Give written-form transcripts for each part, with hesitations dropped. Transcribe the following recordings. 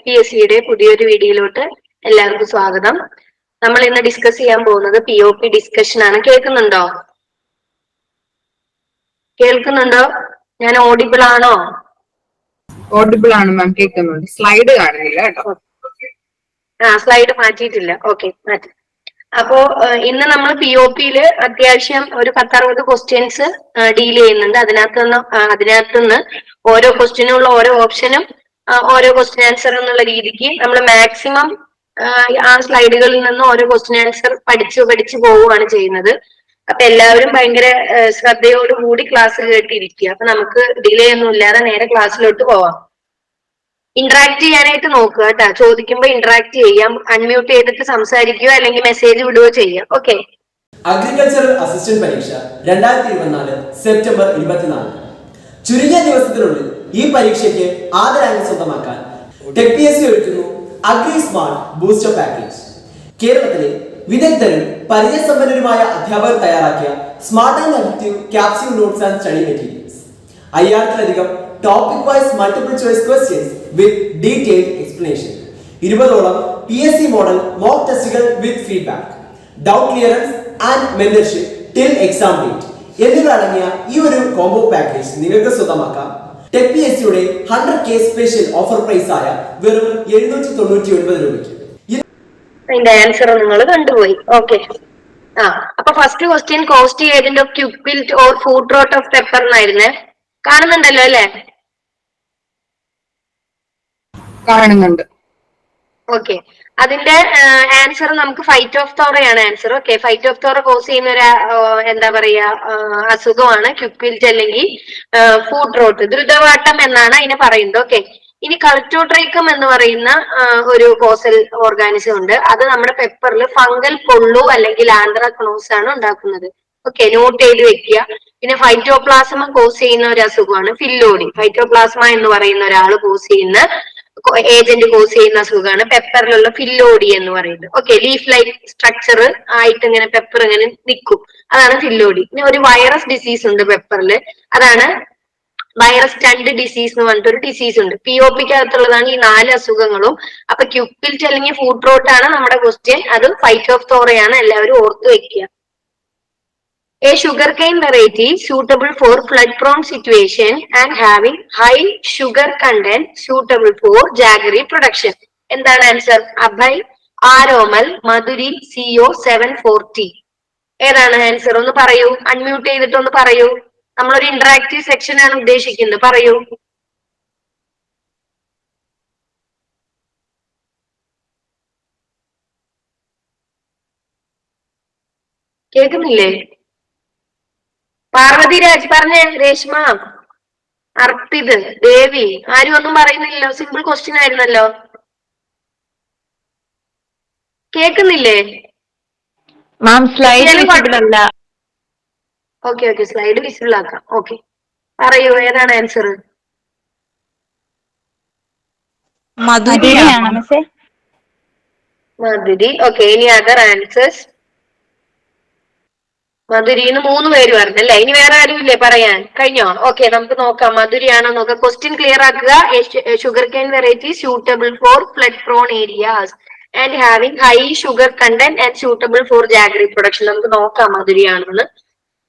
TPSCയുടെ പുതിയൊരു വീഡിയോയിലോട്ട് എല്ലാവർക്കും സ്വാഗതം. നമ്മൾ ഇന്ന് ഡിസ്കസ് ചെയ്യാൻ പോകുന്നത് POP ഡിസ്കഷൻ ആണ്. കേൾക്കുന്നുണ്ടോ? ഞാൻ ഓഡിബിൾ ആണോ? ഓഡിബിൾ ആണ് മാം, കേൾക്കുന്നുണ്ട്. സ്ലൈഡ് കാണുന്നില്ല കേട്ടോ. സ്ലൈഡ് മാറ്റിയിട്ടില്ല. ഓക്കെ, മാറ്റി. അപ്പോ ഇന്ന് നമ്മൾ POPയില് അത്യാവശ്യം ഒരു 10-60 ക്വസ്റ്റ്യൻസ് ഡീൽ ചെയ്യുന്നുണ്ട്. അതിനകത്തുനിന്ന് ഓരോ ക്വസ്റ്റ്യനുള്ള ഓരോ ഓപ്ഷനും ഓരോ ക്വസ്റ്റ്യൻ ആൻസർ എന്നുള്ള രീതിക്ക് നമ്മൾ മാക്സിമം ആ സ്ലൈഡുകളിൽ നിന്ന് ഓരോ ക്വസ്റ്റ്യൻ ആൻസർ പഠിച്ചു പോവുകയാണ് ചെയ്യുന്നത്. അപ്പൊ എല്ലാവരും ഭയങ്കര ശ്രദ്ധയോടുകൂടി ക്ലാസ് കേട്ടിരിക്കുക. അപ്പൊ നമുക്ക് ഡിലേ ഒന്നും ഇല്ലാതെ നേരെ ക്ലാസ്സിലോട്ട് പോവാം. ഇന്ററാക്ട് ചെയ്യാനായിട്ട് നോക്കുക കേട്ടോ. ചോദിക്കുമ്പോൾ ഇന്ററാക്ട് ചെയ്യാം. അൺമ്യൂട്ട് ചെയ്തിട്ട് സംസാരിക്കുകയോ അല്ലെങ്കിൽ മെസ്സേജ് വിടുകയോ ചെയ്യാം. ഓക്കെ. അഗ്രികൾച്ചറൽ അസിസ്റ്റന്റ് പരീക്ഷ 2024 സെപ്റ്റംബർ 24. ചുരുങ്ങിയ ദിവസത്തിനുള്ളിൽ ഈ പരീക്ഷയ്ക്ക് ആദ്യ റാങ്ക് സ്വന്തമാക്കാൻ TechPSC ഒരുക്കുന്നു അഗ്രി സ്മാർട്ട് ബൂസ്റ്റർ പാക്കേജ്. കേരളത്തിലെ വിദഗ്ധരും പരിചയസമ്പന്നരുമായ അധ്യാപകർ തയ്യാറാക്കിയ smart and effective capsule notes and study materials. 5000-ലധികം topic wise multiple choice questions with detailed explanation. 20ഓളം PSC മോഡൽ മോക്ക് ടെസ്റ്റുകൾ with feedback, doubt clearance and mentorship till exam date എന്നിവ അടങ്ങിയ ഈ ഒരു കോംബോ പാക്കേജ് നിങ്ങൾക്ക് സ്വന്തമാക്കാം. TechPSCയുടെ 100K സ്പെഷ്യൽ ഓഫർ പ്രൈസ് ആയ വെറും 799 രൂപയ്ക്ക്. അതിന്റെ ആൻസർ നിങ്ങൾ കണ്ടുപോയി. ഓക്കെ. അപ്പൊ first question, causal agent of quick wilt or foot rot of pepper എന്നായിരുന്നേ. കാണുന്നുണ്ടല്ലോ അല്ലെ? കാണുന്നുണ്ട്. ഓക്കെ. അതിന്റെ ആൻസർ നമുക്ക് ഫൈറ്റ് ഓഫ് തോറയാണ് answer. Okay. Phytophthora cause ചെയ്യുന്ന ഒരു എന്താ പറയാ അസുഖമാണ് ക്യൂപ്പിൽറ്റ് അല്ലെങ്കിൽ ഫുഡ് റോട്ട്. ദ്രുതവാട്ടം എന്നാണ് അതിനെ പറയുന്നത്. ഓക്കെ. ഇനി കൾച്ചോട്രൈക്കം എന്ന് പറയുന്ന ഒരു കോസൽ ഓർഗാനിസം ഉണ്ട്. അത് നമ്മുടെ പെപ്പറിൽ ഫംഗൽ പൊള്ളു അല്ലെങ്കിൽ ആന്ത്രാക്നോസ് ആണ് ഉണ്ടാക്കുന്നത്. ഓക്കെ, നോട്ട് ചെയ്ത് വെക്കുക. പിന്നെ ഫൈറ്റോപ്ലാസ്മ കോസ് ചെയ്യുന്ന ഒരു അസുഖമാണ് ഫില്ലോഡി. ഫൈറ്റോപ്ലാസ്മ എന്ന് പറയുന്ന ഒരാൾ കോസ് ചെയ്യുന്ന ഏജന്റ് കോസ് ചെയ്യുന്ന അസുഖമാണ് പെപ്പറിലുള്ള ഫില്ലോഡി എന്ന് പറയുന്നത്. ഓക്കെ, ലീഫ് ലൈക്ക് സ്ട്രക്ചർ ആയിട്ട് ഇങ്ങനെ പെപ്പർ ഇങ്ങനെ നിൽക്കും, അതാണ് ഫില്ലോഡി. പിന്നെ ഒരു വൈറസ് ഡിസീസ് ഉണ്ട് പെപ്പറിൽ, അതാണ് വൈറസ് സ്റ്റണ്ട് ഡിസീസ് എന്ന് പറഞ്ഞിട്ടൊരു ഡിസീസ് ഉണ്ട്. POPക്ക് അകത്തുള്ളതാണ് ഈ 4 അസുഖങ്ങളും. അപ്പൊ ക്യൂപ്പിൽറ്റ് അല്ലെങ്കിൽ ഫുഡ് റോട്ട് ആണ് നമ്മുടെ ക്വസ്റ്റ്യൻ. അത് ഫൈറ്റ് ഓഫ് തോറയാണ്, എല്ലാവരും ഓർത്ത് വെക്കുക. A sugarcane variety suitable for flood prone situation and having high sugar content suitable for jaggery production. എന്താണ് ആൻസർ? അഭയ്, ആരോമൽ, മധുരി, CO 740. ഏതാണ് ആൻസർ? ഒന്ന് പറയൂ. അൺമ്യൂട്ട് ചെയ്തിട്ട് ഒന്ന് പറയൂ. നമ്മളൊരു ഇന്ററാക്റ്റീവ് സെക്ഷൻ ആണ് ഉദ്ദേശിക്കുന്നത്. പറയൂ. കേൾക്കുന്നില്ലേ? പാർവതി രാജ് പറഞ്ഞേ. രേഷ്മ, അർപ്പിത്, ദേവി, ആരും ഒന്നും പറയുന്നില്ലല്ലോ. സിമ്പിൾ ക്വസ്റ്റ്യൻ ആയിരുന്നല്ലോ. കേൾക്കുന്നില്ലേ? മാം സ്ലൈഡ് വിസിബിൾ അല്ല. ഓക്കെ, സ്ലൈഡ് വിസിബിൾ ആക്കാം. ഓക്കെ, പറയൂ. ഏതാണ് ആൻസർ? മധുരിയാണ് മിസ്സേ. മധുരി. ഓക്കെ, ഇനി അതർ ആൻസേഴ്സ്. മധുരിന്ന് 3 പേര് പറഞ്ഞല്ലേ. ഇനി വേറെ ആരും ഇല്ലേ പറയാൻ? കഴിഞ്ഞോ? ഓക്കെ, നമുക്ക് നോക്കാം മധുരിയാണോ നോക്കാം. ക്വസ്റ്റ്യൻ ക്ലിയർ ആക്കുക. Sugar cane variety suitable for flood prone areas and having high sugar content and suitable for jaggery production. നമുക്ക് നോക്കാം മധുരിയാണെന്ന്.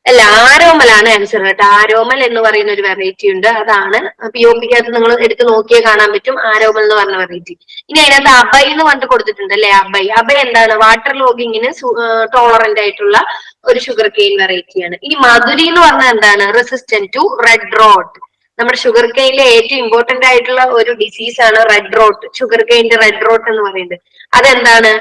അല്ല, ആരോമലാണ് ആൻസർ കേട്ടോ. ആരോമൽ എന്ന് പറയുന്ന ഒരു വെറൈറ്റി ഉണ്ട്, അതാണ് POPക്കകത്ത് നിങ്ങൾ എടുത്ത് നോക്കിയേ കാണാൻ പറ്റും. ആരോമൽ എന്ന് പറഞ്ഞ വെറൈറ്റി. ഇനി അതിനകത്ത് അഭയ് എന്ന് പറഞ്ഞിട്ട് കൊടുത്തിട്ടുണ്ട് അല്ലെ. അഭയ് എന്താണ്? വാട്ടർ ലോഗിങ്ങിന് ടോളറന്റ് ആയിട്ടുള്ള ഒരു ഷുഗർ കെയിൻ വെറൈറ്റിയാണ്. ഇനി മധുരി എന്ന് പറഞ്ഞാൽ എന്താണ്? Resistant to red rot. നമ്മുടെ ഷുഗർ കെയിനിലെ ഏറ്റവും ഇമ്പോർട്ടന്റ് ആയിട്ടുള്ള ഒരു ഡിസീസ് ആണ് റെഡ് റോട്ട്. ഷുഗർ കെയിന്റെ റെഡ് റോട്ട് എന്ന് പറയുന്നത് അതെന്താണ്?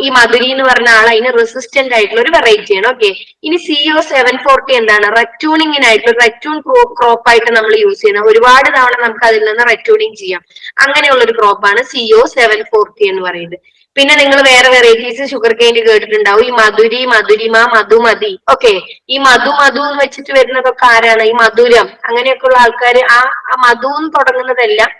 ഈ മധുരി എന്ന് പറഞ്ഞ ആൾ അതിന് റെസിസ്റ്റന്റ് ആയിട്ടുള്ള ഒരു വെറൈറ്റിയാണ്. ഓക്കെ. ഇനി CO 740 എന്താണ്? റെറ്റൂണിങ്ങിനായിട്ട് റെറ്റൂൺ ക്രോപ്പ് ആയിട്ട് നമ്മൾ യൂസ് ചെയ്യുന്ന, ഒരുപാട് തവണ നമുക്ക് അതിൽ നിന്ന് റെറ്റൂണിങ് ചെയ്യാം. അങ്ങനെയുള്ള ഒരു ക്രോപ്പാണ് CO 740 എന്ന് പറയുന്നത്. പിന്നെ നിങ്ങൾ വേറെ വെറൈറ്റീസ് ഷുഗർ കെയിൻ കേട്ടിട്ടുണ്ടാവും. ഈ മധുരി, മധുരിമ, മധുമതി. ഓക്കെ, ഈ മധു എന്ന് വെച്ചിട്ട് വരുന്നതൊക്കെ ആരാണ്? ഈ മധുരം അങ്ങനെയൊക്കെയുള്ള ആൾക്കാർ. ആ മധു എന്ന് തുടങ്ങുന്നതെല്ലാം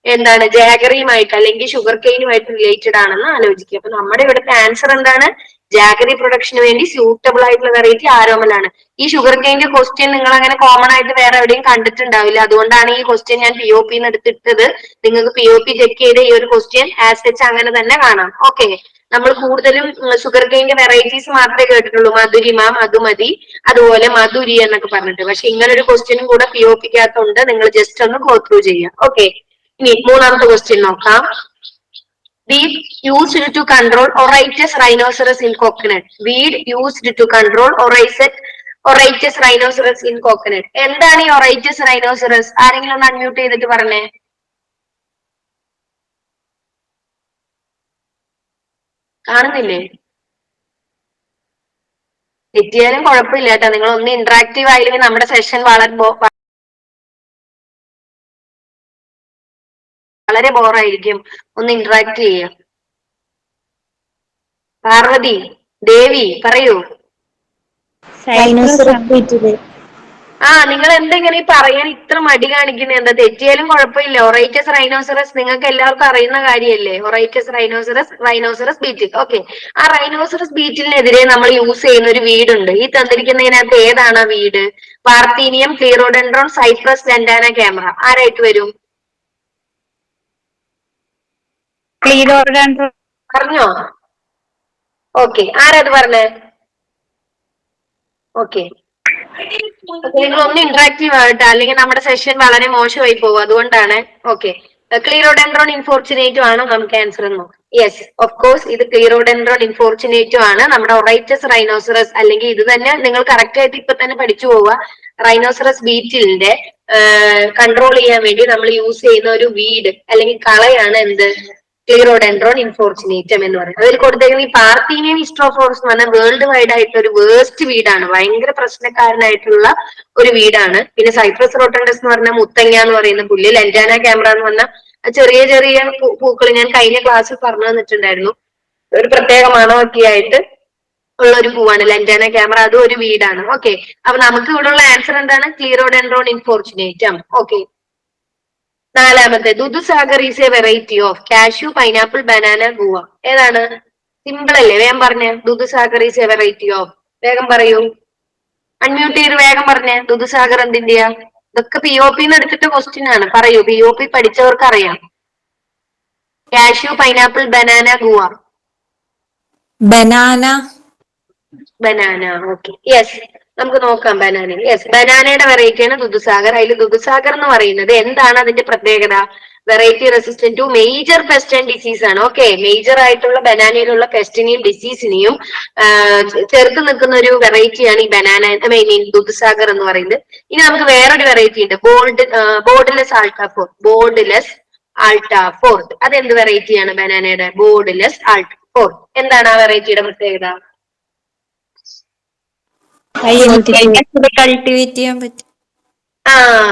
എന്താണ് ജാഗറിയുമായിട്ട് അല്ലെങ്കിൽ ഷുഗർ കെയിനുമായിട്ട് റിലേറ്റഡ് ആണെന്ന് ആലോചിക്കുക. അപ്പൊ നമ്മുടെ ഇവിടുത്തെ ആൻസർ എന്താണ്? ജാഗറി പ്രൊഡക്ഷന് വേണ്ടി സ്യൂട്ടബിൾ ആയിട്ടുള്ള വെറൈറ്റി ആരോമലാണ്. ഈ ഷുഗർ കെയിന്റെ ക്വസ്റ്റ്യൻ നിങ്ങൾ അങ്ങനെ കോമൺ ആയിട്ട് വേറെ എവിടെയും കണ്ടിട്ടുണ്ടാവില്ല. അതുകൊണ്ടാണ് ഈ ക്വസ്റ്റ്യൻ ഞാൻ POP എടുത്തിട്ടത്. നിങ്ങൾക്ക് POP ചെക്ക് ചെയ്ത് ഈ ഒരു ക്വസ്റ്റ്യൻ ആസ് സച്ച് അങ്ങനെ തന്നെ കാണാം. ഓക്കെ, നമ്മൾ കൂടുതലും ഷുഗർ കെയിന്റെ വെറൈറ്റീസ് മാത്രമേ കേട്ടിട്ടുള്ളൂ. മധുരിമ, മധുമതി, അതുപോലെ മധുരി എന്നൊക്കെ പറഞ്ഞിട്ട്. പക്ഷെ ഇങ്ങനെ ഒരു ക്വസ്റ്റ്യനും കൂടെ POP-ക്കകത്തുണ്ട്. നിങ്ങൾ ജസ്റ്റ് ഒന്ന് ഗോ ത്രൂ ചെയ്യുക. ഓക്കെ, ഇനി മൂന്നാമത്തെ ക്വസ്റ്റ്യൻ നോക്കാം. Weed used to control Oritus rhinoceros in coconut. Weed used to control Oritus rhinoceros in coconut. എന്താണ് ഈ Oritus rhinoceros? ആരെങ്കിലും ഒന്ന് അൺമ്യൂട്ട് ചെയ്തിട്ട് പറഞ്ഞേ. കാണുന്നില്ലേ? തെറ്റിയാലും കുഴപ്പമില്ല കേട്ടോ. നിങ്ങൾ ഒന്ന് ഇന്ററാക്റ്റീവ് ആയില്ലെങ്കിൽ നമ്മുടെ സെഷൻ വളരെ ബോറായിരിക്കും. ഒന്ന് ഇന്ററാക്ട് ചെയ്യുക. പാർവതി, ദേവി പറയൂ. നിങ്ങൾ എന്തെങ്ങനെ പറയാൻ ഇത്ര മടി കാണിക്കുന്നത്? എന്താ തെറ്റിയാലും കുഴപ്പമില്ല. ഒറൈറ്റസ് റൈനോസറസ് നിങ്ങൾക്ക് എല്ലാവർക്കും അറിയുന്ന കാര്യമല്ലേ. ഒറൈറ്റസ് റൈനോസറസ് ബീറ്റിൽ. ഓക്കെ, ആ റൈനോസറസ് ബീറ്റിലിനെതിരെ നമ്മൾ യൂസ് ചെയ്യുന്ന ഒരു വീടുണ്ട്. ഈ തന്നിരിക്കുന്നതിനകത്ത് ഏതാണ് ആ വീട്? Parthenium, ക്ലീറോഡെൻഡ്രോൺ, Cyprus, lantana camera. ആരായിട്ട് വരും? പറഞ്ഞോ? ഓക്കെ, ആരത് പറഞ്ഞേ? ഓക്കെ, നിങ്ങൾ ഒന്ന് ഇന്ററാക്റ്റീവ് ആകട്ടെ, അല്ലെങ്കിൽ നമ്മുടെ സെഷൻ വളരെ മോശമായി പോകും. അതുകൊണ്ടാണ്. ഓക്കെ, ക്ലീറോഡെൻഡ്രോൺ ഇൻഫോർച്ചുനേറ്റും ആണ് നമുക്ക് ആൻസർ എന്ന് നോക്കാം. യെസ്, ഓഫ് കോഴ്സ് ഇത് ക്ലീറോഡെൻഡ്രോൺ ഇൻഫോർച്ചുനേറ്റും ആണ്. നമ്മുടെ ഒറൈറ്റസ് റൈനോസറസ് അല്ലെങ്കിൽ ഇത് തന്നെ നിങ്ങൾ കറക്റ്റ് ആയിട്ട് ഇപ്പൊ തന്നെ പഠിച്ചു പോവുക. റൈനോസറസ് ബീറ്റിലിന്റെ കൺട്രോൾ ചെയ്യാൻ വേണ്ടി നമ്മൾ യൂസ് ചെയ്യുന്ന ഒരു വീഡ് അല്ലെങ്കിൽ കളയാണ് എന്ത്? ക്ലീറോഡെൻഡ്രോൺ ഇൻഫോർച്ചുനേറ്റം എന്ന് പറയുന്നത്. അതിൽ കൊടുത്തേക്കുന്ന ഈ പാർത്തീനിയം ഇസ്ട്രോഫോറസ് എന്ന് പറഞ്ഞാൽ വേൾഡ് വൈഡ് ആയിട്ട് ഒരു വേസ്റ്റ് വീടാണ്. ഭയങ്കര പ്രശ്നക്കാരനായിട്ടുള്ള ഒരു വീടാണ്. പിന്നെ സൈപ്രസ് റോട്ടണ്ടസ് എന്ന് പറഞ്ഞാൽ മുത്തങ്ങ എന്ന് പറയുന്ന പുല്ല്. ലൻഡാന ക്യാമറ എന്ന് പറഞ്ഞാൽ ചെറിയ ചെറിയ പൂക്കൾ ഞാൻ കഴിഞ്ഞ ക്ലാസ്സിൽ പറഞ്ഞു തന്നിട്ടുണ്ടായിരുന്നു. ഒരു പ്രത്യേക മണമൊക്കെ ആയിട്ട് ഉള്ള ഒരു പൂവാണ് ലൻഡാന ക്യാമറ. അതും ഒരു വീടാണ്. ഓക്കെ, അപ്പൊ നമുക്ക് ഇവിടെ ഉള്ള ആൻസർ എന്താണ്? ക്ലീറോഡെൻഡ്രോൺ ഇൻഫോർച്ചുനേറ്റം. ഓക്കെ, നാലാമത്തെ Dudhsagar is a variety of cashew, pineapple, banana, guava. ഏതാണ്? സിമ്പിൾ അല്ലേ? വേഗം പറഞ്ഞേ. Dudhsagar is a variety of. വേഗം പറയൂ. അൺമ്യൂട്ട് ചെയ്ത് വേഗം പറഞ്ഞേ. ദുദുസാഗർ എന്തിന്റെയാ? ഇതൊക്കെ POP എടുത്തിട്ട് ക്വസ്റ്റ്യൻ ആണ്. പറയൂ, POP പഠിച്ചവർക്ക് അറിയാം. Cashew, pineapple, banana, guava. Banana. Okay, yes, നമുക്ക് നോക്കാം ബനാന. യെസ്, ബനാനയുടെ വെറൈറ്റിയാണ് ദുദുസാഗർ. അതിൽ ദുദുസാഗർ എന്ന് പറയുന്നത് എന്താണ് അതിന്റെ പ്രത്യേകത? Variety resistant to major pest and disease ആണ്. ഓക്കെ, മേജർ ആയിട്ടുള്ള ബനാനയിലുള്ള പെസ്റ്റിനെയും ഡിസീസിനെയും ചേർത്ത് നിൽക്കുന്ന ഒരു വെറൈറ്റിയാണ് ഈ ബനാന മീൻ ദുദുസാഗർ എന്ന് പറയുന്നത്. ഇനി നമുക്ക് വേറൊരു വെറൈറ്റി ഉണ്ട്, ബോർഡ്ലെസ് ആൾട്ടാഫോർട്ട്. ബോർഡ്ലെസ് ആൾട്ടാഫോർട്ട് അതെന്ത് വെറൈറ്റിയാണ്? ബനാനയുടെ ബോർഡ്ലെസ് ആൾട്ടാഫോർട്ട്. എന്താണ് ആ വെറൈറ്റിയുടെ പ്രത്യേകത? കൾട്ടിവേറ്റ് ചെയ്യാൻ പറ്റും.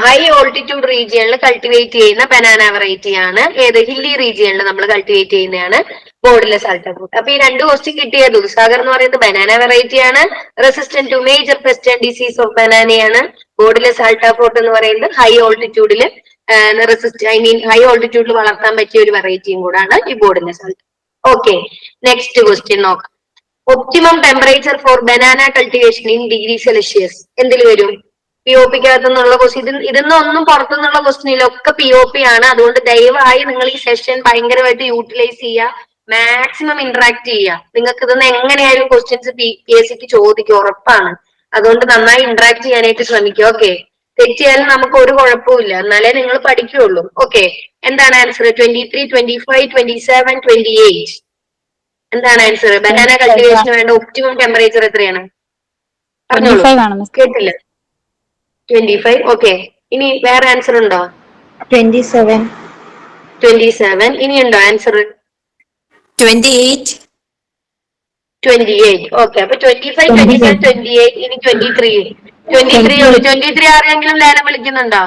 ഹൈ ഓൾട്ടിറ്റ്യൂഡ് റീജിയണിൽ കൾട്ടിവേറ്റ് ചെയ്യുന്ന ബനാന വെറൈറ്റി ആണ്. ഏത്? ഹില്ലി റീജിയണിൽ നമ്മൾ കൾട്ടിവേറ്റ് ചെയ്യുന്നതാണ് ബോർഡ്ലെസ് ആൾട്ടാഫോർട്ട്. അപ്പൊ ഈ രണ്ട് ക്വസ്റ്റ്യൻ കിട്ടിയ ദുദുസാഗർ എന്ന് പറയുന്നത് ബനാന വെറൈറ്റി ആണ്, resistant to major pest and disease of ബനാനയാണ്. ബോർഡ്ലെസ് ആൾട്ടാഫോർട്ട് എന്ന് പറയുന്നത് ഹൈ ഓൾട്ടിറ്റ്യൂഡിൽ ഹൈ ഓൾട്ടിറ്റ്യൂഡിൽ വളർത്താൻ പറ്റിയ ഒരു വെറൈറ്റിയും കൂടാണ് ഈ ബോർഡ്ലെസ് ആൾട്ടാഫോർട്ട്. ഓക്കെ, നെക്സ്റ്റ് ക്വസ്റ്റ്യൻ നോക്കാം. Optimum temperature four banana cultivation in degree Celsius എന്തിൽ വരും? POP-ക്കകത്തു നിന്നുള്ള ക്വസ്റ്റ്യൻ. ഇതൊന്നും പുറത്തുനിന്നുള്ള ക്വസ്റ്റ്യൻ ഇല്ല, ഒക്കെ POP ആണ്. അതുകൊണ്ട് ദയവായി നിങ്ങൾ ഈ സെഷൻ ഭയങ്കരമായിട്ട് യൂട്ടിലൈസ് ചെയ്യുക, മാക്സിമം ഇന്ററാക്ട് ചെയ്യുക. നിങ്ങൾക്ക് ഇതൊന്ന് എങ്ങനെയായാലും ക്വസ്റ്റ്യൻസ് PSC-ക്ക് ചോദിക്കും, ഉറപ്പാണ്. അതുകൊണ്ട് നന്നായി ഇന്ററാക്ട് ചെയ്യാനായിട്ട് ശ്രമിക്കുക. ഓക്കെ, തെറ്റിയാലും നമുക്ക് ഒരു കുഴപ്പമില്ല, എന്നാലേ നിങ്ങൾ പഠിക്കുകയുള്ളൂ. ഓക്കെ, എന്താണ് ആൻസർ? 23, 25, 27, 28. എന്താണ് ആൻസർ? ബനാന കൾട്ടിവേഷന് വേണ്ട ഒപ്റ്റിമം ടെമ്പറേച്ചർ എത്രയാണ്? പറഞ്ഞോളൂ. കേട്ടില്ല. 25. ഓക്കെ, ഇനി വേറെ ആൻസർ ഉണ്ടോ? 27. ഇനി ഉണ്ടോ ആൻസർ? 28. ഓക്കെ, അപ്പൊ 25, 27, 28. ഇനി 23 ഉള്ളൂ. 23 ആരെങ്കിലും ലേലം വിളിക്കുന്നുണ്ടോ?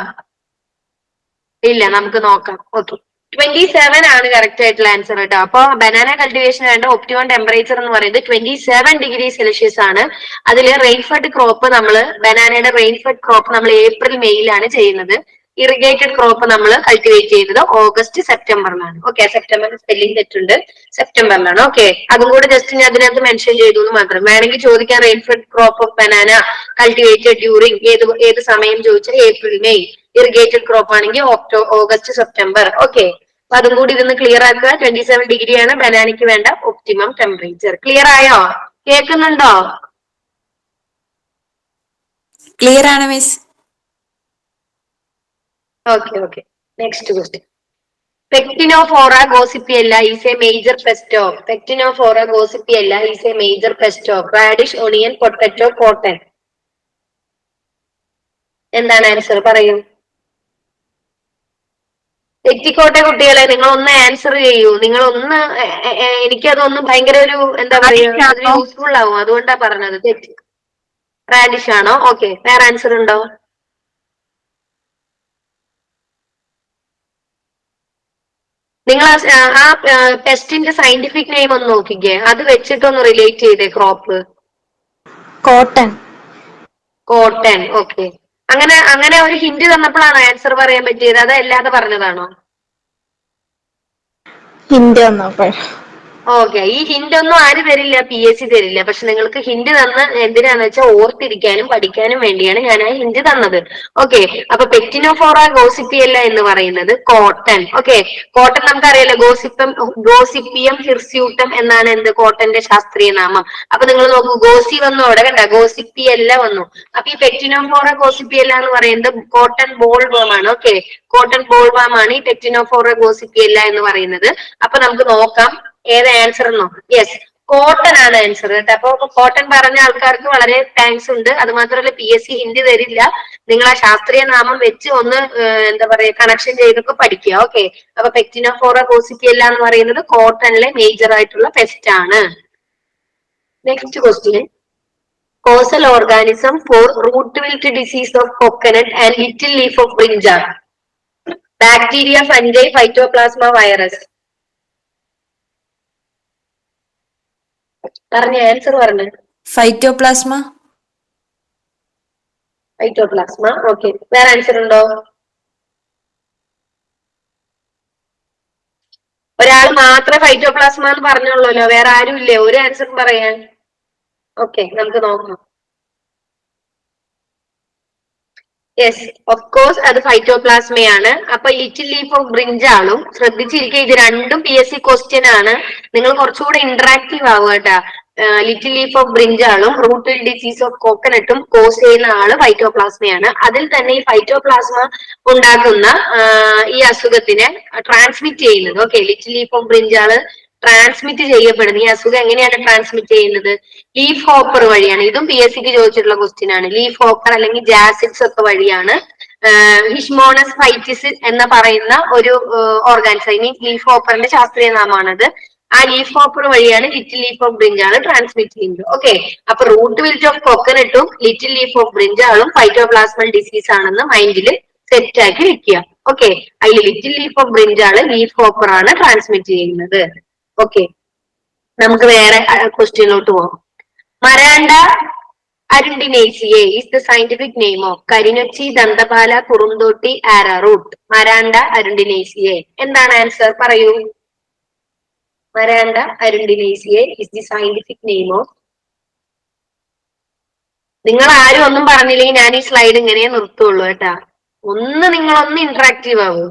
ഇല്ല, നമുക്ക് നോക്കാം. ഓക്കെ, 27 ആണ് കറക്റ്റ് ആയിട്ടുള്ള ആൻസർ കേട്ടോ. അപ്പൊ ബനാന കൾട്ടിവേഷൻ വേണ്ട ഒപ്റ്റിമം ടെമ്പറേച്ചർ എന്ന് പറയുന്നത് 27 ഡിഗ്രി സെൽഷ്യസ് ആണ്. അതിൽ റെയിൻഫെഡ് ക്രോപ്പ് ബനാനയുടെ റെയിൻഫെഡ് ക്രോപ്പ് നമ്മൾ ഏപ്രിൽ മെയ്യിലാണ് ചെയ്യുന്നത്. ഇറിഗേറ്റഡ് ക്രോപ്പ് നമ്മൾ കൾട്ടിവേറ്റ് ചെയ്യുന്നത് ഓഗസ്റ്റ് സെപ്റ്റംബറിലാണ്. ഓക്കെ, സെപ്റ്റംബർ സ്പെല്ലിംഗ് തെറ്റുണ്ട്, സെപ്റ്റംബറിലാണ്. ഓക്കെ, അതും കൂടെ ജസ്റ്റ് ഞാൻ അതിനകത്ത് മെൻഷൻ ചെയ്തു എന്ന് മാത്രം. വേണമെങ്കിൽ ചോദിക്കാൻ rainfed crop of banana cultivated during ഏത് സമയം ചോദിച്ചാൽ ഏപ്രിൽ മെയ്. ഇറിഗേറ്റഡ് ക്രോപ്പ് ആണെങ്കിൽ ഓഗസ്റ്റ് സെപ്റ്റംബർ. ഓക്കെ, അപ്പൊ അതും കൂടി ഇതൊന്ന് ക്ലിയർ ആക്കുക. 27 ഡിഗ്രിയാണ് ബനാനയ്ക്ക് വേണ്ട ഒപ്റ്റിമം ടെമ്പറേച്ചർ. ക്ലിയർ ആയോ? കേൾക്കുന്നുണ്ടോ? Clear ആണ് miss. Okay. Next question. Pectinophora gossypiella is a major pest of. Pectinophora gossypiella is a major pest of radish, onion, potato, cotton. എന്താണ് ആൻസർ? പറയൂ. തെറ്റിക്കോട്ടെ കുട്ടികളെ, നിങ്ങൾ ഒന്ന് ആൻസർ ചെയ്യൂ. നിങ്ങൾ ഒന്ന് എനിക്കതൊന്നും ഭയങ്കര ഒരു എന്താ പറയുക, അത് യൂസ്ഫുൾ ആവും, അതുകൊണ്ടാ പറഞ്ഞത്. തെറ്റി റാഡിഷ് ആണോ? ഓക്കെ, വേറെ ആൻസർ ഉണ്ടോ? നിങ്ങൾ ആ പെസ്റ്റിന്റെ സയന്റിഫിക് നെയിം ഒന്ന് നോക്കിക്കേ, അത് വെച്ചിട്ടൊന്ന് റിലേറ്റ് ചെയ്തേ. Crop Cotton. കോട്ടൺ. ഓക്കെ, അങ്ങനെ ഒരു ഹിന്റ് തന്നപ്പോഴാണോ ആൻസർ പറയാൻ പറ്റിയത്, അതല്ലാതെ പറഞ്ഞതാണോ? ഹിന്റ് തന്നപ്പോൾ. ഓക്കെ, ഈ ഹിന്റ് ഒന്നും ആര് തരില്ല, PSC തരില്ല. പക്ഷെ നിങ്ങൾക്ക് ഹിന്റ് തന്ന് എന്തിനാന്ന് വെച്ചാൽ ഓർത്തിരിക്കാനും പഠിക്കാനും വേണ്ടിയാണ് ഞാൻ ആ ഹിന്റ് തന്നത്. ഓക്കെ, അപ്പൊ പെക്റ്റിനോഫോറ ഗോസിപ്പിയല്ല എന്ന് പറയുന്നത് കോട്ടൺ. ഓക്കെ, കോട്ടൺ നമുക്കറിയാലോ, ഗോസിപ്പിയം ഹിർസ്യൂട്ടം എന്നാണ് എന്ത് കോട്ടന്റെ ശാസ്ത്രീയ നാമം. അപ്പൊ നിങ്ങൾ നോക്കൂ, ഗോസി വന്നു അവിടെ, കണ്ട, ഗോസിപ്പിയല്ല വന്നു. അപ്പൊ ഈ പെക്റ്റിനോഫോറ ഗോസിപ്പിയല്ല എന്ന് പറയുന്നത് കോട്ടൺ ബോൾവേം ആണ്. ഓക്കെ, കോട്ടൺ ബോൾവേം ആണ് ഈ പെക്റ്റിനോഫോറ ഗോസിപ്പിയല്ല എന്ന് പറയുന്നത്. അപ്പൊ നമുക്ക് നോക്കാം ഏത് ആൻസർ എന്നോ. യെസ്, കോട്ടൺ ആണ് ആൻസർ കേട്ടോ. അപ്പൊ കോട്ടൺ പറഞ്ഞ ആൾക്കാർക്ക് വളരെ താങ്ക്സ് ഉണ്ട്. അത് മാത്രമല്ല PSC ഹിന്ദി തരില്ല, നിങ്ങൾ ആ ശാസ്ത്രീയ നാമം വെച്ച് ഒന്ന് എന്താ പറയാ കണക്ഷൻ ചെയ്തൊക്കെ പഠിക്കുക. ഓക്കെ, അപ്പൊ പെക്റ്റിനോഫോറ ഗോസിപ്പിയല്ല എന്ന് പറയുന്നത് കോട്ടണിലെ മേജർ ആയിട്ടുള്ള പെസ്റ്റ് ആണ്. Next question. Causal organism for root wilt disease of coconut and little leaf of brinjal. Bacteria, fungi, phytoplasma, virus. പറഞ്ഞ ആൻസർ പറഞ്ഞു. Phytoplasma. ഫൈറ്റോപ്ലാസ്മ. ഓക്കെ, വേറെ ആൻസർ ഉണ്ടോ? ഒരാൾ മാത്രമേ ഫൈറ്റോപ്ലാസ്മ എന്ന് പറഞ്ഞുള്ളൂല്ലോ, വേറെ ആരും ഇല്ലേ ഒരു ആൻസർ പറയാൻ? ഓക്കെ, നമുക്ക് നോക്കാം. യെസ്, ഓഫ് കോഴ്സ് അത് ഫൈറ്റോപ്ലാസ്മയാണ്. അപ്പൊ ലിറ്റിൽ ലീഫ് ഓഫ് ബ്രിഞ്ചാളും ശ്രദ്ധിച്ചിരിക്കുക, ഇത് രണ്ടും PSC ക്വസ്റ്റ്യൻ ആണ്. നിങ്ങൾ കുറച്ചുകൂടെ ഇന്ററാക്റ്റീവ് ആവുക കേട്ടാ. ലിറ്റിൽ ലീഫ് ഓഫ് ബ്രിഞ്ചാളും റൂട്ട് ഡിസീസ് ഓഫ് കോക്കനട്ടും കോസ് ചെയ്യുന്ന ആള് ഫൈറ്റോപ്ലാസ്മയാണ്. അതിൽ തന്നെ ഈ ഫൈറ്റോപ്ലാസ്മ ഉണ്ടാക്കുന്ന ഈ അസുഖത്തിനെ ട്രാൻസ്മിറ്റ് ചെയ്യുന്നത്, okay, little leaf of brinjal transmit ചെയ്യപ്പെടുന്നത്, ഈ അസുഖം എങ്ങനെയാണ് ട്രാൻസ്മിറ്റ് ചെയ്യുന്നത്? ലീഫ് ഹോപ്പർ വഴിയാണ്. ഇതും PSCക്ക് ചോദിച്ചിട്ടുള്ള ക്വസ്റ്റ്യൻ ആണ്. ലീഫ് ഹോപ്പർ അല്ലെങ്കിൽ ജാസിഡ്സ് ഒക്കെ വഴിയാണ് ഹിഷ്മോണസ് ഫൈറ്റിസ് എന്ന് പറയുന്ന ഒരു ഓർഗാനിസം, ഇനി ലീഫ് ഹോപ്പറിന്റെ ശാസ്ത്രീയ നാമാണത്. ആ ലീഫ് ഹോപ്പർ വഴിയാണ് little leaf of brinjal transmit ചെയ്യുന്നത്. ഓക്കെ, അപ്പൊ റൂട്ട് വിൽറ്റ് ഓഫ് കോക്കനട്ടും ലിറ്റിൽ ലീഫ് ഓഫ് ബ്രിഞ്ചാളും ഫൈറ്റോപ്ലാസ്മൽ ഡിസീസ് ആണെന്ന് മൈൻഡിൽ സെറ്റ് ആക്കി വെക്കുക. ഓക്കെ, അതിൽ little leaf of brinjal leaf hopper ആണ് ട്രാൻസ്മിറ്റ് ചെയ്യുന്നത്. ഓക്കെ, നമുക്ക് വേറെ ക്വസ്റ്റ്യനിലോട്ട് പോകാം. Maranta arundinacea is the scientific name of karinochi, dantapala, kurunthotti, arrowroot. Maranta arundinacea എന്താണ് ആൻസർ? പറയൂ. Maranta arundinacea is the scientific name of. നിങ്ങൾ ആരും ഒന്നും പറഞ്ഞില്ലെങ്കിൽ ഞാൻ ഈ സ്ലൈഡ് ഇങ്ങനെ നിർത്തുള്ളൂ കേട്ടാ. നിങ്ങളൊന്ന് ഇന്ററാക്റ്റീവ് ആവൂ.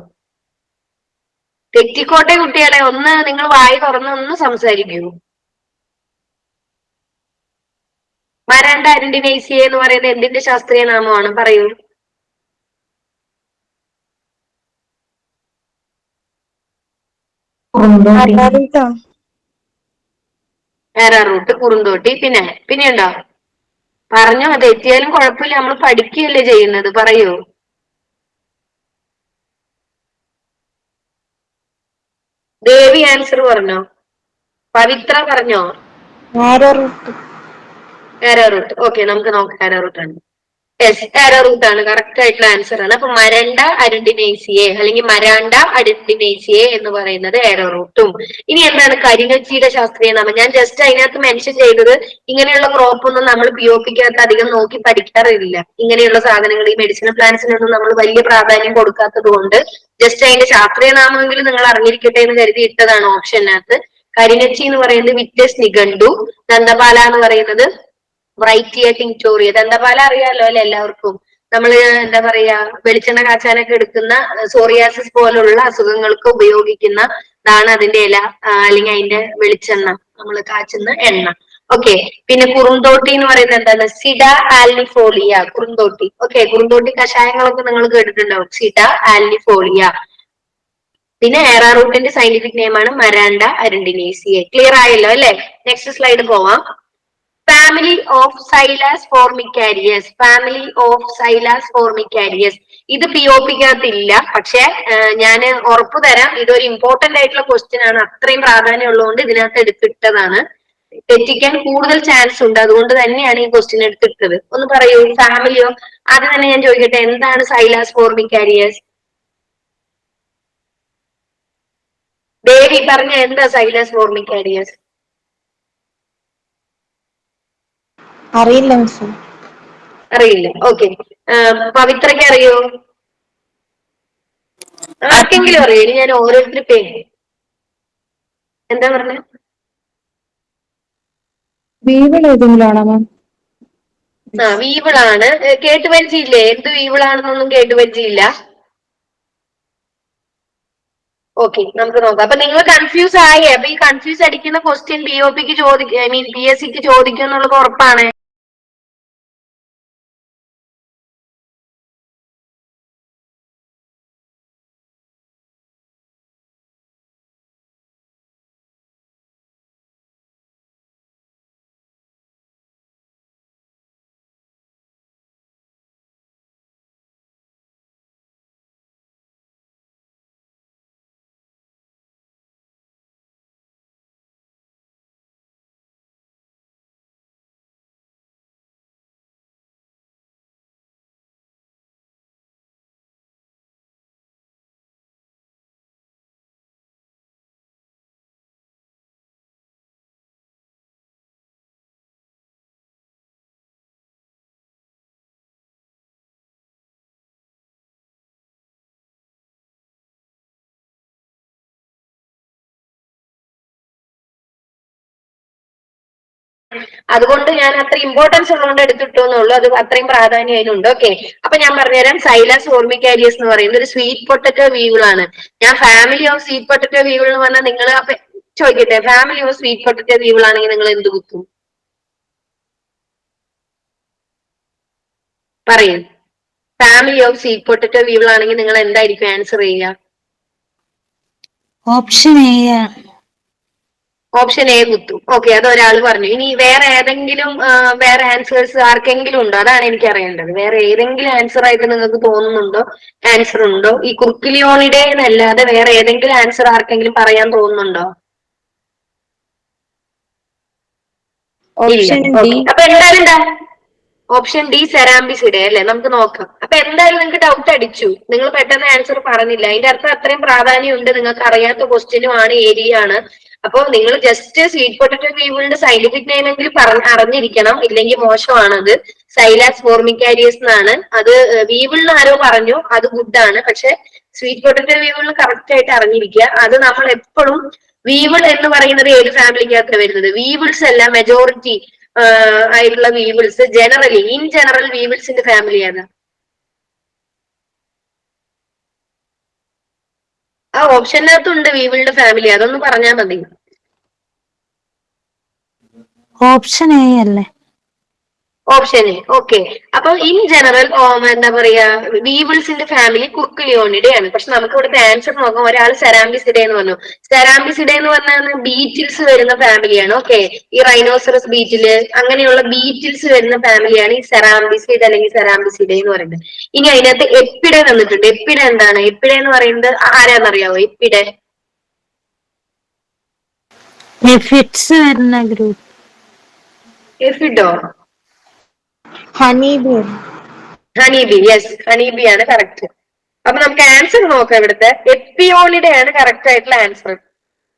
തെറ്റിക്കോട്ടെ കുട്ടികളെ, ഒന്ന് നിങ്ങൾ വായി തുറന്ന് ഒന്ന് സംസാരിക്കൂ. മരാണ്ട അരുണ്ടിനേസിയെ എന്ന് പറയുന്നത് എന്തിന്റെ ശാസ്ത്രീയ നാമമാണ്? പറയൂ. ആരാറൂട്ട്, കുറുന്തോട്ടി, പിന്നെയുണ്ടോ? പറഞ്ഞോ, തെറ്റിയാലും കുഴപ്പമില്ല, നമ്മൾ പഠിക്കുകയല്ലേ ചെയ്യുന്നത്. പറയൂ. ദേവി ആൻസർ പറഞ്ഞോ? പവിത്ര പറഞ്ഞോ? ആരാറൂട്ട്. ഓക്കെ, നമുക്ക് നോക്കാം ആരാറൂട്ട് ആണ്. യെസ്, ആരോ റൂട്ട് ആണ് കറക്റ്റ് ആയിട്ടുള്ള ആൻസർ ആണ്. അപ്പൊ മരണ്ട അരുണ്ടിനേസിയെ അല്ലെങ്കിൽ മരാണ്ട അരുണ്ടിനേസിയെ എന്ന് പറയുന്നത് ആരോ റൂട്ടും. ഇനി എന്താണ് കരിനച്ചിയുടെ ശാസ്ത്രീയ നാമം? ഞാൻ ജസ്റ്റ് അതിനകത്ത് മെൻഷൻ ചെയ്തത് ഇങ്ങനെയുള്ള ക്രോപ്പ് ഒന്നും നമ്മൾ POPക്കകത്ത് അധികം നോക്കി പഠിക്കാറില്ല. ഇങ്ങനെയുള്ള സാധനങ്ങൾ ഈ മെഡിസിനൽ പ്ലാന്റ്സിനൊന്നും നമ്മൾ വലിയ പ്രാധാന്യം കൊടുക്കാത്തത് കൊണ്ട് ജസ്റ്റ് അതിന്റെ ശാസ്ത്രീയ നാമമെങ്കിലും നിങ്ങൾ അറിഞ്ഞിരിക്കട്ടെ എന്ന് കരുതി ഇട്ടതാണ് ഓപ്ഷനകത്ത്. കരിനച്ചി എന്ന് പറയുന്നത് വിറ്റസ് നിഘണ്ടു, ദന്തപാല എന്ന് പറയുന്നത് ബ്രൈറ്റിയ ടിങ്ടോറിയ. ദന്തപാല അറിയാലോ അല്ലെ എല്ലാവർക്കും? നമ്മള് എന്താ പറയാ വെളിച്ചെണ്ണ കാച്ചാനൊക്കെ എടുക്കുന്ന സോറിയാസിസ് പോലുള്ള അസുഖങ്ങൾക്ക് ഉപയോഗിക്കുന്ന താണ് അതിന്റെ ഇല അല്ലെങ്കിൽ അതിന്റെ വെളിച്ചെണ്ണ നമ്മൾ കാച്ചുന്ന എണ്ണ. ഓക്കെ, പിന്നെ കുറുന്തോട്ടി എന്ന് പറയുന്നത് എന്താണ്? സിഡ ആൽനിഫോളിയ, കുറുന്തോട്ടി. ഓക്കെ, കുറുന്തോട്ടി കഷായങ്ങളൊക്കെ നിങ്ങൾ കേട്ടിട്ടുണ്ടാവും, സിഡ ആൽനിഫോളിയ. പിന്നെ ഏറാറൂട്ടിന്റെ സയന്റിഫിക് നെയിം ആണ് മരാണ്ട അരുണ്ടിനേസിയെ. ക്ലിയർ ആയല്ലോ അല്ലെ? നെക്സ്റ്റ് സ്ലൈഡ് പോവാം. Family of Cylas formicarius. Family of Cylas formicarius ഇത് POPക്കകത്തില്ല, പക്ഷെ ഞാൻ ഉറപ്പു തരാം ഇതൊരു ഇമ്പോർട്ടന്റ് ആയിട്ടുള്ള ക്വസ്റ്റ്യൻ ആണ്. അത്രയും പ്രാധാന്യം ഉള്ളതുകൊണ്ട് ഇതിനകത്ത് എടുത്തിട്ടതാണ്. തെറ്റിക്കാൻ കൂടുതൽ ചാൻസ് ഉണ്ട്, അതുകൊണ്ട് തന്നെയാണ് ഈ ക്വസ്റ്റ്യൻ എടുത്തിട്ടത്. ഒന്ന് പറയൂ, ഫാമിലിയോ? ആദ്യം തന്നെ ഞാൻ ചോദിക്കട്ടെ, എന്താണ് സൈലാസ് ഫോർമിക്കാരിയസ്? ദേവി പറഞ്ഞ എന്താ സൈലാസ് ഫോർമിക്കാരിയസ്? അറിയില്ല മിസ്. അറിയില്ല. ഓക്കെ, പവിത്രയ്ക്ക് അറിയോ? ആർക്കെങ്കിലും അറിയോ? ഇനി ഞാൻ ഓരോരുത്തർ പേര് എന്താ പറഞ്ഞ? വീവിൾ ഏതെങ്കിലും ആണോ മാം? വീവിളാണ്. കേട്ടുപരിചയില്ലേ? എന്ത് വീവിളാണെന്നൊന്നും കേട്ടുപരിചയില്ല. ഓക്കെ, നമുക്ക് നോക്കാം. അപ്പൊ നിങ്ങൾ കൺഫ്യൂസ് ആയേ? അപ്പൊ ഈ കൺഫ്യൂസ് അടിക്കുന്ന ക്വസ്റ്റ്യൻ POPക്ക് ചോദിക്കും, ഐ മീൻ PSCക്ക് ചോദിക്കും എന്നുള്ളത് ഉറപ്പാണ്. അതുകൊണ്ട് ഞാൻ അത്ര ഇമ്പോർട്ടൻസ് ഉള്ളതുകൊണ്ട് എടുത്തിട്ടു എന്നുള്ളൂ. അത് അത്രയും പ്രാധാന്യം അതിനുണ്ട്. ഓക്കെ, അപ്പൊ ഞാൻ പറഞ്ഞുതരാം. സൈലാസ് ഫോർമിക്കാരിയസ് എന്ന് പറയുന്നത് ഒരു സ്വീറ്റ് പൊട്ടറ്റോ വീവിൾ ആണ്. ഞാൻ family of sweet potato weevil എന്ന് പറഞ്ഞാൽ നിങ്ങൾ അപ്പൊ ചോദിക്കട്ടെ, family of sweet potato weevil ആണെങ്കിൽ നിങ്ങൾ എന്ത് കുത്തും? പറയും. Family of sweet potato weevil ആണെങ്കിൽ നിങ്ങൾ എന്തായിരിക്കും ആൻസർ ചെയ്യുക? Option A. ഓപ്ഷൻ എ കുത്തും. ഓക്കെ, അത് ഒരാൾ പറഞ്ഞു. ഇനി വേറെ ഏതെങ്കിലും വേറെ ആൻസേഴ്സ് ആർക്കെങ്കിലും ഉണ്ടോ? അതാണ് എനിക്ക് അറിയേണ്ടത്. വേറെ ഏതെങ്കിലും ആൻസർ ആയിട്ട് നിങ്ങൾക്ക് തോന്നുന്നുണ്ടോ? ആൻസർ ഉണ്ടോ? ഈ കുർക്കിലിയോണിഡേ എന്നല്ലാതെ വേറെ ഏതെങ്കിലും ആൻസർ ആർക്കെങ്കിലും പറയാൻ തോന്നുന്നുണ്ടോ? ഇല്ല. Option D. അപ്പൊ എന്തായാലും ഓപ്ഷൻ ഡി സെറാംബിസിഡേ അല്ലെ? നമുക്ക് നോക്കാം. അപ്പൊ എന്തായാലും നിങ്ങൾക്ക് ഡൗട്ട് അടിച്ചു, നിങ്ങൾ പെട്ടെന്ന് ആൻസർ പറഞ്ഞില്ല. അതിന്റെ അർത്ഥം അത്രയും പ്രാധാന്യം ഉണ്ട്, നിങ്ങൾക്ക് അറിയാത്ത ക്വസ്റ്റ്യനും ആണ്, ഏരിയ ആണ്. അപ്പൊ നിങ്ങൾ ജസ്റ്റ് സ്വീറ്റ് പൊട്ടറ്റോ വീവിളിന്റെ സയന്റിഫിക് നെയിം എങ്കിലും അറിഞ്ഞിരിക്കണം, ഇല്ലെങ്കിൽ മോശമാണത്. സൈലാസ് ഫോർമിക്കാരിയസ് എന്നാണ് അത്. വീവിളിന് ആരോ പറഞ്ഞു, അത് ഗുഡ് ആണ്. പക്ഷെ സ്വീറ്റ് പൊട്ടറ്റോ വീവിളിന് കറക്റ്റ് ആയിട്ട് അറിഞ്ഞിരിക്കുക. അത് നമ്മൾ എപ്പോഴും വീവിൾ എന്ന് പറയുന്നത് ഏത് ഫാമിലിക്കകത്ത് വരുന്നത്? വീവിൾസ് അല്ല, മെജോറിറ്റി ആയിട്ടുള്ള വീവിൾസ് ജനറലി ഇൻ ജനറൽ വീവിൾസിന്റെ ഫാമിലിയാണ്. ആ ഓപ്ഷനകത്തുണ്ട് വീവിളിന്റെ ഫാമിലി, അതൊന്ന് പറഞ്ഞാൽ മതി. ഓപ്ഷൻ എ അല്ലേ? Option A. ഓക്കെ, അപ്പൊ ഇൻ ജനറൽ എന്താ പറയാ വീവിൾസിന്റെ ഫാമിലി കുർക്കുലിയോണിഡേ ആണ്. പക്ഷെ നമുക്ക് ഇവിടുത്തെ ആൻസർ നോക്കാം. ഒരാൾ സെറാംബിസിഡേ എന്ന് പറഞ്ഞു. സെറാംബിസിഡേ എന്ന് പറഞ്ഞാൽ ബീറ്റിൽസ് വരുന്ന ഫാമിലിയാണ്. ഓക്കെ, ഈ റൈനോസറസ് ബീറ്റില് അങ്ങനെയുള്ള ബീറ്റിൽസ് വരുന്ന ഫാമിലിയാണ് ഈ സെറാംബിസിഡ് അല്ലെങ്കിൽ സെറാംബിസിഡേ എന്ന് പറയുന്നത്. ഇനി അതിനകത്ത് എപ്പിഡേ വന്നിട്ടുണ്ട്. എപ്പിഡേ എന്താണ്? എപ്പിഡേ എന്ന് പറയുന്നത് ആരാന്നറിയാവോ? എപ്പിഡേ എഫിഡ്സ് വരുന്ന ഗ്രൂപ്പ്. എഫിഡോ? Honey bee. Honeybee, yes, honeybee ആണ് കറക്റ്റ്. അപ്പൊ നമുക്ക് ആൻസർ നോക്കാം. ഇവിടുത്തെ എപ്പിയോണിഡെ ആണ് കറക്റ്റ് ആയിട്ടുള്ള ആൻസർ.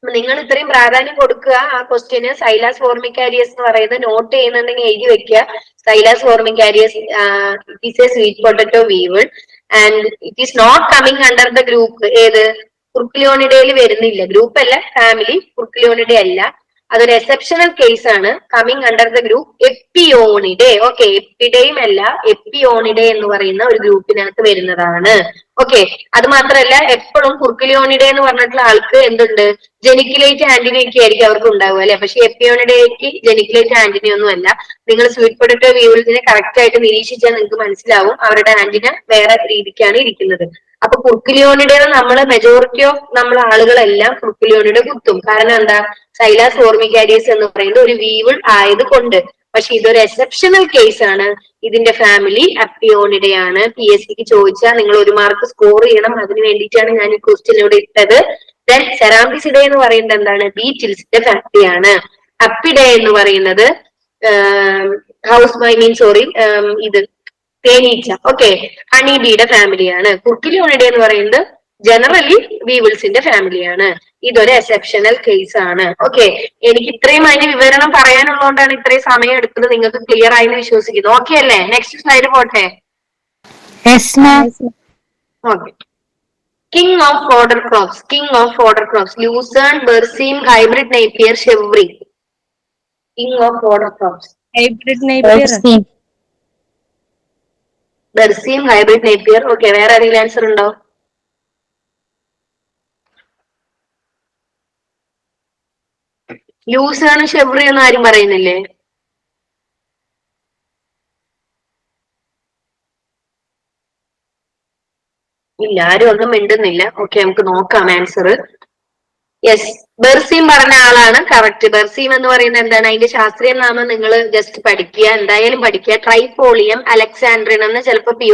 നിങ്ങൾ ഇത്രയും പ്രാധാന്യം കൊടുക്കുക ആ ക്വസ്റ്റ്യന്. സൈലാസ് ഫോർമിക്കാരിയസ് എന്ന് പറയുന്നത് നോട്ട് ചെയ്യുന്നുണ്ടെങ്കിൽ എഴുതി വെക്കുക. Cylas formicarius it is a sweet potato weevil and it is not coming under the group. ഏത്? കുർക്കിലിയോണിഡയിൽ വരുന്നില്ല. ഗ്രൂപ്പ് അല്ല, ഫാമിലി. കുർക്കിലിയോണിഡെ അല്ല. അതൊരു എക്സെപ്ഷണൽ കേസ് ആണ്. Coming under the group Apionidae. Okay, എപ്പിഡെയും അല്ല, എപ്പിയോണിഡെ എന്ന് പറയുന്ന ഒരു ഗ്രൂപ്പിനകത്ത് വരുന്നതാണ്. ഓക്കെ, അത് മാത്രമല്ല എപ്പോഴും കുർക്കിലിയോണിഡെ എന്ന് പറഞ്ഞിട്ടുള്ള ആൾക്ക് എന്തുണ്ട്? ജെനിക്കുലേറ്റ് ആന്റിനി ഒക്കെ ആയിരിക്കും അവർക്ക് ഉണ്ടാവുക അല്ലെ. പക്ഷെ എപ്പിയോണിഡേക്ക് ജെനിക്കുലേറ്റ് ആന്റിനി ഒന്നും അല്ല. നിങ്ങൾ സ്വീറ്റ് പൊട്ടറ്റോ വീവൽസിനെ കറക്റ്റ് ആയിട്ട് നിരീക്ഷിച്ചാൽ നിങ്ങൾക്ക് മനസ്സിലാവും അവരുടെ ആന്റിന വേറെ രീതിക്കാണ് ഇരിക്കുന്നത്. അപ്പൊ കുർക്കിലിയോണിഡെ നമ്മൾ മെജോറിറ്റി ഓഫ് നമ്മൾ ആളുകളെല്ലാം കുർക്കിലിയോണിഡെ കുത്തും. കാരണം എന്താ? സൈലാസ് ഫോർമിക്കാരിയസ് എന്ന് പറയുന്നത് ഒരു വീവൾ ആയതുകൊണ്ട്. പക്ഷെ ഇതൊരു എക്സെപ്ഷണൽ കേസ് ആണ്. ഇതിന്റെ ഫാമിലി അപ്പിയോണിഡെ ആണ്. പി എസ് സിക്ക് ചോദിച്ചാൽ നിങ്ങൾ 1 മാർക്ക് സ്കോർ ചെയ്യണം. അതിന് വേണ്ടിയിട്ടാണ് ഞാൻ ഈ ക്വസ്റ്റ്യൻ ഇവിടെ ഇട്ടത്. ദെൻ സെറാംബിസിഡെ എന്ന് പറയുന്നത് എന്താണ്? ബീറ്റിൽസിന്റെ ഫാമിലിയാണ്. അപ്പിഡെ എന്ന് പറയുന്നത് ഇത് തേനീച്ച. ഓക്കെ, ഹണിബിയുടെ ഫാമിലിയാണ്. കുർക്കിലിയോണിഡെ എന്ന് പറയുന്നത് ജനറലി വീവിൾസിന്റെ ഫാമിലിയാണ്. ഇതൊരു എക്സെപ്ഷണൽ കേസ് ആണ്. ഓക്കെ, എനിക്ക് ഇത്രയും അതിന്റെ വിവരണം പറയാനുള്ളതുകൊണ്ടാണ് ഇത്രയും സമയം എടുത്തത്. നിങ്ങൾക്ക് ക്ലിയർ ആയി എന്ന് വിശ്വസിക്കുന്നു. ഓക്കെ അല്ലേ? നെക്സ്റ്റ് സ്ലൈഡ് പോട്ടെ. Yes ma'am. Okay, king of fodder crops. King of fodder crops lucerne, berseem, hybrid Napier, shevri. King of fodder crops. Hybrid Napier. Berseem, hybrid Napier. Okay, വേറെ ആരെങ്കിലും ആൻസർ ഉണ്ടോ? ലൂസേൺ, ഷെവ്രി ഒന്നും ആരും പറയുന്നില്ലേ? ഇല്ല, ആരും ഒന്നും മിണ്ടുന്നില്ല. ഓക്കെ, നമുക്ക് നോക്കാം ആൻസർ. യെസ്, ബെർസീം പറഞ്ഞ ആളാണ് കറക്റ്റ്. ബെർസീം എന്ന് പറയുന്നത് എന്താണ്? അതിന്റെ ശാസ്ത്രീയ നാമം നിങ്ങൾ ജസ്റ്റ് പഠിക്കുക, എന്തായാലും പഠിക്കുക. ട്രൈഫോളിയം അലക്സാൻഡ്രിൻ എന്ന് ചിലപ്പോൾ പി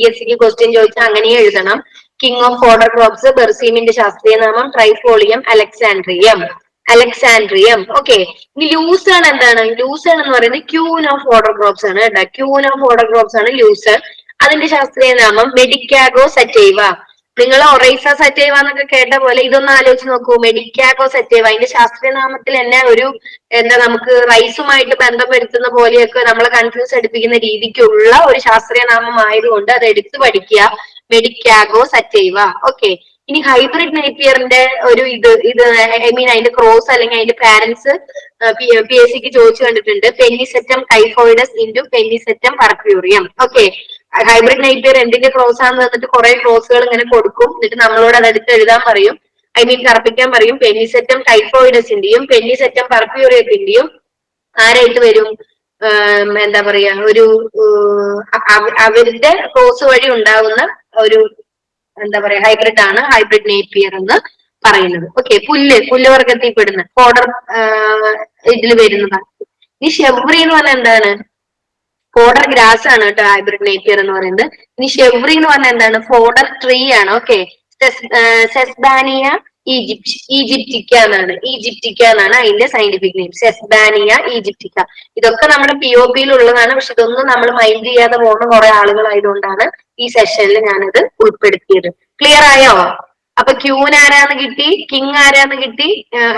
എസ് സിക്ക് ക്വസ്റ്റ്യൻ ചോദിച്ചാൽ അങ്ങനെ എഴുതണം. കിങ് ഓഫ് ഫോഡർ ക്രോപ്സ് ബെർസീമിന്റെ ശാസ്ത്രീയ നാമം ട്രൈഫോളിയം അലക്സാൻഡ്രിയം. ഓക്കെ, ഇനി ലൂസേൺ എന്താണ്? ലൂസേൺ എന്ന് പറയുന്നത് ക്യൂൻ ഓഫ് ഫോഡർ ക്രോപ്സ് ആണ് കേട്ടോ. ക്യൂൻ ഓഫ് ഫോഡർ ക്രോപ്സ് ആണ് ലൂസേൺ. അതിന്റെ ശാസ്ത്രീയ നാമം മെഡിക്കാഗോ സറ്റൈവ. നിങ്ങൾ ഒറൈസ സറ്റൈവ എന്നൊക്കെ കേട്ട പോലെ ഇതൊന്ന് ആലോചിച്ച് നോക്കൂ. മെഡിക്കാഗോ സറ്റൈവ, അതിന്റെ ശാസ്ത്രീയ നാമത്തിൽ തന്നെ ഒരു എന്താ നമുക്ക് റൈസുമായിട്ട് ബന്ധം വരുത്തുന്ന പോലെയൊക്കെ നമ്മളെ കൺഫ്യൂസ് എടുപ്പിക്കുന്ന രീതിക്കുള്ള ഒരു ശാസ്ത്രീയ നാമം ആയതുകൊണ്ട് അത് എടുത്തു പഠിക്കുക. മെഡിക്കാഗോ സറ്റൈവ. ഓക്കെ, ഇനി ഹൈബ്രിഡ് നേപ്പിയറിന്റെ ഒരു ഇത് ഐ മീൻ അതിന്റെ ക്രോസ് അല്ലെങ്കിൽ അതിന്റെ പാരന്റ്സ് പി എസ് സിക്ക് ചോദിച്ചു കണ്ടിട്ടുണ്ട്. പെന്നിസെറ്റം കൈഫോയിഡസ് ഇൻറ്റു പെന്നിസെറ്റം പർപ്യൂറിയം. ഓക്കെ, ഹൈബ്രിഡ് നേപ്പിയർ എന്തിന്റെ ക്രോസ് ആണെന്ന് തന്നിട്ട് കുറെ ക്രോസുകൾ ഇങ്ങനെ കൊടുക്കും. എന്നിട്ട് നമ്മളോട് അത് എടുത്ത് എഴുതാൻ പറയും, ഐ മീൻ കറപ്പിക്കാൻ പറയും. പെന്നിസെറ്റം ടൈഫോയിഡസിന്റെയും പെന്നിസെറ്റം പർപ്യൂറിയത്തിന്റെയും ആരായിട്ട് വരും? എന്താ പറയാ, ഒരു അവരുടെ ക്രോസ് വഴി ഉണ്ടാകുന്ന ഒരു എന്താ പറയാ ഹൈബ്രിഡ് ആണ് ഹൈബ്രിഡ് നേപ്പിയർ എന്ന് പറയുന്നത്. ഓക്കെ, പുല്ലുവർഗത്തിൽ പെടുന്ന ഫോഡർ ഇതിൽ വരുന്നതാണ്. ഈ ഷെവ്രി എന്ന് പറഞ്ഞാൽ എന്താണ്? ഫോഡർ ഗ്രാസ് ആണ് കേട്ടോ ഹൈബ്രിഡ് നേപ്പിയർ എന്ന് പറയുന്നത്. ഇനി ഷെവ്രി എന്ന് പറഞ്ഞാൽ എന്താണ്? ഫോഡർ ട്രീ ആണ്. ഓക്കെ, സെസ്ബാനിയ ഈജിപ്റ്റിക്ക എന്നാണ് അതിന്റെ സയന്റിഫിക് നെയിം. സെസ്ബാനിയ ഈജിപ്റ്റിക്ക. ഇതൊക്കെ നമ്മുടെ POP ഉള്ളതാണ്. പക്ഷെ ഇതൊന്നും നമ്മൾ മൈൻഡ് ചെയ്യാതെ പോകുന്ന കുറെ ആളുകളായതുകൊണ്ടാണ് ഈ സെഷനിൽ ഞാനത് ഉൾപ്പെടുത്തിയത്. ക്ലിയർ ആയോ? അപ്പൊ ക്യൂൻ ആരാന്ന് കിട്ടി, കിങ് ആരാന്ന് കിട്ടി,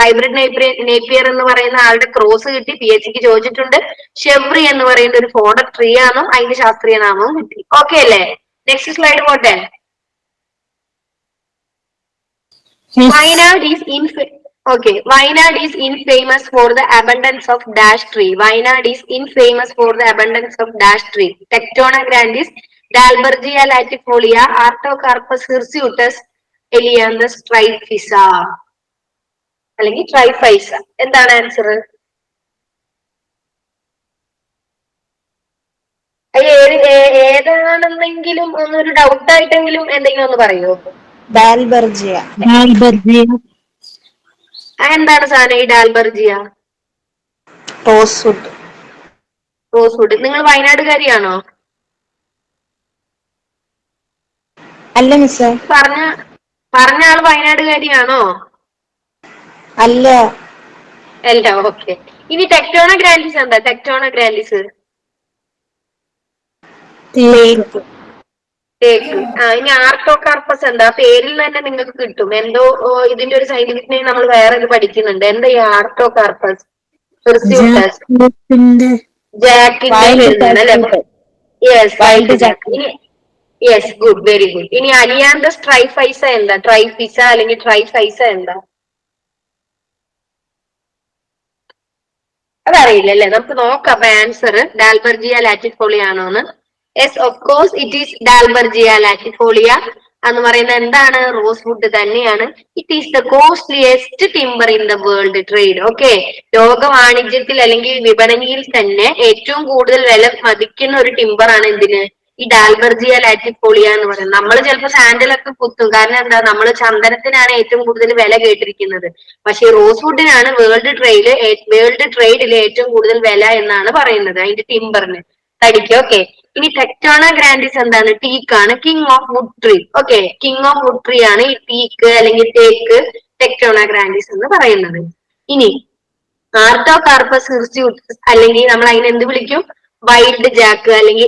ഹൈബ്രിഡ് നേപ്പിയർ എന്ന് പറയുന്ന ആളുടെ ക്രോസ് കിട്ടി, PH സിക്ക് ചോദിച്ചിട്ടുണ്ട്. ഷെവ്രി എന്ന് പറയുന്ന ഒരു ഫോഡർ ട്രീ ആണെന്നും അതിന്റെ ശാസ്ത്രീയ നാമവും കിട്ടി. ഓക്കെ അല്ലേ? നെക്സ്റ്റ് സ്ലൈഡ് പോട്ടെ. Wayanad is infamous for the abundance of dash tree. Wayanad is infamous for the abundance of dash tree. Tectona grandis, Dalbergia latifolia, Artocarpus hirsutus, Elianthus trifisa അല്ലെങ്കിൽ ട്രൈഫൈസ. എന്താണ് ആൻസർ? ഏതാണെന്നെങ്കിലും ഒന്നൊരു ഡൗട്ട് ആയിട്ടെങ്കിലും എന്തെങ്കിലും ഒന്ന് പറയുമോ? ഡാൽബർജിയ. എന്താണ് സാധനം ഈ ഡാൽബർജിയ? റോസ്വുഡ്. നിങ്ങൾ വയനാടുകാരിയാണോ? അല്ല മിസ്. പറഞ്ഞ ആള് വയനാടുകാരിയാണോ? അല്ല. ഓക്കെ, ഇനി ടെക്ടോണ ഗ്രാൻഡിസ് എന്താ? ടെക്ടോണ ഗ്രാൻഡിസ് തേക്ക്. ഇനി ആർട്ടോകാർപ്പസ് എന്താ? പേരിൽ തന്നെ നിങ്ങൾക്ക് കിട്ടും. എന്തോ ഇതിന്റെ ഒരു സയന്റിഫിക് നെയിം നമ്മൾ വേറെ ഇത് പഠിക്കുന്നുണ്ട്. എന്താ ഈ ആർട്ടോകാർപ്പസ്? ജാക്കിന്റെ വരുന്നതാണ് അല്ലെ? Yes, good, very good. ഇനി അലിയാന്തസ് ട്രൈഫൈസ എന്താ? ട്രൈഫിസ അല്ലെങ്കിൽ ട്രൈഫൈസ എന്താ? അതറിയില്ല അല്ലെ? നമുക്ക് നോക്കാം ആൻസർ. ഡാൽബർജിയ ലാറ്റിഫോളിയ ആണോന്ന്. Yes, of course it is Dalbergia latifolia എന്ന് പറയുന്നത് എന്താണ്? റോസ് വുഡ് തന്നെയാണ്. It is the costliest timber in the world trade. Okay, ലോക വാണിജ്യത്തിൽ അല്ലെങ്കിൽ വിപണിയിൽ തന്നെ ഏറ്റവും കൂടുതൽ വില മതിക്കുന്ന ഒരു ടിംബർ ആണ് എന്തിന്? ഈ ഡാൽബർജിയ ലാറ്റിഫോളിയ എന്ന് പറയുന്നത്. നമ്മൾ ചിലപ്പോൾ സാൻഡലൊക്കെ കുത്തും, കാരണം എന്താ? നമ്മൾ ചന്ദനത്തിനാണ് ഏറ്റവും കൂടുതൽ വില കേട്ടിരിക്കുന്നത്. പക്ഷെ റോസ് വുഡിനാണ് വേൾഡ് ട്രേഡിൽ ഏറ്റവും കൂടുതൽ വില എന്നാണ് പറയുന്നത്, അതിന്റെ ടിംബറിന്, തടിക്ക്. ഓക്കെ, ഇനി ടെക്ടോണ ഗ്രാൻഡിസ് എന്താണ്? ടീക്ക് ആണ്, king of wood tree. Okay, king of wood tree ആണ് ഈ ടീക്ക് അല്ലെങ്കിൽ തേക്ക്, ടെക്ടോണ ഗ്രാൻഡിസ് എന്ന് പറയുന്നത്. ഇനി ആർട്ടോകാർപ്പസ് ഹിർസ്യൂട്ടസ് അല്ലെങ്കിൽ നമ്മൾ അതിനെ എന്ത് വിളിക്കും? വൈൽഡ് ജാക്ക് അല്ലെങ്കിൽ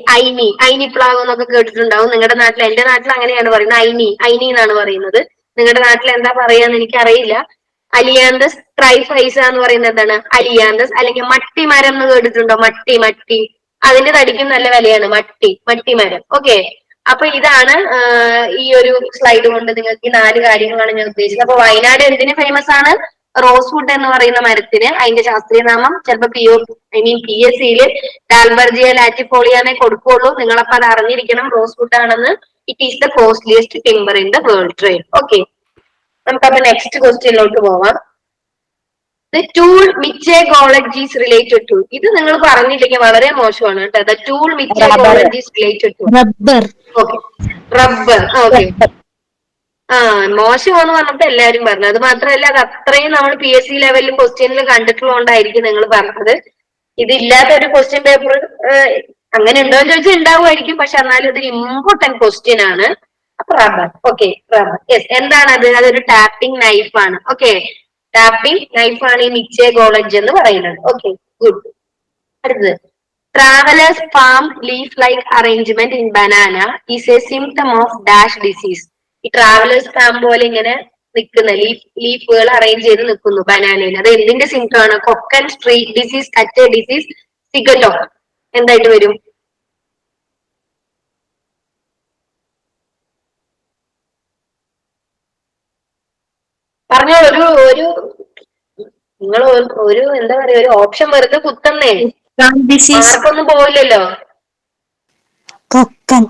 ഐനി പ്ലാവ് എന്നൊക്കെ കേട്ടിട്ടുണ്ടാവും നിങ്ങളുടെ നാട്ടിൽ. എന്റെ നാട്ടിൽ അങ്ങനെയാണ് പറയുന്നത്, ഐനി എന്നാണ് പറയുന്നത്. നിങ്ങളുടെ നാട്ടിൽ എന്താ പറയാന്ന് എനിക്കറിയില്ല. അലിയാന്തസ് ട്രൈഫൈസ എന്ന് പറയുന്നത് എന്താണ്? അലിയാന്തസ്. അല്ലെങ്കിൽ മട്ടിമരം എന്ന് കേട്ടിട്ടുണ്ടോ? മട്ടി അതിന്റെ തടിക്കും നല്ല വിലയാണ്, മട്ടിമരം. ഓക്കെ, അപ്പൊ ഇതാണ് ഈ ഒരു സ്ലൈഡ് കൊണ്ട് നിങ്ങൾക്ക് ഈ 4 കാര്യങ്ങളാണ് ഞാൻ ഉദ്ദേശിച്ചത്. അപ്പൊ വയനാട് എന്തിന് ഫേമസ് ആണ്? റോസ് വുഡ് എന്ന് പറയുന്ന മരത്തിന്. അതിന്റെ ശാസ്ത്രീയ നാമം ചിലപ്പോൾ PSCയിൽ ഡാൽബർജിയ ലാറ്റിഫോളിയാനെ കൊടുക്കുള്ളൂ. നിങ്ങളപ്പോ അത് അറിഞ്ഞിരിക്കണം, റോസ് വുഡ് ആണെന്ന്. It is the costliest timber in the world trade. Okay, നമുക്കപ്പോ നെക്സ്റ്റ് ക്വസ്റ്റ്യനിലോട്ട് പോവാം. The tool Michagology is related to. ഇത് നിങ്ങൾ പറഞ്ഞില്ലെങ്കിൽ വളരെ മോശമാണ് കേട്ടോ. The tool Michagology is related to. Rubber. Okay, rubber. Okay, മോശമാണെന്ന് പറഞ്ഞപ്പോ എല്ലാരും പറഞ്ഞു. അത് മാത്രമല്ല, അത് അത്രയും നമ്മൾ PSC ലെവലിലും ക്വസ്റ്റ്യനിൽ കണ്ടിട്ടുള്ളതുകൊണ്ടായിരിക്കും നിങ്ങൾ പറഞ്ഞത്. ഇതില്ലാത്ത ഒരു ക്വസ്റ്റ്യൻ പേപ്പർ അങ്ങനെ ഉണ്ടോ എന്ന് ചോദിച്ചാൽ ഉണ്ടാവുമായിരിക്കും, പക്ഷെ എന്നാലും ഇതൊരു ഇമ്പോർട്ടന്റ് ക്വസ്റ്റ്യൻ ആണ്. അപ്പൊ റബ്ബർ. Okay, rubber. യെസ്, എന്താണ് അത്? അതൊരു ടാപ്പിംഗ് നൈഫ് ആണ്. ഓക്കെ, ടാപ്പിംഗ് നൈഫ് ആണ് ഈ മിച്ചഗോളജി എന്ന് പറയുന്നത്. Okay, good. അടുത്തത്, travellers palm leaf like arrangement in banana is a symptom of dash disease. ഈ ട്രാവലേഴ്സ് പാം പോലെ ഇങ്ങനെ നിൽക്കുന്ന ലീഫുകൾ അറേഞ്ച് ചെയ്ത് നിൽക്കുന്നു ബനാനയിൽ. അത് എന്തിന്റെ സിംറ്റം ആണ്? കൊക്കൻ, സ്ട്രീറ്റ് ഡിസീസ്, കറ്റ ഡിസീസ്, സിഗറ്റോ. എന്തായിട്ട് വരും? പറഞ്ഞ ഒരു നിങ്ങൾ ഒരു എന്താ പറയാ, ഒരു ഓപ്ഷൻ വെറുതെ കുത്തന്നേ, മാർക്കൊന്നും പോവില്ലല്ലോ. കൊക്കൻ.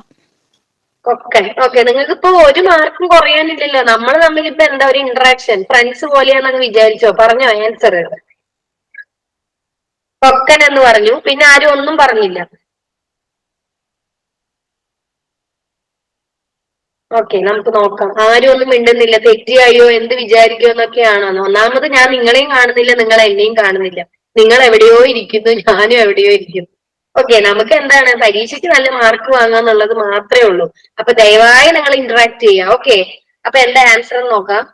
ഓക്കെ, നിങ്ങൾക്ക് ഇപ്പൊ ഒരു മാർക്കും കുറയാനില്ലല്ലോ. നമ്മൾ തമ്മിലിപ്പോ എന്താ ഒരു ഇന്ററാക്ഷൻ, ഫ്രണ്ട്സ് പോലെയാണെന്ന് വിചാരിച്ചോ? പറഞ്ഞോ ആൻസർ. കൊക്കൻ എന്ന് പറഞ്ഞു, പിന്നെ ആരും ഒന്നും പറഞ്ഞില്ല. ഓക്കെ, നമുക്ക് നോക്കാം. ആരും ഒന്നും മിണ്ടുന്നില്ല. തെറ്റിയായോ, എന്ത് വിചാരിക്കോ എന്നൊക്കെയാണോ? ഒന്നാമത് ഞാൻ നിങ്ങളെയും കാണുന്നില്ല, നിങ്ങൾ എന്നെയും കാണുന്നില്ല. നിങ്ങൾ എവിടെയോ ഇരിക്കുന്നു, ഞാനും എവിടെയോ ഇരിക്കുന്നു. ഓക്കെ, നമുക്ക് എന്താണ്, പരീക്ഷയ്ക്ക് നല്ല മാർക്ക് വാങ്ങാന്നുള്ളത് മാത്രമേ ഉള്ളൂ. അപ്പൊ ദയവായി നിങ്ങൾ ഇന്ററാക്ട് ചെയ്യാം. ഓക്കെ, അപ്പൊ എന്താ ആൻസർ നോക്കാം.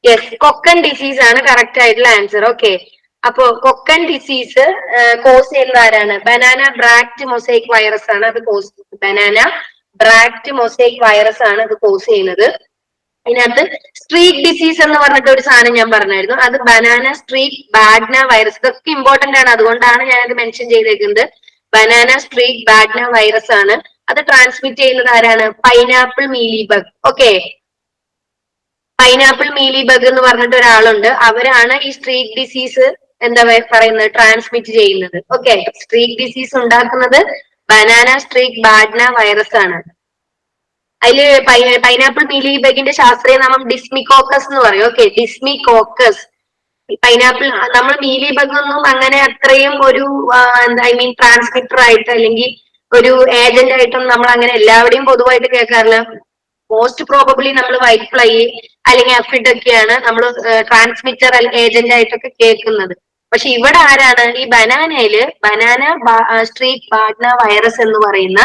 യെസ്, കൊക്കൻ ഡിസീസ് ആണ് കറക്റ്റ് ആയിട്ടുള്ള ആൻസർ. ഓക്കെ, അപ്പൊ കൊക്കൻ ഡിസീസ് കോസ് ചെയ്യുന്നത് ആരാണ്? ബനാന ബ്രാക്ട് മൊസൈക് വൈറസ് ആണ് അത് കോസ് ചെയ്യുന്നത്. ബനാന ബ്രാക്ട് മൊസൈക് വൈറസ് ആണ് അത് കോസ് ചെയ്യുന്നത്. അതിനകത്ത് സ്ട്രീക്ക് ഡിസീസ് എന്ന് പറഞ്ഞിട്ട് ഒരു സാധനം ഞാൻ പറഞ്ഞായിരുന്നു, അത് ബനാന സ്ട്രീക്ക് ബാഡ്ന വൈറസ്. ഇതൊക്കെ ഇമ്പോർട്ടന്റ് ആണ്, അതുകൊണ്ടാണ് ഞാൻ അത് മെൻഷൻ ചെയ്തേക്കുന്നത്. ബനാന സ്ട്രീക്ക് ബാഡ്ന വൈറസ് ആണ്. അത് ട്രാൻസ്മിറ്റ് ചെയ്യുന്നത് ആരാണ്? Pineapple mealy bug. Okay, pineapple mealy bug എന്ന് പറഞ്ഞിട്ട് ഒരാളുണ്ട്. അവരാണ് ഈ സ്ട്രീക്ക് ഡിസീസ് എന്താ പറയുന്നത്, ട്രാൻസ്മിറ്റ് ചെയ്യുന്നത്. ഓക്കെ, സ്ട്രീക്ക് ഡിസീസ് ഉണ്ടാക്കുന്നത് ബനാന സ്ട്രീക്ക് ബാഡ്ന വൈറസ് ആണ്. അതില് പൈനാപ്പിൾ മീലി ബഗിന്റെ ശാസ്ത്രീയ നാമം ഡിസ്മികോക്കസ് എന്ന് പറയും. ഓക്കെ, ഡിസ്മികോക്കസ്. പൈനാപ്പിൾ, നമ്മൾ മീലി ബഗ് ഒന്നും അങ്ങനെ അത്രയും ഒരു ഐ മീൻ ട്രാൻസ്മിറ്റർ ആയിട്ട് അല്ലെങ്കിൽ ഒരു ഏജന്റ് ആയിട്ടും നമ്മൾ അങ്ങനെ എല്ലാവരുടെയും പൊതുവായിട്ട് കേൾക്കാറില്ല. മോസ്റ്റ് പ്രോബബ്ലി നമ്മൾ വൈറ്റ് ഫ്ലൈ അല്ലെങ്കിൽ അഫിഡ് ഒക്കെയാണ് നമ്മൾ ട്രാൻസ്മിറ്റർ ഏജന്റ് ആയിട്ടൊക്കെ കേൾക്കുന്നത്. പക്ഷെ ഇവിടെ ആരാണ്? ഈ ബനാനയില് ബനാന സ്ട്രീക്ക് ബാഡ്ന വൈറസ് എന്ന് പറയുന്ന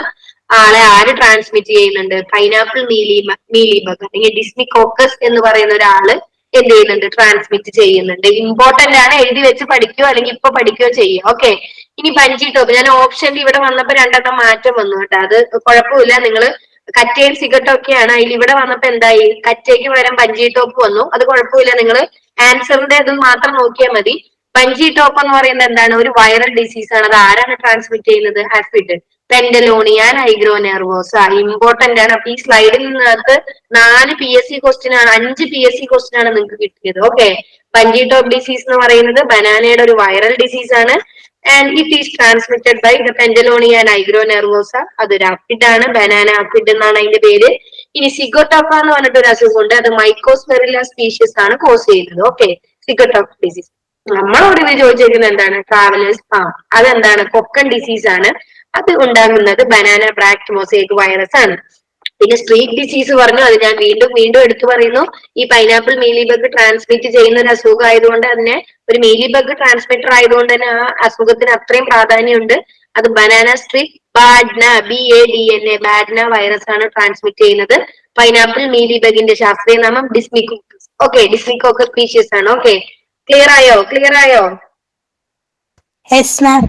ആളെ ആര് ട്രാൻസ്മിറ്റ് ചെയ്യുന്നുണ്ട്? പൈനാപ്പിൾ മീലി ബഗ് അല്ലെങ്കിൽ ഡിസ്മികോക്കസ് എന്ന് പറയുന്ന ഒരാള് എന്ത് ചെയ്യുന്നുണ്ട്, ട്രാൻസ്മിറ്റ് ചെയ്യുന്നുണ്ട്. ഇമ്പോർട്ടന്റ് ആണ്, എഴുതി വെച്ച് പഠിക്കുകയോ അല്ലെങ്കിൽ ഇപ്പൊ പഠിക്കുകയോ ചെയ്യുക. ഓക്കെ, ഇനി ബഞ്ചി ടോപ്പ് ഞാൻ ഓപ്ഷനിൽ ഇവിടെ വന്നപ്പോ രണ്ടെണ്ണം മാറ്റം വന്നു കേട്ടോ. അത് കുഴപ്പമില്ല, നിങ്ങൾ കറ്റയും സിഗട്ടും ഒക്കെയാണ്. അതിൽ ഇവിടെ വന്നപ്പോ എന്തായി, കറ്റയ്ക്ക് പകരം ബഞ്ചി ടോപ്പ് വന്നു. അത് കുഴപ്പമില്ല, നിങ്ങൾ ആൻസറിന്റെ ഇത് മാത്രം നോക്കിയാൽ മതി. ബഞ്ചി ടോപ്പ് എന്ന് പറയുന്നത് എന്താണ്, ഒരു വൈറൽ ഡിസീസ് ആണ്. അത് ആരാണ് ട്രാൻസ്മിറ്റ് ചെയ്യുന്നത്, ആഫിഡ്. പെൻഡലോണിയ നൈഗ്രോനെർവോസ ഇമ്പോർട്ടന്റ് ആണ്. അപ്പൊ ഈ സ്ലൈഡിൽ നിന്നകത്ത് 4 PSC ക്വസ്റ്റ്യൻ ആണ്, 5 PSC ക്വസ്റ്റ്യൻ ആണ് നിങ്ങൾക്ക് കിട്ടിയത്. ഓക്കെ, ബഞ്ചി ടോപ്പ് ഡിസീസ് എന്ന് പറയുന്നത് ബനാനയുടെ ഒരു വൈറൽ ഡിസീസ് ആണ്. And it is transmitted by the Pentalonia nigronervosa. അതൊരു അഫിഡ് ആണ്, ബനാന അഫിഡ് എന്നാണ് അതിന്റെ പേര്. ഇനി സിഗോട്ടോക്ക എന്ന് പറഞ്ഞിട്ട് ഒരു അസുഖമുണ്ട്, അത് മൈക്കോസ്പെറില്ല സ്പീഷീസ് ആണ് കോസ് ചെയ്യുന്നത്. Okay, Sigatoka disease. നമ്മളോട് ഇത് ചോദിച്ചിരിക്കുന്നത് എന്താണ്, ട്രാവലേഴ്സ് ഫാം. അതെന്താണ്, കൊക്കൺ ഡിസീസ് ആണ്. അത് ഉണ്ടാകുന്നത് ബനാന ബ്രാക്ട് മൊസൈക്ക് വൈറസ് ആണ്. പിന്നെ സ്ട്രീറ്റ് ഡിസീസ് പറഞ്ഞു, അത് ഞാൻ വീണ്ടും വീണ്ടും എടുത്തു പറയുന്നു. ഈ പൈനാപ്പിൾ മീലിബഗ് ട്രാൻസ്മിറ്റ് ചെയ്യുന്ന ഒരു അസുഖം ആയതുകൊണ്ട് അതിനെ, ഒരു മീലിബഗ് ട്രാൻസ്മിറ്റർ ആയതുകൊണ്ട് തന്നെ ആ അസുഖത്തിന് അത്രയും പ്രാധാന്യമുണ്ട്. അത് ബനാന സ്ട്രീറ്റ് ബാഡ്ന BADNA ബാഡ്ന വൈറസ് ആണ് ട്രാൻസ്മിറ്റ് ചെയ്യുന്നത്. പൈനാപ്പിൾ മീലിബഗിന്റെ ശാസ്ത്രീയ നാമം ഡിസ്മിക്കോക്കസ്. ഓക്കെ, ഡിസ്മിക്കോക്കസ് സ്പീഷീസ് ആണ്. ഓക്കെ, ക്ലിയർ ആയോ, ക്ലിയർ ആയോ? യെസ് മാം.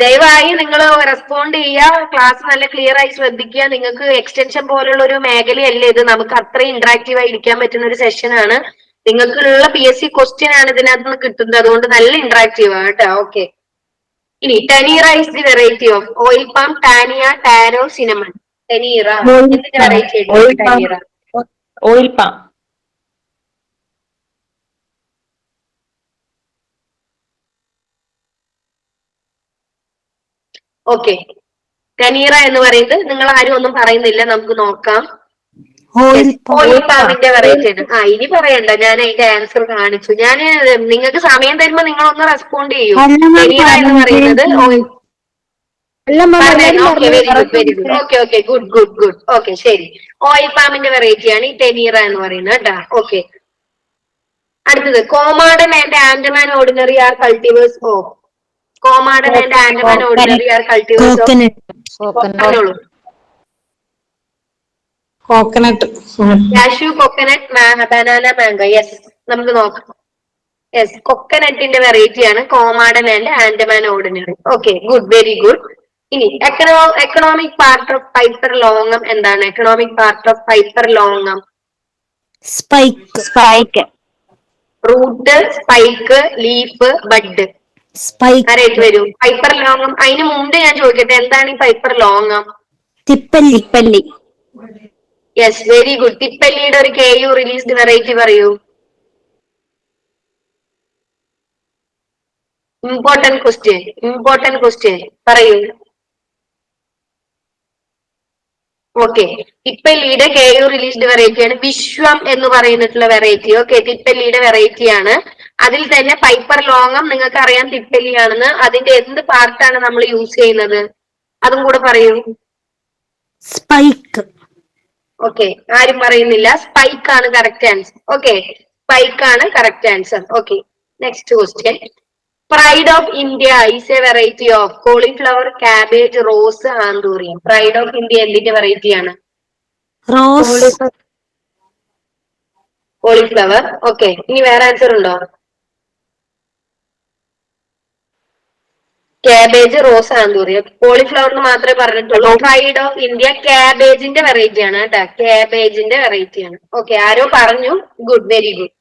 ദയവായി നിങ്ങൾ റെസ്പോണ്ട് ചെയ്യുക. ക്ലാസ് നല്ല ക്ലിയർ ആയി ശ്രദ്ധിക്കുക. നിങ്ങൾക്ക് എക്സ്റ്റൻഷൻ പോലുള്ള ഒരു മേഖലയല്ലേ ഇത്, നമുക്ക് അത്രയും ഇന്ററാക്റ്റീവ് ആയി ഇരിക്കാൻ പറ്റുന്ന ഒരു സെഷൻ ആണ്. നിങ്ങൾക്കുള്ള PSC ക്വസ്റ്റ്യൻ ആണ് ഇതിനകത്ത് നിന്ന് കിട്ടുന്നത്, അതുകൊണ്ട് നല്ല ഇന്ററാക്റ്റീവ് ആണ് കേട്ടോ. ഓക്കെ, ഇനി Tenera is the variety of oil palm, tannia, taro, cinnamon. Tenera എന്തിന്റെ variety Tenera? Oil palm. Okay, Tenera എന്ന് പറയുന്നത് നിങ്ങൾ ആരും ഒന്നും പറയുന്നില്ല, നമുക്ക് നോക്കാം. ഓയിൽ പാമിന്റെ വെറൈറ്റി ആണ്. ഇനി പറയണ്ട, ഞാൻ അതിന്റെ ആൻസർ കാണിച്ചു. ഞാൻ നിങ്ങൾക്ക് സമയം തരുമ്പോ നിങ്ങൾ ഒന്ന് റെസ്പോണ്ട് ചെയ്യൂ. ടെനീറ എന്ന് പറയുന്നത് ഗുഡ്. ഓക്കെ, ശരി. ഓയിൽ പാമിന്റെ വെറൈറ്റി ആണ് ഈ ടെനീറ എന്ന് പറയുന്നത് കേട്ടാ. ഓക്കെ, അടുത്തത് Komadan and Andaman ordinary are cultivars of. Komadan and Andaman ordinary are cultivars of. Coconut. Cashew, coconut, banana, mango. Yes, നമുക്ക് നോക്കാം. യെസ്, കൊക്കനട്ടിന്റെ വെറൈറ്റി ആണ് Komadan and Andaman ordinary. Okay, good, very good. ഇനി economic part of Piper longum എന്താണ്? Economic part of Piper longum spike. Root, spike, leaf, bud. ആരായിട്ട് വരും Piper longum? അതിന് മുമ്പ് ഞാൻ ചോദിക്കട്ടെ, എന്താണ് ഈ പൈപ്പർ ലോങ്ങം? തിപ്പല്ലി. Yes, very good. തിപ്പല്ലിയുടെ ഒരു KU റിലീസ്ഡ് വെറൈറ്റി പറയൂ. ഇമ്പോർട്ടന്റ് ക്വസ്റ്റ്യൻ പറയൂ. ഓക്കെ, തിപ്പല്ലിയുടെ KU റിലീസ്ഡ് വെറൈറ്റി ആണ് വിശ്വം എന്ന് പറയുന്നിട്ടുള്ള വെറൈറ്റി. ഓക്കെ, തിപ്പല്ലിയുടെ വെറൈറ്റി ആണ്. അതിൽ തന്നെ പൈപ്പർ ലോങ്ങം നിങ്ങൾക്ക് അറിയാം തിപ്പല്ലിയാണെന്ന്. അതിന്റെ എന്ത് പാർട്ടാണ് നമ്മൾ യൂസ് ചെയ്യുന്നത്, അതും കൂടെ പറയൂ. സ്പൈക്ക്. ഓക്കെ, ആരും പറയുന്നില്ല. സ്പൈക്ക് ആണ് കറക്റ്റ് ആൻസർ. ഓക്കെ, സ്പൈക്ക് ആണ് correct answer. Okay, next question. Pride of India is a variety of cauliflower, cabbage, rose, anthurium. Pride of India എന്തിന്റെ വെറൈറ്റി ആണ്? റോസ്. കോളിഫ്ലവർ. ഓക്കെ, ഇനി വേറെ ആൻസർ ഉണ്ടോ? Cabbage, rose, anthurium. കോളിഫ്ലവറിന് മാത്രമേ പറഞ്ഞിട്ടുള്ളൂ. Pride of India കാബേജിന്റെ വെറൈറ്റി ആണ് കേട്ടോ, കാബേജിന്റെ വെറൈറ്റി ആണ്. ഓക്കെ, ആരോ പറഞ്ഞു. Good, very good.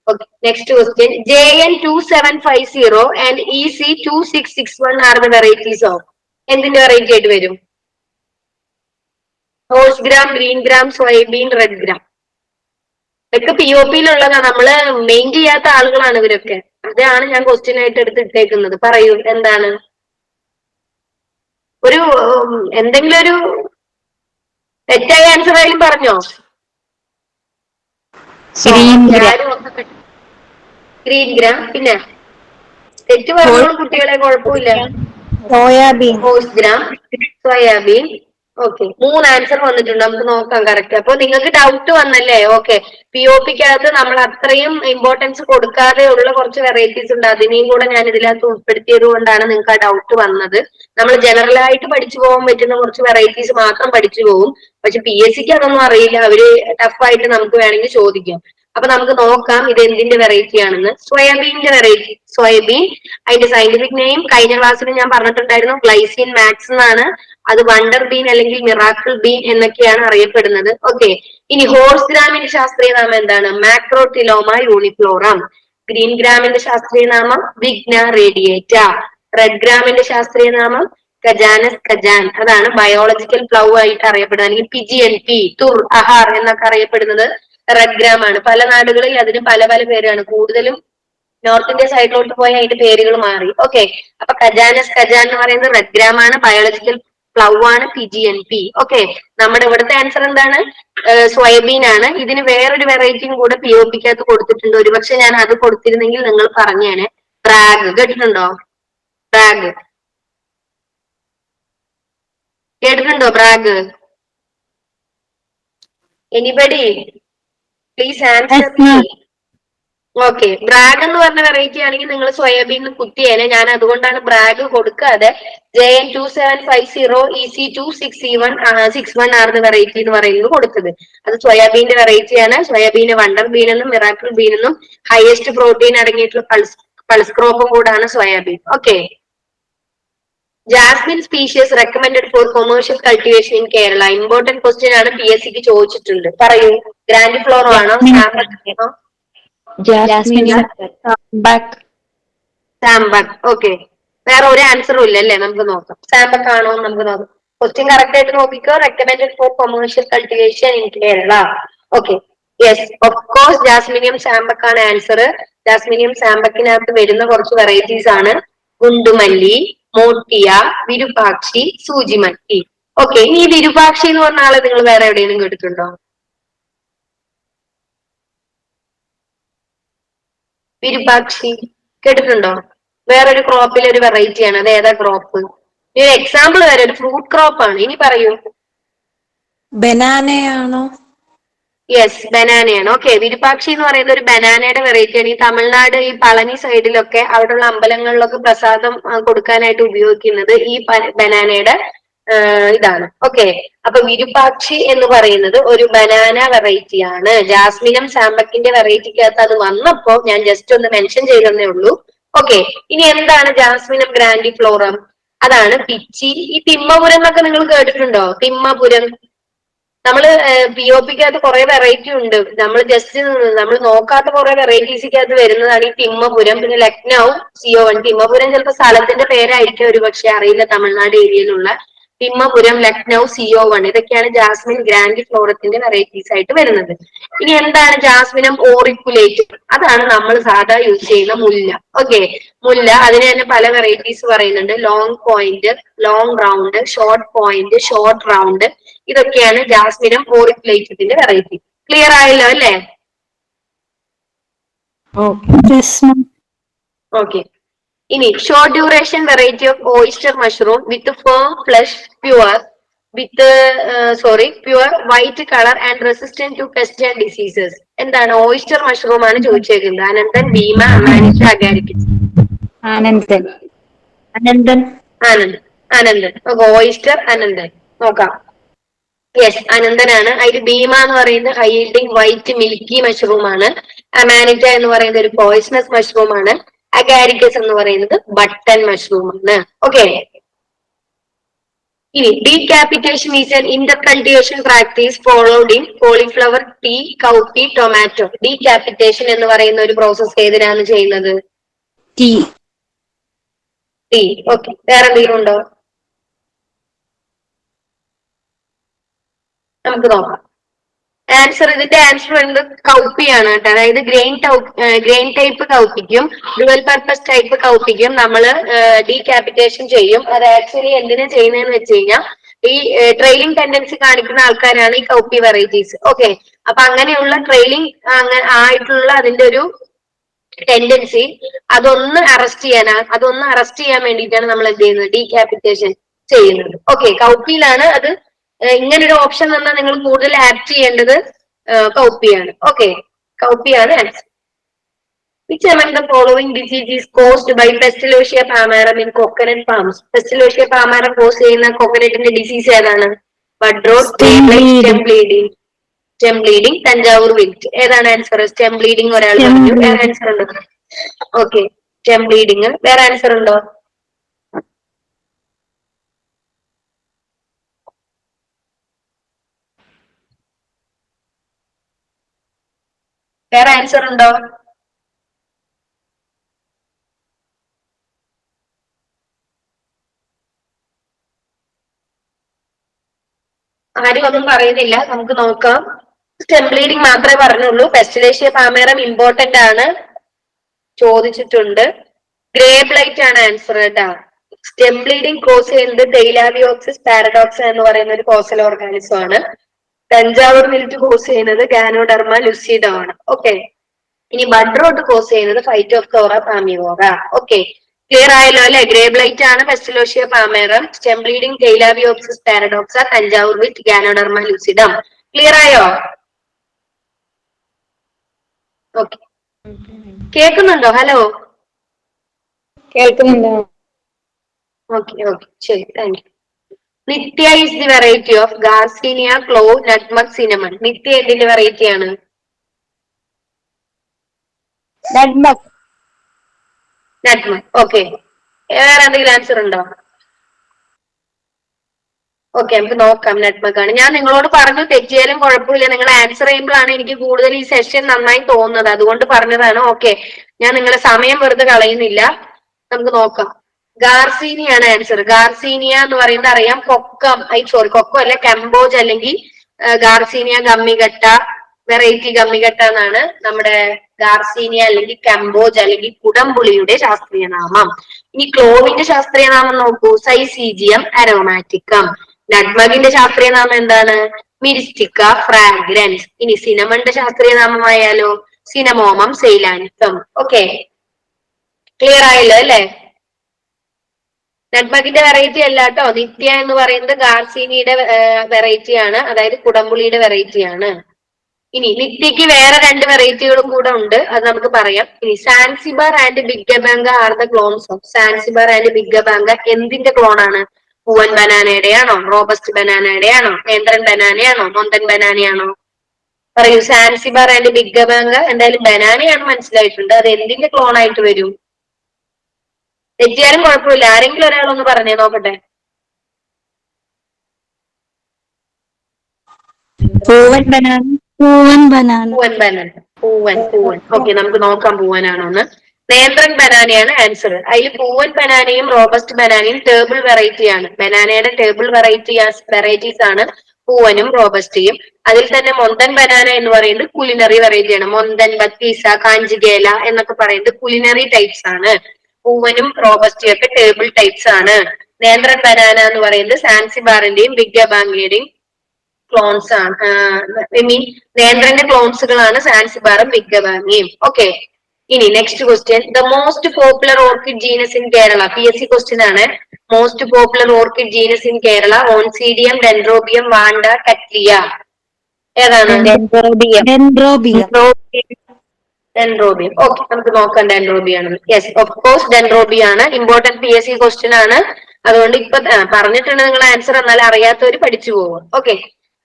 Okay, next question. JN 2750 and EC 2661 are the varieties of. എന്തിന്റെ വെറൈറ്റി ആയിട്ട് വരും? Rose gram, green gram, soybean, red gram. ഇതൊക്കെ POP-യിലുള്ളതാ, നമ്മള് മെയിൻ ചെയ്യാത്ത ആളുകളാണ് ഇവരൊക്കെ. അതാണ് ഞാൻ ക്വസ്റ്റ്യൻ ആയിട്ട് എടുത്തിട്ടേക്കുന്നത്. പറയൂ, എന്താണ്? ഒരു എന്തെങ്കിലും ഒരു തെറ്റായ ആൻസർ ആയാലും പറഞ്ഞോ. Green gram. പിന്നെ തെറ്റ് പറഞ്ഞോളൂ കുട്ടികളെ, കുഴപ്പമില്ല. Soybean. Rose gram, soybean, okay, 3 answer വന്നിട്ടുണ്ട്. നമുക്ക് നോക്കാം കറക്റ്റ്. അപ്പൊ നിങ്ങൾക്ക് ഡൗട്ട് വന്നല്ലേ? ഓക്കെ, POPക്കകത്ത് നമ്മൾ അത്രയും ഇമ്പോർട്ടൻസ് കൊടുക്കാതെ ഉള്ള കുറച്ച് വെറൈറ്റീസ് ഉണ്ട്. അതിനെയും കൂടെ ഞാൻ ഇതിനകത്ത് ഉൾപ്പെടുത്തിയത് കൊണ്ടാണ് നിങ്ങൾക്ക് ആ ഡൗട്ട് വന്നത്. നമ്മൾ ജനറൽ ആയിട്ട് പഠിച്ചു പോകാൻ പറ്റുന്ന കുറച്ച് വെറൈറ്റീസ് മാത്രം പഠിച്ചു പോകും. പക്ഷെ PSCക്ക് അതൊന്നും അറിയില്ല. അവര് ടഫായിട്ട് നമുക്ക് വേണമെങ്കിൽ ചോദിക്കാം. അപ്പൊ നമുക്ക് നോക്കാം ഇത് എന്തിന്റെ വെറൈറ്റി ആണെന്ന്. സോയാബീന്റെ വെറൈറ്റി. സോയാബീൻ, അതിന്റെ സയന്റിഫിക് നെയിം കഴിഞ്ഞ ക്ലാസ്സിൽ ഞാൻ പറഞ്ഞിട്ടുണ്ടായിരുന്നു, ഗ്ലൈസിൻ മാക്സ് എന്നാണ്. അത് വണ്ടർ ബീൻ അല്ലെങ്കിൽ മിറാക്കിൾ ബീൻ എന്നൊക്കെയാണ് അറിയപ്പെടുന്നത്. ഓക്കെ, ഇനി ഹോഴ്സ് ഗ്രാമിന്റെ ശാസ്ത്രീയ നാമം എന്താണ്? മാക്രോട്ടിലോമ യൂണിഫ്ലോറം. ഗ്രീൻ ഗ്രാമിന്റെ ശാസ്ത്രീയ നാമം വിഗ്ന റേഡിയേറ്റ. റെഡ് ഗ്രാമിന്റെ ശാസ്ത്രീയ നാമം കജാനസ് കജാൻ. അതാണ് ബയോളജിക്കൽ പ്ലൗ ആയിട്ട് അറിയപ്പെടുന്നത്. അല്ലെങ്കിൽ PGNP, തുർ, അഹാർ എന്നൊക്കെ അറിയപ്പെടുന്നത് റെഡ് ഗ്രാം ആണ്. പല നാടുകളിൽ അതിന് പല പല പേരാണ്. കൂടുതലും നോർത്ത് ഇന്ത്യ സൈഡിലോട്ട് പോയ അതിന്റെ പേരുകൾ മാറി. ഓക്കെ, അപ്പൊ കജാനസ് കജാൻ എന്ന് പറയുന്നത് റെഡ് ഗ്രാം ആണ്, ബയോളജിക്കൽ പ്ലൗ ആണ്, PGNP. ഓക്കെ, നമ്മുടെ ഇവിടുത്തെ ആൻസർ എന്താണ്? സോയാബീൻ ആണ്. ഇതിന് വേറൊരു വെറൈറ്റിയും കൂടെ POPക്കകത്ത് കൊടുത്തിട്ടുണ്ട്. ഒരുപക്ഷെ ഞാൻ അത് കൊടുത്തിരുന്നെങ്കിൽ നിങ്ങൾ പറഞ്ഞേനെ. ബ്രാഗ് കേട്ടിട്ടുണ്ടോ? ബ്രാഗ് കേട്ടിട്ടുണ്ടോ? Bragg? Anybody please answer Yes, me. ma'am. Okay, Bragg എന്ന് പറഞ്ഞ വെറൈറ്റി ആണെങ്കിൽ നിങ്ങൾ സോയാബീൻ കുത്തിയേനെ. ഞാൻ അതുകൊണ്ടാണ് ബ്രാഗ് കൊടുക്കാതെ JN2750 EC261 ആർന്ന് വെറൈറ്റി എന്ന് പറയുന്നത് കൊടുത്തത്. അത് സോയാബീന്റെ വെറൈറ്റി ആണ്. സോയാബീന് വണ്ടർ ബീൻ എന്നും മിറാക്കിൾ ബീൻ എന്നും ഹയസ്റ്റ് പ്രോട്ടീൻ അടങ്ങിയിട്ടുള്ള പൾസ് ക്രോപ്പും കൂടാണ് soybean. Okay, jasmine species recommended for commercial cultivation in Kerala. Important question ആണ്, PSCക്ക് ചോദിച്ചിട്ടുണ്ട്. പറയൂ, ഗ്രാൻഡി ഫ്ലോറോ ആണോ? Jasmine back. സാംബക്. ഓക്കെ, വേറെ ഒരു ആൻസറും ഇല്ല അല്ലേ? നമുക്ക് നോക്കാം സാംബക് ആണോ എന്ന്. നമുക്ക് നോക്കാം. ക്വസ്റ്റ്യൻ കറക്റ്റ് ആയിട്ട് നോക്കിക്കോ. Recommended for commercial cultivation in Kerala. Okay, yes, of course Jasminum sambac ആണ് ആൻസർ. ജാസ്മിനിയം സാംബക്കിനകത്ത് വരുന്ന കുറച്ച് വെറൈറ്റീസ് ആണ് ഗുണ്ടുമല്ലി, മോട്ടിയ, വിരുപാക്ഷി, സൂചിമല്ലി. ഓക്കെ, ഇനി ഈ വിരുപാക്ഷി എന്ന് പറഞ്ഞ ആളെ നിങ്ങൾ വേറെ എവിടെയെങ്കിലും കേട്ടിട്ടുണ്ടോ? വിരുപാക്ഷി കേട്ടിട്ടുണ്ടോ? വേറൊരു ക്രോപ്പിലെ ഒരു വെറൈറ്റി ആണ്. അത് ഏതാ ക്രോപ്പ്? ഒരു എക്സാമ്പിൾ വരെ ഒരു ഫ്രൂട്ട് ക്രോപ്പ് ആണ്. ഇനി പറയൂ. ബനാനയാണോ? യെസ്, ബനാനയാണ്. ഓക്കെ, വിരുപാക്ഷി എന്ന് പറയുന്നത് ഒരു ബനാനയുടെ വെറൈറ്റി ആണ്. ഈ തമിഴ്നാട്, ഈ പളനി സൈഡിലൊക്കെ അവിടെയുള്ള അമ്പലങ്ങളിലൊക്കെ പ്രസാദം കൊടുക്കാനായിട്ട് ഉപയോഗിക്കുന്നത് ഈ ബനാനയുടെ ഇതാണ്. ഓക്കെ, അപ്പൊ വിരുപാക്ഷി എന്ന് പറയുന്നത് ഒരു ബനാന വെറൈറ്റി ആണ്. ജാസ്മിനം സാംബക്കിന്റെ വെറൈറ്റിക്കകത്ത് അത് വന്നപ്പോ ഞാൻ ജസ്റ്റ് ഒന്ന് മെൻഷൻ ചെയ്തതേ ഉള്ളൂ. ഓക്കെ, ഇനി എന്താണ് ജാസ്മിനം ഗ്രാൻഡിഫ്ലോറം? അതാണ് പിച്ചി. ഈ തിമ്മപുരം എന്നൊക്കെ നിങ്ങൾ കേട്ടിട്ടുണ്ടോ? തിമ്മപുരം. നമ്മള് POPക്കകത്ത് കുറെ വെറൈറ്റി ഉണ്ട്. നമ്മൾ ജസ്റ്റ് നമ്മൾ നോക്കാത്ത കുറെ വെറൈറ്റീസിക്കകത്ത് വരുന്നതാണ് ഈ തിമ്മപുരം. പിന്നെ ലക്നൗ CO1. തിമ്മപുരം ചിലപ്പോൾ സ്ഥലത്തിന്റെ പേരായിരിക്കും, ഒരു പക്ഷെ അറിയില്ല. തമിഴ്നാട് ഏരിയയിലുള്ള തിമ്മപുരം, ലക്നൗ CO1 ഇതൊക്കെയാണ് ജാസ്മിൻ ഗ്രാൻഡിഫ്ലോറത്തിന്റെ വെറൈറ്റീസ് ആയിട്ട് വരുന്നത്. ഇനി എന്താണ് ജാസ്മിനം ഓറിക്കുലേറ്റ്? അതാണ് നമ്മൾ സാധാ യൂസ് ചെയ്യുന്ന മുല്ല. ഓക്കെ, മുല്ല, അതിന് തന്നെ പല വെറൈറ്റീസ് പറയുന്നുണ്ട്. Long point, long round, short point, short round. ഇതൊക്കെയാണ് ജാസ്മിനം ഓറിക്കുലേറ്റത്തിന്റെ വെറൈറ്റി. ക്ലിയർ ആയല്ലോ അല്ലേ? Yes, ma'am. ഓക്കെ, ഇനി short duration variety of oyster mushroom with firm flush, pure white colour and resistant to pest and diseases. എന്താണ്? Oyster mushroom ആണ് ചോദിച്ചേക്കുന്നത്. Ananthan, Bheema, amanita, agaricus. Anandan. Ananthan. Ananthan. Oyster Ananthan. നോക്കാം. Yes, അനന്തനാണ്. അതിൽ ഭീമ എന്ന് പറയുന്നത് high yielding white milky mushroom ആണ്. അമാനിറ്റ എന്ന് പറയുന്നത് ഒരു പോയിസണസ് മഷ്റൂം ആണ്. അഗാരിക്കസ് എന്ന് പറയുന്നത് ബട്ടൺ മഷ്റൂം ആണ്. ഓക്കെ, ഇനി decapitation is an intercultivation practice followed in cauliflower, tea, cowpea, tomato. Decapitation എന്ന് പറയുന്ന ഒരു പ്രോസസ് ഏതിനാണ് ചെയ്യുന്നത്? ടീ. ഓക്കെ, വേറെ എന്തെങ്കിലും ഉണ്ടോ? നമുക്ക് നോക്കാം. ഇതിന്റെ ആൻസർ വരുന്നത് കൗപ്പിയാണ് കേട്ടോ. അതായത് ഗ്രെയിൻ ടൈപ്പ് കൗപ്പിക്കും ഡുവൽ പർപ്പസ് ടൈപ്പ് കൗപ്പിക്കും നമ്മൾ ഡീകാപ്പിറ്റേഷൻ ചെയ്യും. അത് ആക്ച്വലി എന്തിനാ ചെയ്യുന്നതെന്ന് വെച്ച് കഴിഞ്ഞാൽ ഈ ട്രെയിലിംഗ് ടെൻഡൻസി കാണിക്കുന്ന ആൾക്കാരാണ് ഈ കൗപ്പി വെറൈറ്റീസ്. ഓക്കെ, അപ്പൊ അങ്ങനെയുള്ള ട്രെയിലിംഗ് ആയിട്ടുള്ള അതിന്റെ ഒരു ടെൻഡൻസി അതൊന്ന് അറസ്റ്റ് ചെയ്യാൻ വേണ്ടിയിട്ടാണ് നമ്മൾ എന്ത് ചെയ്യുന്നത്? ഡീകാപ്പിറ്റേഷൻ ചെയ്യുന്നത്. ഓക്കെ, കൗപ്പിയിലാണ് അത് ഇങ്ങനൊരു ഓപ്ഷൻ തന്നാൽ നിങ്ങൾ കൂടുതൽ ആപ്റ്റ് ചെയ്യേണ്ടത് കൗപ്പിയാണ്. ഓക്കെ, കൗപ്പിയാണ് answer. Which among the following disease is caused by Pestilocia pamarum in coconut palms? Pestilocia pamarum cause ചെയ്യുന്ന കോക്കനട്ടിന്റെ ഡിസീസ് ഏതാണ്? Bud rot, stem bleeding, stem bleeding, Thanjavur wilt. ഏതാണ് ആൻസർ? സ്റ്റെം ബ്ലീഡിംഗ് ഒരാൾ പറഞ്ഞു. വേറെ ആൻസർ ഉണ്ടോ? Okay, stem bleeding. വേറെ ആൻസർ ഉണ്ടോ? വേറെ ആൻസർ ഉണ്ടോ? ആരും ഒന്നും പറയുന്നില്ല. നമുക്ക് നോക്കാം. സ്റ്റെം ബ്ലീഡിംഗ് മാത്രമേ പറഞ്ഞുള്ളൂ. പെസ്റ്റിലേഷ്യ പാമേറം ഇമ്പോർട്ടന്റ് ആണ്, ചോദിച്ചിട്ടുണ്ട്. ഗ്രേ ബ്ലൈറ്റ് ആണ് ആൻസർ കേട്ടാ. സ്റ്റെം ബ്ലീഡിംഗ് കോസ് ചെയ്യുന്നത് തെയിലാവിയോക്സിസ് പാരഡോക്സ എന്ന് പറയുന്ന ഒരു കോസൽ ഓർഗാനിസം ആണ്. തഞ്ചാവൂർ വിൽറ്റ് കോസ് ചെയ്യുന്നത് ഗാനോഡെർമ ലുസിഡോ ആണ്. ഓക്കെ, ഇനി ബഡ് റോട്ട് കോസ് ചെയ്യുന്നത് ഫൈറ്റോഫ്തോറ പാമിവോറ. ഓക്കെ, ക്ലിയർ ആയല്ലോ അല്ലെ? ഗ്രേ ബ്ലൈറ്റ് ആണ് Pestalotia palmarum, stem bleeding Thielaviopsis paradoxa, Thanjavur wilt, Ganoderma lucidum. Clear ആയോ? ഓക്കെ, കേൾക്കുന്നുണ്ടോ? ഹലോ, കേൾക്കുന്നുണ്ടോ? ഓക്കെ ഓക്കെ, ശരി, thank you. Nithya is the variety of garcinia, clove, nutmeg, cinnamon. Nithya എന്തിന്റെ variety ആണ്? Nutmeg. Nutmeg. Okay, വേറെ എന്തെങ്കിലും ആൻസർ ഉണ്ടോ? ഓക്കെ, നമുക്ക് നോക്കാം. നട്ട്മഗ് ആണ്. ഞാൻ നിങ്ങളോട് പറഞ്ഞു തെറ്റിയാലും കുഴപ്പമില്ല, നിങ്ങൾ ആൻസർ ചെയ്യുമ്പോഴാണ് എനിക്ക് കൂടുതൽ ഈ സെഷൻ നന്നായി തോന്നുന്നത്, അതുകൊണ്ട് പറഞ്ഞതാണ്. ഓക്കെ, ഞാൻ നിങ്ങളെ സമയം വെറുതെ കളയുന്നില്ല. നമുക്ക് നോക്കാം. ഗാർസീനിയാണ് ആൻസർ. ഗാർസീനിയ എന്ന് പറയുന്നത് അറിയാം, കൊക്കം, സോറി കൊക്കം അല്ല, കംബോജ് അല്ലെങ്കിൽ ഗാർസീനിയ ഗമ്മിഗട്ട, വെറൈറ്റി ഗമ്മിഗട്ട എന്നാണ് നമ്മുടെ ഗാർസീനിയ അല്ലെങ്കിൽ കംബോജ് അല്ലെങ്കിൽ കുടംപുളിയുടെ ശാസ്ത്രീയ നാമം. ഇനി ക്ലോവിന്റെ ശാസ്ത്രീയ നാമം നോക്കൂ, സൈസീജിയം അരോമാറ്റിക്കം. നട്ട്മഗിന്റെ ശാസ്ത്രീയ നാമം എന്താണ്? Myristica fragrance. ഇനി സിനമണിന്റെ ശാസ്ത്രീയ നാമമായാലോ? സിനമോമം സെയിലാനിസം. ഓക്കെ, ക്ലിയർ ആയല്ലോ അല്ലെ? നട്ട്മഗിന്റെ വെറൈറ്റി അല്ല കേട്ടോ. നിത്യ എന്ന് പറയുന്നത് ഗാർസീനിയുടെ വെറൈറ്റി ആണ്, അതായത് കുടംപുളിയുടെ വെറൈറ്റി ആണ്. ഇനി നിത്യക്ക് വേറെ രണ്ട് വെറൈറ്റികളും കൂടെ ഉണ്ട്, അത് നമുക്ക് പറയാം. ഇനി Zanzibar and Big Ebanga are the clones of. Zanzibar and Big Ebanga എന്തിന്റെ ക്ലോൺ ആണ്? പൂവൻ ബനാനയുടെ ആണോ? റോബസ്റ്റ് ബനാനയുടെ ആണോ? നേന്ത്രൻ ബനാനയാണോ? മൊന്തൻ ബനാനയാണോ? പറയൂ. സാൻസിബാർ ആൻഡ് ബിഗ്ഗബാങ്ക എന്തായാലും ബനാനയാണ് മനസ്സിലായിട്ടുണ്ട്. അത് എന്തിന്റെ ക്ലോൺ ആയിട്ട് വരും? തെറ്റിയാലും കുഴപ്പമില്ല, ആരെങ്കിലും ഒരാളൊന്ന് പറഞ്ഞേ നോക്കട്ടെ. പൂവൻ ബനാന. പൂവൻ ബനാന. പൂവൻ ബനാന. പൂവൻ. ഓക്കെ, നമുക്ക് നോക്കാം പൂവനാണോന്ന്. നേന്ത്രൻ ബനാനയാണ് ആൻസർ. അതിൽ പൂവൻ ബനാനയും റോബസ്റ്റ് ബനാനയും ടേബിൾ വെറൈറ്റി ആണ്. ബനാനയുടെ ടേബിൾ വെറൈറ്റീസ് ആണ് പൂവനും റോബസ്റ്റയും. അതിൽ തന്നെ മൊന്തൻ ബനാന എന്ന് പറയുന്നത് കുലിനറി വെറൈറ്റി ആണ്. മൊന്തൻ, ബത്തീസ, കാഞ്ചിഗേല എന്നൊക്കെ പറയുന്നത് കുലിനറി ടൈപ്സ് ആണ്. പൂവനും റോബസ്റ്റയും ഒക്കെ ടേബിൾ ടൈപ്സ് ആണ്. നേന്ത്രൻ ബനാന എന്ന് പറയുന്നത് സാൻസിബാറിന്റെയും ബിഗ്ഗബാങ്കയുടെയും ക്ലോൺസ് ആണ്. ഐ മീൻ നേന്ത്രന്റെ ക്ലോൺസുകളാണ് സാൻസിബാറും ബിഗ്ഗബാങ്കയും. ഓക്കെ, ഇനി next question. The most popular orchid genus in Kerala. PSC question ആണ്. Most popular orchid genus in Kerala. Oncidium, Dendrobium, Vanda, Cattleya. ഏതാണ്? ഡെൻഡ്രോബിയം. ഡെൻഡ്രോബിയം. ഓക്കെ, നമുക്ക് നോക്കാം ഡെൻഡ്രോബിയം ആണ്. യെസ്, ഓഫ് കോഴ്സ് ഡെൻഡ്രോബിയം ആണ്. ഇമ്പോർട്ടന്റ് PSC ക്വസ്റ്റ്യൻ ആണ്. അതുകൊണ്ട് ഇപ്പൊ പറഞ്ഞിട്ടുണ്ട് നിങ്ങൾ ആൻസർ, എന്നാൽ അറിയാത്തവര് പഠിച്ചു പോകും. ഓക്കെ,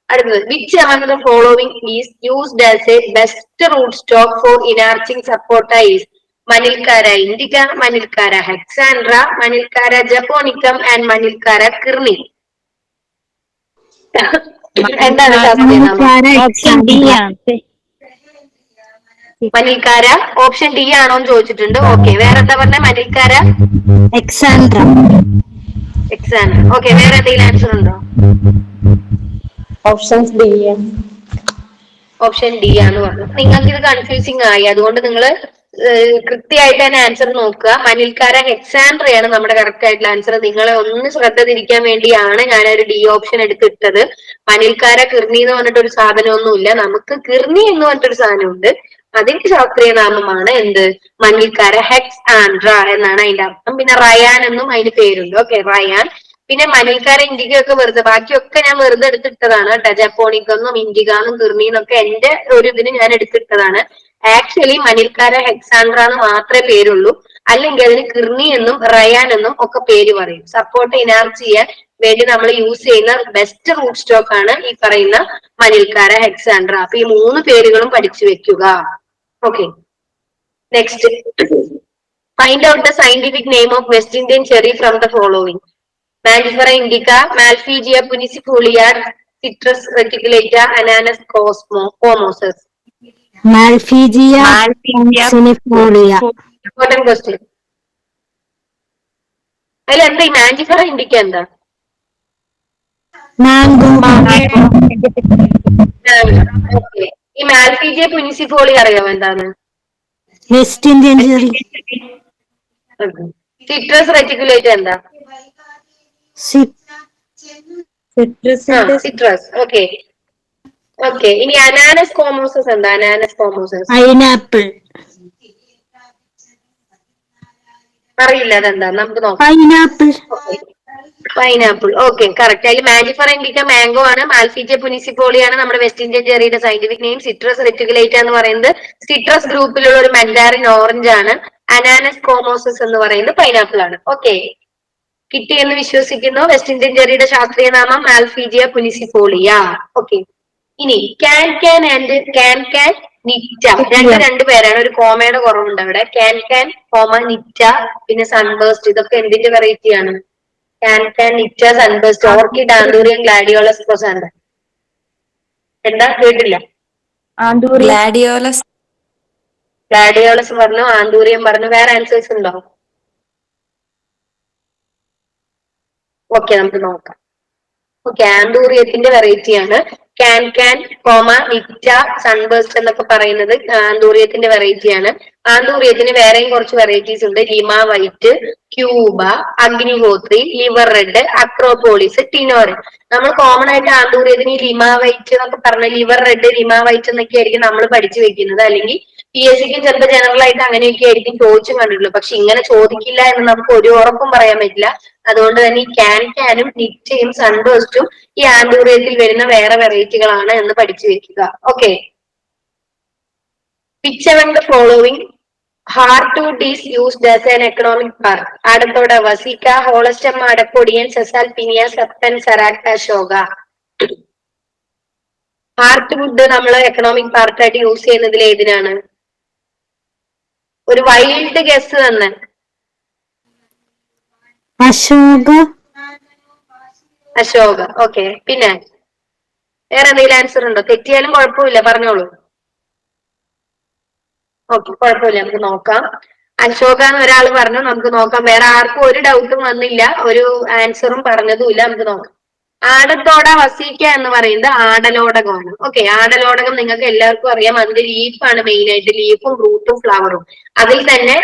അടുത്തത്. Which among the following is used as a best root stock for enarching support is? Manilkara indica, Manilkara hexandra, Manilkara japonicum and Manilkara khirni. എന്താണ് ശാസ്ത്രീയ നാമം? മനിൽക്കാര. ഓപ്ഷൻ ഡി ആണോന്ന് ചോദിച്ചിട്ടുണ്ട്. ഓക്കെ, വേറെ എന്താ പറഞ്ഞ? മനിൽക്കാര എക്സാൻഡ്ര. ഓക്കെ, വേറെ എന്തെങ്കിലും ആൻസർ ഉണ്ടോ? ഓപ്ഷൻ ഡി ആണ് പറഞ്ഞത്. നിങ്ങൾക്ക് ഇത് കൺഫ്യൂസിങ് ആയി, അതുകൊണ്ട് നിങ്ങൾ കൃത്യമായിട്ട് തന്നെ ആൻസർ നോക്കുക. മനിൽക്കാര ഹെക്സാൻഡ്രയാണ് നമ്മുടെ കറക്റ്റ് ആയിട്ടുള്ള ആൻസർ. നിങ്ങളെ ഒന്ന് ശ്രദ്ധ തിരിക്കാൻ വേണ്ടിയാണ് ഞാനൊരു ഡി ഓപ്ഷൻ എടുത്തിട്ടത്. മനിൽക്കാര കിർണി എന്ന് പറഞ്ഞിട്ടൊരു സാധനമൊന്നുമില്ല. നമുക്ക് കിർണി എന്ന് പറഞ്ഞിട്ടൊരു സാധനമുണ്ട്, അതിന്റെ ശാസ്ത്രീയ നാമമാണ് എന്ത്? മനിൽക്കാര ഹെക്സാൻഡ്ര എന്നാണ് അതിന്റെ അർത്ഥം. പിന്നെ റയാൻ എന്നും അതിന് പേരുണ്ട്. ഓക്കെ, റയാൻ. പിന്നെ മനിൽക്കാര ഇൻഡിക ഒക്കെ വെറുതെ, ബാക്കിയൊക്കെ ഞാൻ വെറുതെ എടുത്തിട്ടതാണ് കേട്ടോ. ജപ്പോണിക്കൊന്നും ഇൻഡികാന്നും കിർണിന്നൊക്കെ എന്റെ ഒരു ഇതിന് ഞാൻ എടുത്തിട്ടതാണ്. ആക്ച്വലി മനിൽക്കാര ഹെക്സാൻഡ്ര എന്ന് മാത്രമേ പേരുള്ളൂ. അല്ലെങ്കിൽ അതിന് കിർണി എന്നും റയാൻ എന്നും ഒക്കെ പേര് പറയും. സപ്പോർട്ട് ഇനാർച്ച് ചെയ്യാൻ വേണ്ടി നമ്മൾ യൂസ് ചെയ്യുന്ന ബെസ്റ്റ് റൂട്ട് സ്റ്റോക്ക് ആണ് ഈ പറയുന്ന മനിൽക്കാര ഹെക്സാൻഡ്ര. അപ്പൊ ഈ 3 പേരുകളും പഠിച്ചു വെക്കുക. Okay, next. Find out the scientific name of west Indian cherry from the following. Mangifera indica, Malpighiae punicifolia, Citrus reticulata, Ananas comosus. Malpighiae punicifolia. Important question. അതിൽ എന്താ ഈ മാൻജിഫറ ഇൻഡിക്ക എന്താ? Mango. ഈ മാൽപീജിയ പുനിസിഫോളി അറിയാമോ എന്താണ്? West Indian cherry. Citrus reticulata എന്താ? Citrus. Okay okay. ഇനി Ananas comosus എന്താ? Ananas comosus pineapple. അറിയില്ല അതെന്താ, നമുക്ക് നോക്കാം. പൈനാപ്പിൾ. പൈനാപ്പിൾ. Okay, correct. അതിൽ മാൻജിഫറ ഇൻഡിക്ക മാംഗോ ആണ്. മാൽഫീജിയ പുനിസിഫോളി ആണ് നമ്മുടെ വെസ്റ്റ് ഇന്ത്യൻ ചെറിയുടെ സയന്റിഫിക് നെയിം. സിട്രസ് റെറ്റിക്കുലേറ്റ എന്ന് പറയുന്നത് സിട്രസ് ഗ്രൂപ്പിലുള്ള ഒരു മൻഡാറിൻ ഓറഞ്ച് ആണ്. അനാനസ് കോമോസസ് എന്ന് പറയുന്നത് പൈനാപ്പിൾ ആണ്. ഓക്കെ, കിട്ടിയെന്ന് വിശ്വസിക്കുന്നു. വെസ്റ്റ് ഇന്ത്യൻ ചെറിയുടെ ശാസ്ത്രീയ നാമം മാൽഫീജിയ പുനിസിഫോളിയ. ഓക്കെ, ഇനി ക്യാൻ ആൻഡ് ക്യാൻ നിറ്റ രണ്ട് പേരാണ്. ഒരു കോമയുടെ കുറവുണ്ട് അവിടെ. ക്യാൻ കോമ നിറ്റ പിന്നെ സൺബേസ്റ്റ്, ഇതൊക്കെ എന്തിന്റെ വെറൈറ്റി ആണ്? ക്യാൻ നിറ്റ സൺബേസ്റ്റ്, ഓർക്കിഡ്, ആന്തൂറിയം, ഗ്ലാഡിയോളസ് പ്രൊസാൻഡ. എന്താ കേട്ടില്ല? ഗ്ലാഡിയോലസ് പറഞ്ഞു, ആന്തൂറിയം പറഞ്ഞു. വേറെ ആൻസേഴ്സ് ഉണ്ടോ? ഓക്കെ, നമുക്ക് നോക്കാം. ഓക്കെ, ആന്തൂറിയത്തിന്റെ വെറൈറ്റി ആണ് ക്യാൻ കോമ നിറ്റ സൺബേസ്റ്റ് എന്നൊക്കെ പറയുന്നത്. ആന്തൂറിയത്തിന്റെ വെറൈറ്റി ആണ്. ആന്തൂറിയത്തിന് വേറെയും കുറച്ച് വെറൈറ്റീസ് ഉണ്ട്. Lima white, Cuba, Agnihotri, liver red, Acropolis, ടിനോർ. നമ്മൾ കോമൺ ആയിട്ട് ആന്തൂറിയത്തിന് ലിമ വൈറ്റ് എന്നൊക്കെ പറഞ്ഞ ലിവർ റെഡ്, ലിമ വൈറ്റ് എന്നൊക്കെ ആയിരിക്കും നമ്മൾ പഠിച്ചു വെക്കുന്നത്. അല്ലെങ്കിൽ PSCക്ക് ചിലപ്പോൾ ജനറൽ ആയിട്ട് അങ്ങനെയൊക്കെ ആയിരിക്കും ചോദിച്ചു കണ്ടിട്ടുള്ളൂ. പക്ഷെ ഇങ്ങനെ ചോദിക്കില്ല എന്ന് നമുക്ക് ഒരു ഉറപ്പും പറയാൻ പറ്റില്ല. അതുകൊണ്ട് തന്നെ ഈ ക്യാനും നിറ്റയും സൺബേസ്റ്റും ഈ ആന്തൂറിയത്തിൽ വരുന്ന വേറെ വെറൈറ്റികളാണ് എന്ന് പഠിച്ചു വെക്കുക. Okay, which among the following hardwood is used as an economic park? Adathoda vasica, Holostemma adapodian, Caesalpinia, Septen, Saracta, Shoga. Heartwood നമ്മൾ എക്കണോമിക് പാർക്കായിട്ട് യൂസ് ചെയ്യുന്നതിൽ ഏതിനാണ്? ഒരു വൈൽഡ് ഗസ് തന്നെ. അശോക. ഓക്കെ, പിന്നെ വേറെ എന്തെങ്കിലും ആൻസർ ഉണ്ടോ? തെറ്റിയാലും കുഴപ്പമില്ല, പറഞ്ഞോളൂ. ഓക്കെ, കുഴപ്പമില്ല, നമുക്ക് നോക്കാം. അശോക എന്ന് ഒരാൾ പറഞ്ഞു, നമുക്ക് നോക്കാം. വേറെ ആർക്കും ഒരു ഡൗട്ടും വന്നില്ല, ഒരു ആൻസറും പറഞ്ഞതുമില്ല. നമുക്ക് നോക്കാം. ആടത്തോട വസീക്ക എന്ന് പറയുന്നത് ആടലോടകമാണ്. ഓക്കെ, ആടലോടകം നിങ്ങൾക്ക് എല്ലാവർക്കും അറിയാം. അതിന്റെ ലീഫാണ് മെയിൻ ആയിട്ട്, ലീഫും റൂട്ടും ഫ്ലവറും. അതിൽ തന്നെ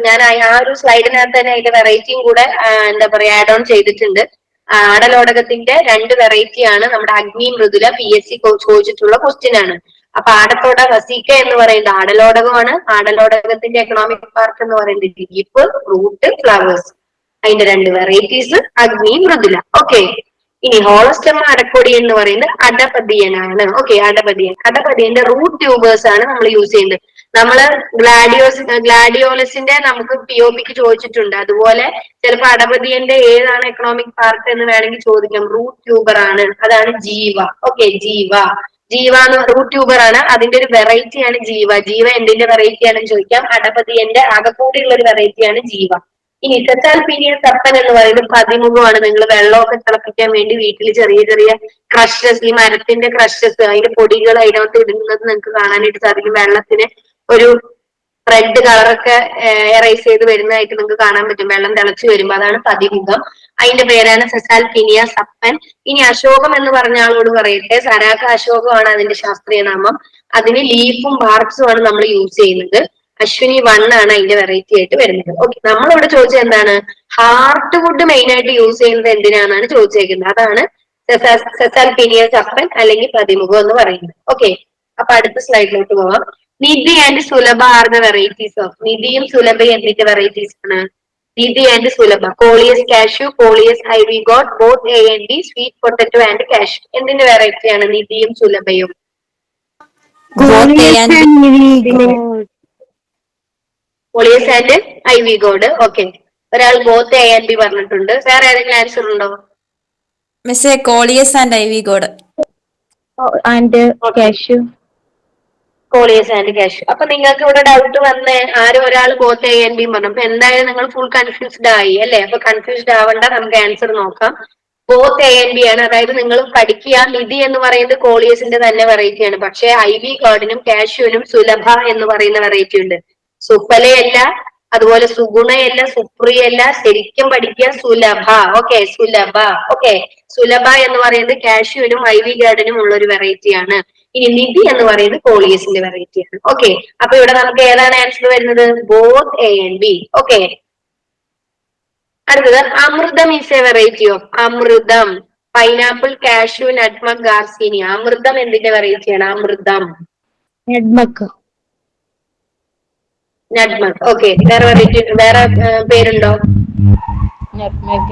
ഞാൻ ആ ഒരു സ്ലൈഡിനകത്ത് തന്നെ അതിന്റെ വെറൈറ്റിയും കൂടെ എന്താ പറയാ ആഡ് ഓൺ ചെയ്തിട്ടുണ്ട്. ആടലോടകത്തിന്റെ 2 വെറൈറ്റി ആണ്. നമ്മുടെ അഗ്നി മൃദുല PSC ചോദിച്ചിട്ടുള്ള ക്വസ്റ്റ്യൻ ആണ്. അപ്പൊ ആടത്തോട വസീക്ക എന്ന് പറയുന്നത് ആടലോടകമാണ്. ആടലോടകത്തിന്റെ എക്കണോമിക് പാർക്ക് എന്ന് പറയുന്നത് ലീഫ്, റൂട്ട്, ഫ്ലവേഴ്സ്. അതിന്റെ 2 വെറൈറ്റീസ് അഗ്നി മൃദുല. ഓക്കെ, ഇനി ഹോളോസ്റ്റെമ്മ അടക്കൊടി എന്ന് പറയുന്നത് അടപതിയനാണ്. ഓക്കെ, അടപതിയന്റെ റൂട്ട് ട്യൂബേഴ്സ് ആണ് നമ്മൾ യൂസ് ചെയ്യുന്നത്. നമ്മള് ഗ്ലാഡിയോലസിന്റെ നമുക്ക് POPക്ക് ചോദിച്ചിട്ടുണ്ട്. അതുപോലെ ചിലപ്പോൾ അടപതിയന്റെ ഏതാണ് എക്കണോമിക് പാർക്ക് എന്ന് വേണമെങ്കിൽ ചോദിക്കാം. റൂട്ട് ട്യൂബർ ആണ്, അതാണ് ജീവ. ഓക്കെ, ജീവ എന്ന് റൂട്ട് ട്യൂബർ ആണ്. അതിന്റെ ഒരു വെറൈറ്റി ആണ് ജീവ എന്തിന്റെ വെറൈറ്റി ആണെന്ന് ചോദിക്കാം. അടപതിയന്റെ ആകെക്കൂടിയുള്ള ഒരു വെറൈറ്റിയാണ് ജീവ. ഇനി സെസാൽപീനിയ സപ്പൻ എന്ന് പറയുന്നത് പതിമുഖമാണ്. നിങ്ങൾ വെള്ളമൊക്കെ തിളപ്പിക്കാൻ വേണ്ടി വീട്ടിൽ ചെറിയ ചെറിയ ക്രഷസ്, ഈ മരത്തിന്റെ ക്രഷസ്, അതിന്റെ പൊടികൾ അതിനകത്ത് ഇടുന്നത് നിങ്ങൾക്ക് കാണാനായിട്ട് സാധിക്കും. വെള്ളത്തിന് ഒരു റെഡ് കളറൊക്കെ എറൈസ് ചെയ്ത് വരുന്നതായിട്ട് നിങ്ങൾക്ക് കാണാൻ പറ്റും വെള്ളം തിളച്ചു വരുമ്പോൾ. അതാണ് പതിമുഖം. അതിന്റെ പേരാണ് സെസാൽപീനിയ സപ്പൻ. ഇനി അശോകം എന്ന് പറഞ്ഞ ആളോട് പറയട്ടെ, സരാക്ക അശോകമാണ് അതിന്റെ ശാസ്ത്രീയ നാമം. അതിന് ലീഫും ബാർക്സും ആണ് നമ്മൾ യൂസ് ചെയ്യുന്നത്. അശ്വിനി 1 ആണ് അതിന്റെ വെറൈറ്റി ആയിട്ട് വരുന്നത്. ഓക്കെ, നമ്മളിവിടെ ചോദിച്ചത് എന്താണ്? ഹാർട്ട്വുഡ് മെയിൻ ആയിട്ട് യൂസ് ചെയ്യുന്നത് എന്തിനാണെന്നാണ് ചോദിച്ചേക്കുന്നത്. അതാണ് സെസാൽപീനിയ സപ്പൻ അല്ലെങ്കിൽ പതിമുഖം എന്ന് പറയുന്നത്. ഓക്കെ, അപ്പൊ അടുത്ത സ്ലൈഡിലോട്ട് പോവാം. Nidhi and Sulabha are the varieties of. നിധിയും സുലഭയും എന്തിന്റെ വെറൈറ്റീസ് ആണ്? Nidhi and Sulabha. Coleus cashew, coleus ivy gourd, both A and B, sweet potato and cashew. എന്തിന്റെ വെറൈറ്റിയാണ് നിധിയും സുലഭയും? Coleus and Vigo. Coleus and ivy gourd. Okay, ഒരാൾ ബോത്ത് എ ആൻഡ് ബി പറഞ്ഞിട്ടുണ്ട്. വേറെ ഏതെങ്കിലും ആൻസർ ഉണ്ടോ? മിസ്സേ coleus and ivy gourd. and cashew. Coleus and cashew. അപ്പൊ നിങ്ങൾക്ക് ഇവിടെ ഡൗട്ട് വന്നേ, ആരും ഒരാൾ ബോത്ത് എ ആൻഡ് ബി പറഞ്ഞു. അപ്പൊ എന്തായാലും നിങ്ങൾ ഫുൾ കൺഫ്യൂസ്ഡ് ആയി അല്ലെ? അപ്പൊ കൺഫ്യൂസ്ഡ് ആവണ്ട, നമുക്ക് ആൻസർ നോക്കാം. ബോത്ത് എ ആൻഡ് ബി ആണ്. അതായത് നിങ്ങൾ പഠിക്കുക, നിധി എന്ന് പറയുന്നത് കോളിയസിന്റെ തന്നെ വെറൈറ്റി ആണ്. പക്ഷെ ഐവി ഗോഡിനും കാഷ്യൂവിനും സുലഭ എന്ന് പറയുന്ന വെറൈറ്റി ഉണ്ട്. സുഫലയല്ല, അതുപോലെ സുഗുണയല്ല, സുപ്രിയല്ല. ശരിക്കും പഠിക്കുക സുലഭ. ഓക്കെ, സുലഭ. ഓക്കെ, സുലഭ എന്ന് പറയുന്നത് കാഷ്യൂവിനും ഐവി ഗാർഡിനും ഉള്ള ഒരു വെറൈറ്റി ആണ്. ഇനി നിധി എന്ന് പറയുന്നത് കോളിയസിന്റെ വെറൈറ്റി ആണ്. ഓക്കെ, അപ്പൊ ഇവിടെ നമുക്ക് ഏതാണ് ആൻസർ വരുന്നത്? Both A and B. Okay, അടുത്തത് Amritham is a variety of. Amritham, pineapple, cashew, nutmeg, Garcinia. Amritham എന്തിന്റെ വെറൈറ്റിയാണ്? അമൃതം, Nutmeg. നട്ട്മഗ്. ഓക്കെ, വേറെ വെറൈറ്റി, വേറെ പേരുണ്ടോ? Nutmeg.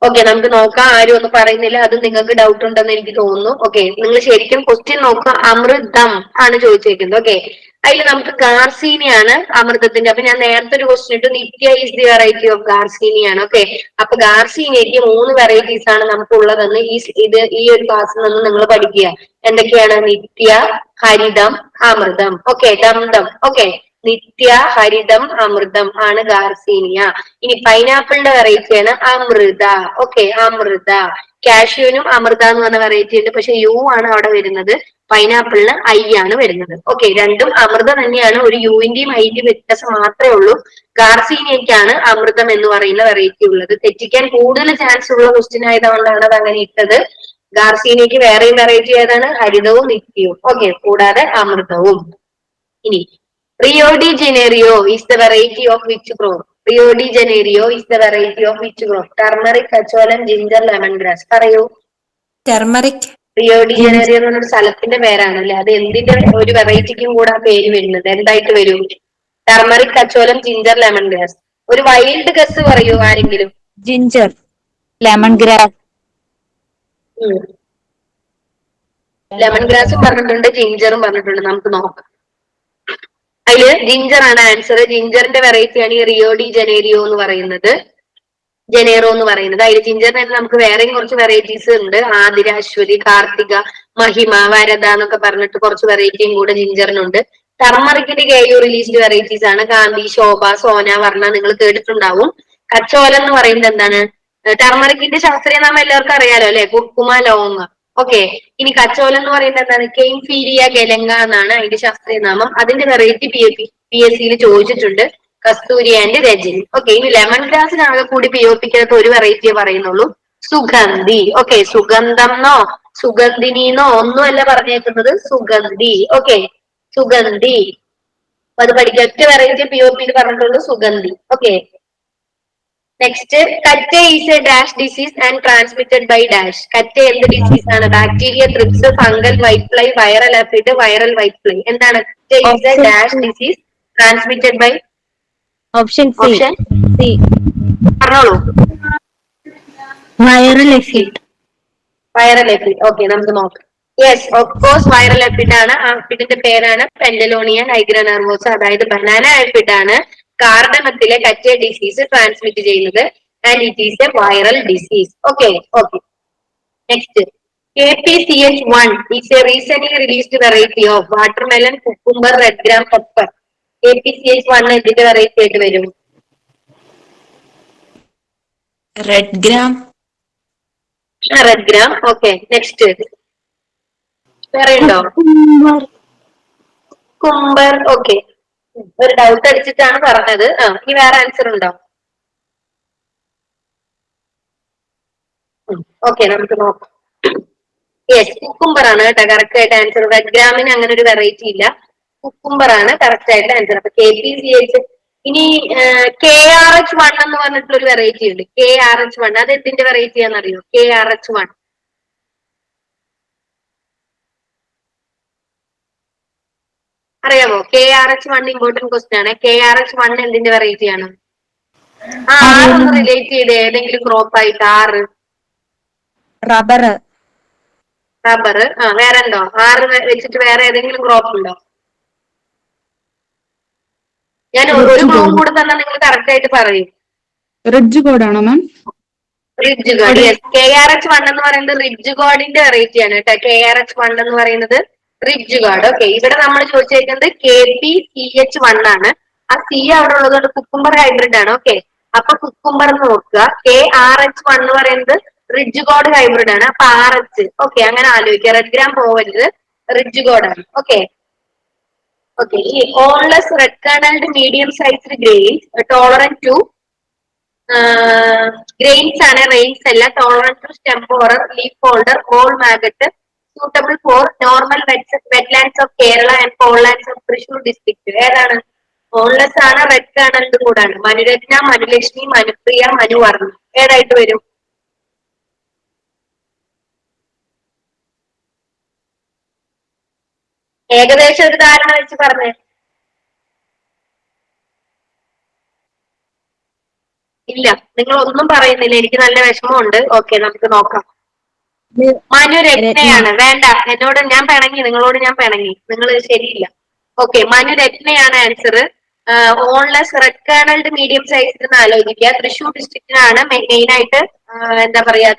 ഓക്കെ, നമുക്ക് നോക്കാം. ആരും ഒന്നും പറയുന്നില്ല, അത് നിങ്ങൾക്ക് ഡൗട്ട് ഉണ്ടെന്ന് എനിക്ക് തോന്നുന്നു. ഓക്കെ, നിങ്ങൾ ശരിക്കും ക്വസ്റ്റ്യൻ നോക്കുക. അമൃതം ആണ് ചോദിച്ചേക്കുന്നത്. ഓക്കെ, അതിൽ നമുക്ക് ഗാർസീനിയാണ് അമൃതത്തിന്റെ. അപ്പൊ ഞാൻ നേരത്തെ ഒരു ക്വസ്റ്റ്യൻ ഇട്ടു, Nithya is the variety of ഗാർസീനിയാണ്. ഓക്കെ, അപ്പൊ ഗാർസീനിയയ്ക്ക് 3 വെറൈറ്റീസ് ആണ് നമുക്ക് ഉള്ളതെന്ന് ഈ ഒരു ക്ലാസ്സിൽ നിന്ന് നിങ്ങൾ പഠിക്കുക. എന്തൊക്കെയാണ്? നിത്യ, ഹരിതം, അമൃതം. ഓക്കെ, ദന്തം. ഓക്കെ, നിത്യ, ഹരിതം, അമൃതം ആണ് ഗാർസീനിയ. ഇനി പൈനാപ്പിളിന്റെ വെറൈറ്റിയാണ് അമൃത. ഓക്കെ, അമൃത. കാഷ്യൂവിനും അമൃത എന്ന് പറഞ്ഞ വെറൈറ്റി ഉണ്ട്, പക്ഷെ യു ആണ് അവിടെ വരുന്നത്. പൈനാപ്പിളിന് ഐ ആണ് വരുന്നത്. ഓക്കെ, രണ്ടും അമൃത തന്നെയാണ്, ഒരു യുവിന്റെയും ഐന്റെയും വ്യത്യാസം മാത്രമേ ഉള്ളൂ. ഗാർസീനിയയ്ക്കാണ് അമൃതം എന്ന് പറയുന്ന വെറൈറ്റി ഉള്ളത്. തെറ്റിക്കാൻ കൂടുതൽ ചാൻസ് ഉള്ള ക്വസ്റ്റ്യൻ ആയതുകൊണ്ടാണ് അത് അങ്ങനെ ഇട്ടത്. ഗാർസീനിയയ്ക്ക് വേറെയും വെറൈറ്റി ഏതാണ്? ഹരിതവും നിത്യവും. ഓക്കെ, കൂടാതെ അമൃതവും. ഇനി Rio de Janeiro is the variety of which crop? Rio de Janeiro is the variety of which crop? Turmeric, kacholam, ginger, lemon grass. പറയൂ. ടെർമറിക്. റിയോ ഡി ജനേറിയോ എന്ന് പറഞ്ഞൊരു സ്ഥലത്തിന്റെ പേരാണല്ലേ, അത് എന്തിന്റെ ഒരു വെറൈറ്റിക്കും കൂടെ ആ പേര് വരുന്നത്? എന്തായിട്ട് വരും? Turmeric, kacholam, ginger, lemon grass. ഒരു വൈൽഡ് ഗസ് പറയൂ ആരെങ്കിലും. Ginger. Lemongrass. ലെമൺ ഗ്രാസും പറഞ്ഞിട്ടുണ്ട്, ജിഞ്ചറും പറഞ്ഞിട്ടുണ്ട്. നമുക്ക് നോക്കാം. അതില് ജിഞ്ചർ ആണ് ആൻസർ. ജിഞ്ചറിന്റെ വെറൈറ്റിയാണ് ഈ റിയോ ഡി ജനേറിയോ എന്ന് പറയുന്നത്, ജനേറോ എന്ന് പറയുന്നത്. അതിൽ ജിഞ്ചറിനായിട്ട് നമുക്ക് വേറെയും കുറച്ച് വെറൈറ്റീസ് ഉണ്ട്. ആതിര, അശ്വതി, കാർത്തിക, മഹിമ, വരദ എന്നൊക്കെ പറഞ്ഞിട്ട് കുറച്ച് വെറൈറ്റിയും കൂടെ ജിഞ്ചറിനുണ്ട്. ടർമറിക്കിന്റെ കെയു റിലീസ്ഡ് വെറൈറ്റീസ് ആണ് കാന്തി, ശോഭ, സോന, വർണ്ണ. നിങ്ങൾ കേട്ടിട്ടുണ്ടാവും. കച്ചോലം എന്ന് പറയുന്നത് എന്താണ്? ടർമറിക്കിന്റെ ശാസ്ത്രീയ നാമം എല്ലാവർക്കും അറിയാലോ അല്ലെ, കുർക്കുമ, ലവംഗ. ഓക്കെ, ഇനി കച്ചോലം എന്ന് പറയുന്നത് എന്താണ്? കെയിംഫീരിയ ഗലങ്ക എന്നാണ് അതിന്റെ ശാസ്ത്രീയ നാമം. അതിന്റെ വെറൈറ്റി PSC ചോദിച്ചിട്ടുണ്ട്, കസ്തൂരി ആൻഡ് രജനി. ഓക്കെ, ഇനി ലെമൺ ഗ്രാസിനാകെ കൂടി POPക്കകത്ത് ഒരു വെറൈറ്റിയെ പറയുന്നുള്ളൂ, സുഗന്ധി. ഓക്കെ, സുഗന്ധംന്നോ സുഗന്ധിനിന്നോ ഒന്നുമല്ല പറഞ്ഞേക്കുന്നത്, സുഗന്ധി. ഓക്കെ, സുഗന്ധി. അത് പഠിക്കുക. ഒറ്റ വെറൈറ്റി POPയിൽ പറഞ്ഞിട്ടുള്ളൂ, Sugandhi. Okay, next, Katte is a dash disease and transmitted by dash. Katte എന്ത് ഡിസീസ് ആണ്? Bacteria, thrips, fungal white fly, viral aphid, viral white fly. എന്താണ്? Katte is a dash disease transmitted by Option C. Option C. പറഞ്ഞോളൂ. Viral effect. Viral aphid. Okay, നമുക്ക് നോക്കാം. Yes, of course viral aphid ആണ്. ആ എഫിഡിന്റെ പേരാണ് പെൻഡലോണിയ നൈഗ്രനർവോസ. അതായത് banana എഫിഡ് ആണ് കാർഡമത്തിലെ കറ്റ ഡിസീസ് ട്രാൻസ്മിറ്റ് ചെയ്യുന്നത്. And it is A viral disease. Okay, okay. Next, KPCH1 is a recently released variety of watermelon, cucumber, red gram, pepper. KPCH1 എന്തിന്റെ വെറൈറ്റി ആയിട്ട് വരും? Red gram. Red gram. Okay, next, വേറെ ഉണ്ടോ? കുംബർ. Okay, ഒരു doubt അടിച്ചിട്ടാണ് പറഞ്ഞത്. ഇനി വേറെ answer ഉണ്ടോ? ഓക്കെ, നമുക്ക് നോക്കാം. യെസ്, കുക്കുംബർ ആണ് കേട്ടോ കറക്റ്റ് ആയിട്ട് ആൻസർ. റെഡ് ഗ്രാമിന് അങ്ങനെ ഒരു വെറൈറ്റി ഇല്ല, കുക്കുംബർ ആണ് കറക്റ്റ് ആയിട്ട് ആൻസർ. അപ്പൊ KPCH. ഇനി KRH1 എന്ന് പറഞ്ഞിട്ടുള്ള ഒരു വെറൈറ്റി ഉണ്ട്, KRH1. അത് എന്തിന്റെ വെറൈറ്റി ആണെന്നറിയോ? KRH1 അറിയോ? അറിയാമോ? KRH1 ഇമ്പോർട്ടന്റ് ക്വസ്റ്റ്യൻ ആണ്. KRH1 എന്തിന്റെ വെറൈറ്റി ആണ്? ആ ഒന്ന് റിലേറ്റ് ചെയ്ത് ഏതെങ്കിലും ക്രോപ്പ് ആയിട്ട് റബ്ബർ റബ്ബർ. വേറെ ഉണ്ടോ? വെച്ചിട്ട് വേറെ ഏതെങ്കിലും ക്രോപ്പ് ഉണ്ടോ? ഞാൻ ഒരു ക്ലൂ കൂടെ തന്നെ നിങ്ങൾ കറക്റ്റ് ആയിട്ട് പറയും. റിഡ്ജ് കോഡാണോ മാം? Ridge gourd. KRH1 എന്ന് പറയുന്നത് റിഡ്ജ് ഗാർഡിന്റെ വെറൈറ്റി ആണ് കേട്ടോ. KRH1 എന്ന് പറയുന്നത് റിഡ്ജ് ഗാർഡ്. ഓക്കെ, ഇവിടെ നമ്മൾ ചോദിച്ചേക്കുന്നത് KPCH1 ആണ്. ആ C അവിടെ ഉള്ളതുകൊണ്ട് കുക്കുംബർ ഹൈബ്രിഡ് ആണ്. ഓക്കെ, അപ്പൊ കുക്കുംബർ എന്ന് നോക്കുക. KRH1 എന്ന് പറയുന്നത് റിഡ്ജ് ഗാർഡ് ഹൈബ്രിഡ് ആണ്. അപ്പൊ RH. ഓക്കെ, അങ്ങനെ ആലോചിക്കുക. റെഡ് ഗ്രാം പോവരുത്, റിഡ്ജ് ഗാർഡ് ആണ്. Okay okay. ഈ awnless red kernelled medium sized grains tolerant to grains ആണ്, റെയിൻസ് അല്ല. Tolerant to stem borer, leaf holder, ball maggot, suitable for normal wetlands of Kerala and coallands of Thrissur district. ഏതാണ്? ഓൺലെസ് ആണ്, red കർണൽഡ് കൂടാണ്. മനുരത്ന, മനുലക്ഷ്മി, മനുപ്രിയ, മനുവർണ്ണ. ഏതായിട്ട് വരും? ഏകദേശം ഒരു ധാരണ വെച്ച് പറഞ്ഞേ. ഇല്ല, നിങ്ങൾ ഒന്നും പറയുന്നില്ല. എനിക്ക് നല്ല വിഷമമുണ്ട്. ഓക്കെ, നമുക്ക് നോക്കാം. മനുരത്നയാണ്. വേണ്ട, എന്നോട് ഞാൻ പിണങ്ങി, നിങ്ങളോട് ഞാൻ പിണങ്ങി. നിങ്ങൾ ശരിയില്ല. ഓക്കെ, മനുരത്നയാണ് answer. Awnless red kernelled medium സൈസിൽ നിന്ന് ആലോചിക്കുക. തൃശ്ശൂർ ഡിസ്ട്രിക്റ്റിനാണ് മെയിൻ ആയിട്ട് എന്താ പറയാ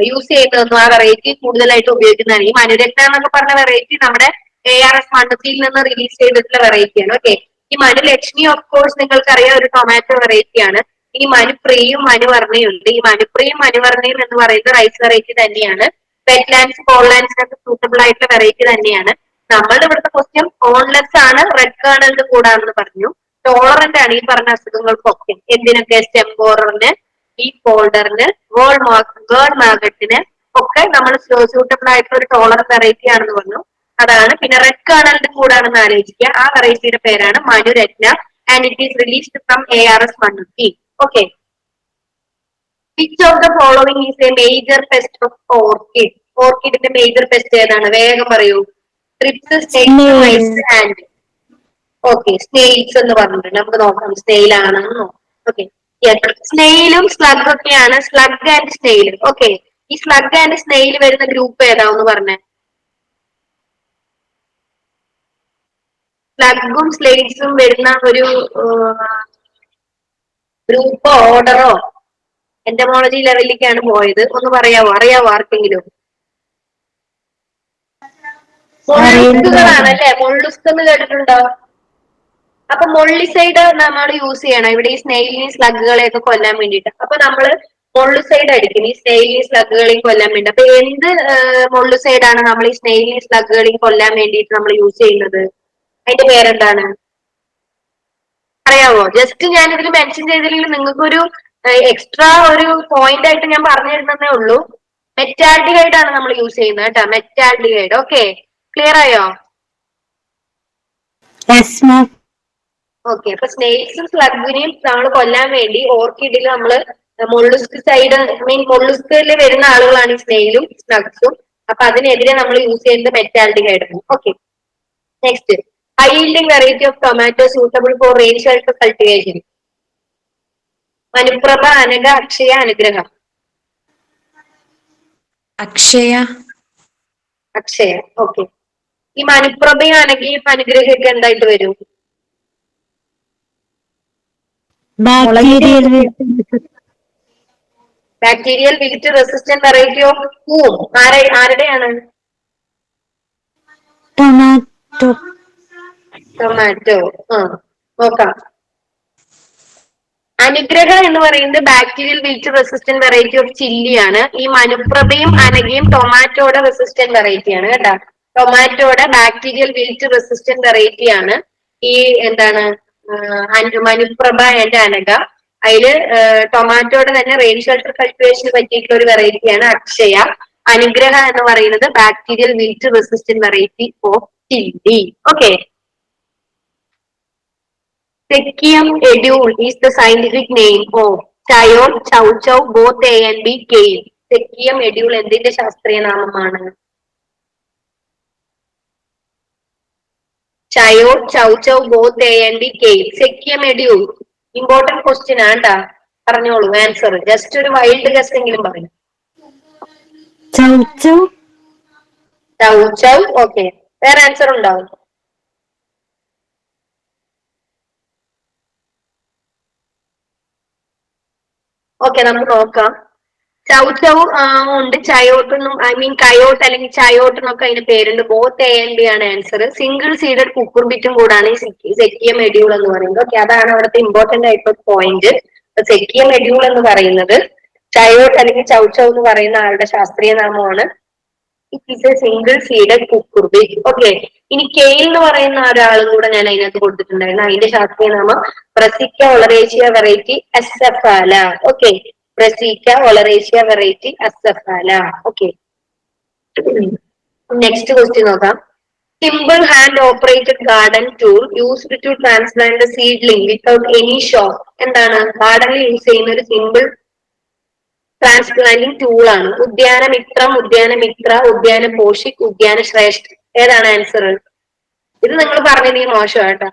യൂസ് ചെയ്യുന്നതൊന്നും. ആ വെറൈറ്റി കൂടുതലായിട്ട് ഉപയോഗിക്കുന്നതാണ്. ഈ മനുരത്ന എന്നൊക്കെ പറഞ്ഞ വെറൈറ്റി നമ്മുടെ ARS മണ്ണത്തിയിൽ നിന്ന് റിലീസ് ചെയ്തിട്ടുള്ള വെറൈറ്റിയാണ്. ഓക്കെ, ഈ മനുലക്ഷ്മി ഓഫ് കോഴ്സ് നിങ്ങൾക്കറിയാം, ഒരു ടൊമാറ്റോ വെറൈറ്റിയാണ്. ഇനി മനുപ്രിയും മനുവർണ്ണയും ഉണ്ട്. ഈ മനുപ്രിയും മനുവർണ്ണയും എന്ന് പറയുന്നത് റൈസ് വെറൈറ്റി തന്നെയാണ്. വെറ്റ്ലാൻഡ്സ്, കോൾലാൻഡ്സിനൊക്കെ സൂട്ടബിൾ ആയിട്ടുള്ള വെറൈറ്റി തന്നെയാണ്. നമ്മളുടെ ഇവിടുത്തെ ക്വസ്റ്റ്യൻ ഓൺലെസ് ആണ്, റെഡ് കർണൽഡ് കൂടാണെന്ന് പറഞ്ഞു. ടോളറന്റ് ആണ് ഈ പറഞ്ഞ അസുഖങ്ങൾക്കൊക്കെ. എന്തിനൊക്കെ? സ്റ്റെം ബോററിന്, ലീഫ് ഹോൾഡറിന്, വേൾ മാഗറ്റിന് ഒക്കെ നമ്മൾ സൂട്ടബിൾ ആയിട്ടുള്ള ഒരു ടോളറന്റ് വെറൈറ്റി ആണെന്ന് പറഞ്ഞു. അതാണ്. പിന്നെ റെഡ് കർണൽഡ് കൂടാണെന്ന് ആലോചിക്കുക. ആ വെറൈറ്റിയുടെ പേരാണ് Manuratna and it is released from ARS Mannuthy. Okay, which of the following is a major pest of orchid? ഓർക്കിഡിന്റെ മേജർ പെസ്റ്റ് ഏതാണ്? വേഗം പറയൂ. Thrips, snakes, mites and. Okay, snails എന്ന് പറഞ്ഞിട്ടുണ്ട്. നമുക്ക് നോക്കാം സ്നെയിൽ ആണെന്ന് നോക്കാം. ഓക്കെ, സ്നെയിലും സ്ലഗ് ഒക്കെയാണ്. Slug and snail. ഓക്കെ, ഈ സ്ലഗ് ആൻഡ് സ്നെയിൽ വരുന്ന ഗ്രൂപ്പ് ഏതാന്ന് പറഞ്ഞേ? സ്ലഗും സ്ലെയിൽസും വരുന്ന ഒരു ഗ്രൂപ്പോ ഓർഡറോ എന്റമോളജി ലെവലിലേക്കാണ് പോയത്. ഒന്ന് പറയാവോ? അറിയാവോ ആർക്കെങ്കിലും? മൊള്ളുസ്കുകളാണ് അല്ലെ? മൊള്ളുസ്ക് എന്ന് കേട്ടിട്ടുണ്ടോ? അപ്പൊ മൊള്ളിസൈഡ് നമ്മൾ യൂസ് ചെയ്യണം ഇവിടെ ഈ സ്നെയിലിനെയും സ്ലഗുകളെയൊക്കെ കൊല്ലാൻ വേണ്ടിയിട്ട്. അപ്പൊ നമ്മള് മൊള്ളുസൈഡ് അടിക്കും ഈ സ്നെയിലിനെയും സ്ലഗുകളെയും കൊല്ലാൻ വേണ്ടി. അപ്പൊ എന്ത് മൊള്ളുസൈഡ് ആണ് നമ്മൾ ഈ സ്നെയിലിനെയും സ്ലഗുകളെയും കൊല്ലാൻ വേണ്ടിയിട്ട് നമ്മൾ യൂസ് ചെയ്യുന്നത്? അതിന്റെ പേരെന്താണ്? അറിയാവോ? ജസ്റ്റ് ഞാൻ ഇതിൽ മെൻഷൻ ചെയ്തില്ലെങ്കിൽ നിങ്ങൾക്കൊരു എക്സ്ട്രാ ഒരു പോയിന്റ് ആയിട്ട് ഞാൻ പറഞ്ഞു തരുന്നതേ ഉള്ളൂ. മെറ്റാൽഡിഹൈഡ് ആണ് നമ്മൾ യൂസ് ചെയ്യുന്നത് കേട്ടോ. മെറ്റാൽഡിഹൈഡ്. ഓക്കെ, ക്ലിയർ ആയോ? ഓക്കെ, അപ്പൊ സ്നേക്സും സ്ലഗിനെയും നമ്മൾ കൊല്ലാൻ വേണ്ടി ഓർക്കിഡിൽ നമ്മള് മൊള്ളുസ്ക് സൈഡ് മൊള്ളുസ്കിൽ വരുന്ന ആളുകളാണ് ഈ സ്നെയിലും സ്ലഗ്സും. അപ്പൊ അതിനെതിരെ നമ്മൾ യൂസ് ചെയ്യുന്നത് മെറ്റാൽഡിഹൈഡ് ആണ്. Okay, next. High yielding variety of tomato suitable for rain shelter cultivation? Manuprabha, Anagha, Akshaya, Anugraham. Akshaya. Akshaya. Okay, ഈ മനുപ്രഭയും അനഘയും അനുഗ്രഹമൊക്കെ എന്തായിട്ട് വരും? Bacterial wilt resistant variety of കൂം. ആരുടെയാണ്? ടൊമാറ്റോ. നോക്കാം. അനുഗ്രഹം എന്ന് പറയുന്നത് bacterial wilt resistant variety of ചില്ലിയാണ്. ഈ മനുപ്രഭയും അനഘയും ടൊമാറ്റോയുടെ റെസിസ്റ്റന്റ് വെറൈറ്റി ആണ് കേട്ടോ. ടൊമാറ്റോയുടെ ബാക്ടീരിയൽ വിൽറ്റ് റെസിസ്റ്റന്റ് വെറൈറ്റി ആണ് ഈ എന്താണ് മനുപ്രഭ ആൻഡ് അനഘ. അതില് ടൊമാറ്റോയുടെ തന്നെ റെയിൻ ഷെൽട്ടർ കൾട്ടിവേഷന് പറ്റിയിട്ടുള്ള ഒരു വെറൈറ്റിയാണ് അക്ഷയ. അനുഗ്രഹ എന്ന് പറയുന്നത് bacterial wilt resistant variety of chilli. Okay, Sechium edule is the scientific name of Chayon, Chow Chow, both A and B, Kale. Sechium edule എന്തിന്റെ ശാസ്ത്രീയ നാമമാണ്? ചയോട്ട്, ചൗചൗ, ബോത്ത് എ ആൻഡ് ബി, കെയിൽ. Saikia module important question ആണ്ടാ. പറഞ്ഞോളൂ answer. Just ഒരു wild guest എങ്കിലും പറയും. ചൗച്ചൗ. ചൗചൗ. Okay, വേറെ answer ഉണ്ടാവും? ഓക്കെ, നമുക്ക് നോക്കാം. ചൗചൗ ഉണ്ട്, ചയോട്ടെന്നും കയോട്ട് അല്ലെങ്കിൽ ചയോട്ട് എന്നൊക്കെ അതിന്റെ പേരുണ്ട്. ബോത്ത് എ ആൻഡ് ബി ആണ് ആൻസർ. സിംഗിൾ സീഡഡ് കുക്കുർബിറ്റും കൂടാണ് ഈ സെക്കിയ മെഡ്യൂൾ എന്ന് പറയുന്നത്. ഓക്കെ, അതാണ് അവിടുത്തെ ഇമ്പോർട്ടന്റ് ആയിട്ടുള്ള പോയിന്റ്. സെക്കിയ മെഡ്യൂൾ എന്ന് പറയുന്നത് ചയോട്ട് അല്ലെങ്കിൽ ചൗചൗ എന്ന് പറയുന്ന ആളുടെ ശാസ്ത്രീയ നാമമാണ്. It is a single seeded cucurbit. Okay, ഇനി കെയിൽ എന്ന് പറയുന്ന ഒരാളും കൂടെ ഞാൻ അതിനകത്ത് കൊടുത്തിട്ടുണ്ടായിരുന്നു. അതിന്റെ ശാസ്ത്രീയ നാമം Brassica oleracea variety acephala. Okay, Brassica oleracea variety acephala. Okay, next question നോക്കാം. Simple hand operated garden tool used to transplant seedling without any shock. എന്താണ് ഗാർഡനിൽ യൂസ് ചെയ്യുന്ന ഒരു സിമ്പിൾ ട്രാൻസ്പ്ലാന്റിംഗ് ടൂൾ ആണ്? ഉദ്യാനമിത്രം, ഉദ്യാനമിത്ര, ഉദ്യാന പോഷിക്, ഉദ്യാന ശ്രേഷ്ഠ. ഏതാണ് ആൻസർ? ഇത് നിങ്ങൾ പറഞ്ഞത് മോശമായിട്ടാ.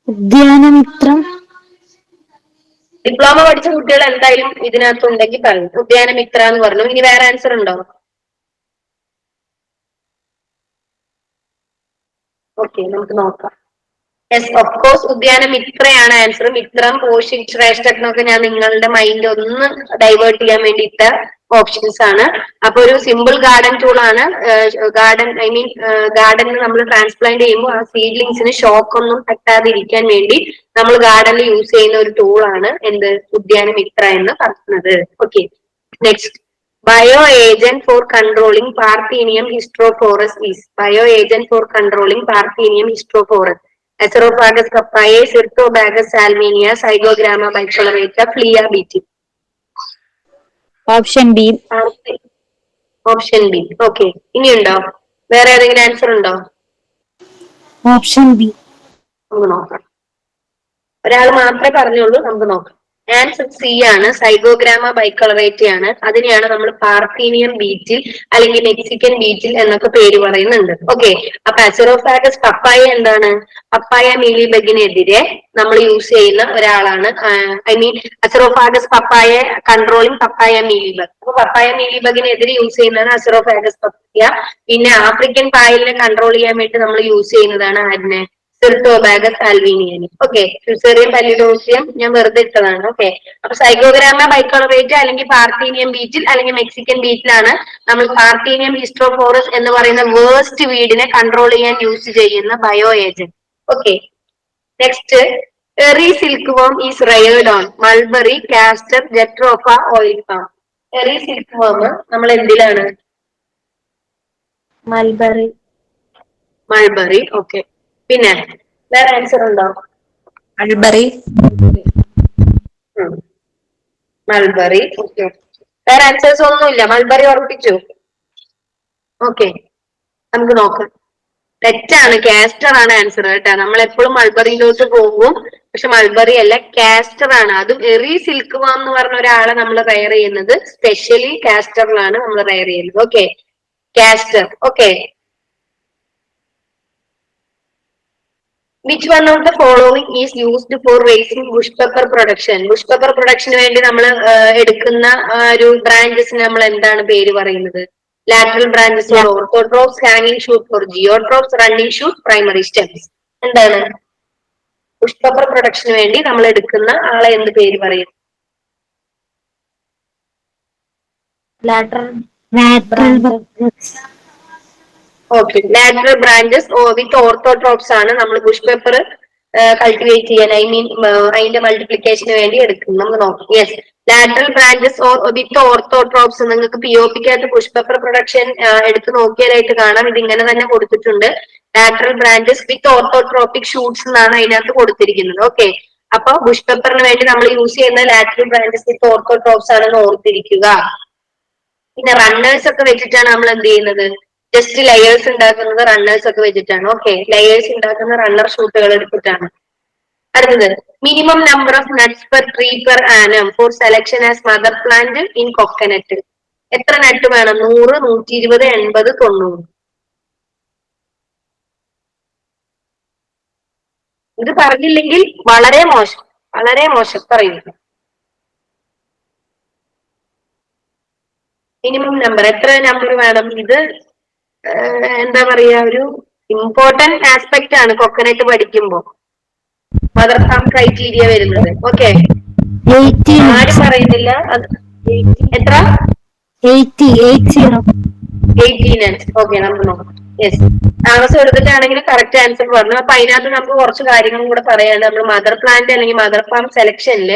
ഉദ്യാനമിത്രം. ഡിപ്ലോമ പഠിച്ച കുട്ടികൾ എന്തായാലും ഇതിനകത്ത് ഉണ്ടെങ്കിൽ പറയും. ഉദ്യാനമിത്ര എന്ന് പറഞ്ഞു. ഇനി വേറെ ആൻസർ ഉണ്ടോ? ഓക്കെ, നമുക്ക് നോക്കാം. യെസ്, ഓഫ് കോഴ്സ് ഉദ്യാനമിത്രയാണ് ആൻസർ. മിത്രം, പോഷിക്, ശ്രേഷ്ഠ എന്നൊക്കെ ഞാൻ നിങ്ങളുടെ മൈൻഡ് ഒന്ന് ഡൈവേർട്ട് ചെയ്യാൻ വേണ്ടിയിട്ട് ഓപ്ഷൻസ് ആണ്. അപ്പൊ ഒരു സിമ്പിൾ ഗാർഡൻ ടൂൾ ആണ്. ഗാർഡൻ ഗാർഡനിൽ നമ്മൾ ട്രാൻസ്പ്ലാന്റ് ചെയ്യുമ്പോൾ ആ സീഡ്ലിങ്സിന് ഷോക്ക് ഒന്നും തട്ടാതിരിക്കാൻ വേണ്ടി നമ്മൾ ഗാർഡനിൽ യൂസ് ചെയ്യുന്ന ഒരു ടൂൾ ആണ് എന്ത് ഉദ്യാനമിത്ര എന്ന് പറയുന്നത്. Okay, next. Bio agent for controlling Parthenium hysterophorus is. Bio agent for controlling Parthenium hysterophorus. Asaropagus papaya, Syrtobagus salvinia, Zygogramma bicolorata, Flea beetle. Option B. Option B. Okay, ഇനിയുണ്ടോ? വേറെ ഏതെങ്കിലും ആൻസർ ഉണ്ടോ? Option B. നമുക്ക് നോക്കാം. ഒരാൾ മാത്രമേ പറഞ്ഞുള്ളൂ, നമുക്ക് നോക്കാം. ആൻസർ സി ആണ്. സൈഗോഗ്രാമ ബൈക്കളറേറ്റി ആണ്. അതിനെയാണ് നമ്മൾ പാർത്തീനിയം ബീറ്റിൽ അല്ലെങ്കിൽ മെക്സിക്കൻ ബീറ്റിൽ എന്നൊക്കെ പേര് പറയുന്നുണ്ട്. ഓക്കെ, അപ്പൊ അസെറോഫാഗസ് പപ്പായ എന്താണ്? പപ്പായ മീലിബഗിനെതിരെ നമ്മൾ യൂസ് ചെയ്യുന്ന ഒരാളാണ്. അസെറോഫാഗസ് പപ്പായ കൺട്രോളിങ് പപ്പായ മീലിബഗ്. അപ്പൊ പപ്പായ മീലിബഗിനെതിരെ യൂസ് ചെയ്യുന്നതാണ് അസെറോഫാഗസ് പപ്പായ. പിന്നെ ആഫ്രിക്കൻ പായലിനെ കൺട്രോൾ ചെയ്യാൻ വേണ്ടി നമ്മൾ യൂസ് ചെയ്യുന്നതാണ് ആരിനെ? സിർട്ടോബാഗസ് ആൽവീനിയനി. ഓക്കെ, ഫ്യൂസേറിയം പല്ലിഡോസിയം ഞാൻ വെറുതെ ഇട്ടതാണ്. ഓക്കെ, അപ്പൊ സൈഗോഗ്രാമ ബൈക്കോളറേറ്റ് അല്ലെങ്കിൽ പാർത്തീനിയം ബീറ്റിൽ അല്ലെങ്കിൽ മെക്സിക്കൻ ബീറ്റിലാണ് നമ്മൾ പാർത്തീനിയം ഹിസ്ട്രോഫോറസ് എന്ന് പറയുന്ന വേസ്റ്റ് വീഡിനെ കൺട്രോൾ ചെയ്യാൻ യൂസ് ചെയ്യുന്ന bio agent. Okay, next. Eri silk worm is reared on mulberry, castor, jatropha, oil palm. Eri silk worm നമ്മൾ എന്തിലാണ്? മൽബറി. മൾബറി. ഓക്കെ, പിന്നെ വേറെ ആൻസർ ഉണ്ടോ? മൾബറി. മൾബറി. ഓക്കെ, വേറെ ആൻസേഴ്സ് ഒന്നുമില്ല. മൾബറി ഉറപ്പിച്ചു. ഓക്കെ, നമുക്ക് നോക്കാം. തെറ്റാണ്, കാസ്റ്റർ ആണ് ആൻസർ കേട്ടോ. നമ്മൾ എപ്പോഴും മൾബറിയിലോട്ട് പോകും, പക്ഷെ മൾബറി അല്ല, കാസ്റ്റർ ആണ്. അതും എറി സിൽക്ക് വാം എന്ന് പറഞ്ഞ ഒരാളെ നമ്മൾ റയർ ചെയ്യുന്നത് സ്പെഷ്യലി കാസ്റ്ററിലാണ് നമ്മൾ റയർ ചെയ്യുന്നത്. Okay, castor. Okay, which one of the following is used for raising bush pepper production? Bush pepper പ്രൊഡക്ഷന് വേണ്ടി നമ്മൾ എടുക്കുന്ന ഒരു ബ്രാഞ്ചസിന് നമ്മൾ എന്താണ് പേര് പറയുന്നത്? ലാറ്ററൽ ബ്രാഞ്ചസ് ഫോർ ഓർത്തോട്രോപ്സ്, ഹാങ്ങിങ് shoot for geotropes, running shoot, primary stems. എന്താണ് ബുഷ് പെപ്പർ പ്രൊഡക്ഷന് വേണ്ടി നമ്മൾ എടുക്കുന്ന ആളെ എന്ത് പേര് പറയും? Lateral. Okay, lateral branches with orthotropes ആണ് നമ്മൾ ബുഷ് പെപ്പർ കൾട്ടിവേറ്റ് ചെയ്യാൻ, അതിന്റെ മൾട്ടിപ്ലിക്കേഷന് വേണ്ടി എടുക്കും. നമുക്ക് നോക്കാം. Yes, lateral branches with ഓർത്തോട്രോപ്സ്. നിങ്ങൾക്ക് POPക്കകത്ത് ബുഷ് പെപ്പർ പ്രൊഡക്ഷൻ എടുത്ത് നോക്കിയാലായിട്ട് കാണാം. ഇത് ഇങ്ങനെ തന്നെ കൊടുത്തിട്ടുണ്ട്. ലാറ്ററൽ ബ്രാഞ്ചസ് വിത്ത് ഓർത്തോട്രോപിക് ഷൂട്ട്സ് എന്നാണ് അതിനകത്ത് കൊടുത്തിരിക്കുന്നത്. ഓക്കെ, അപ്പൊ ബുഷ് പെപ്പറിന് വേണ്ടി നമ്മൾ യൂസ് ചെയ്യുന്ന ലാറ്ററൽ ബ്രാഞ്ചസ് വിത്ത് ഓർത്തോട്രോപ്സ് ആണെന്ന് ഓർത്തിരിക്കുക. പിന്നെ റണ്ണേഴ്സ് ഒക്കെ വെച്ചിട്ടാണ് നമ്മൾ എന്ത് ചെയ്യുന്നത്? ജസ്റ്റ് ലെയേഴ്സ് ഉണ്ടാക്കുന്നത് റണ്ണേഴ്സ് ഒക്കെ വെച്ചിട്ടാണ്. ഓക്കെ, ലെയേഴ്സ് ഉണ്ടാക്കുന്ന റണ്ണർ ഷൂട്ടുകൾ എടുത്തിട്ടാണ്. അടുത്തത്. Minimum number of nuts per tree per annum four selection as mother plant in coconut. എത്ര നട്ട് വേണം? 100, 120, 80, 90? ഇത് പറഞ്ഞില്ലെങ്കിൽ വളരെ മോശം, വളരെ മോശം. പറയുന്നു മിനിമം നമ്പർ എത്ര നമ്പർ വേണം? ഇത് എന്താ പറയാ, ഒരു ഇമ്പോർട്ടന്റ് ആസ്പെക്ട് ആണ് കൊക്കനട്ട് പഠിക്കുമ്പോ മദർ ഫാം ക്രൈറ്റീരിയ വരുന്നത്. ഓക്കെ, 80. ആരും പറയുന്നില്ല. എത്ര? 80. 18. ഓക്കെ, നമുക്ക് നോക്കാം. യെസ്, താമസം എടുത്തിട്ടാണെങ്കിൽ കറക്റ്റ് ആൻസർ പറഞ്ഞു. അപ്പൊ അതിനകത്ത് നമുക്ക് കുറച്ച് കാര്യങ്ങളും കൂടെ പറയാനുണ്ട്. നമ്മൾ മദർ പ്ലാന്റ് അല്ലെങ്കിൽ മദർ ഫാം സെലക്ഷനിൽ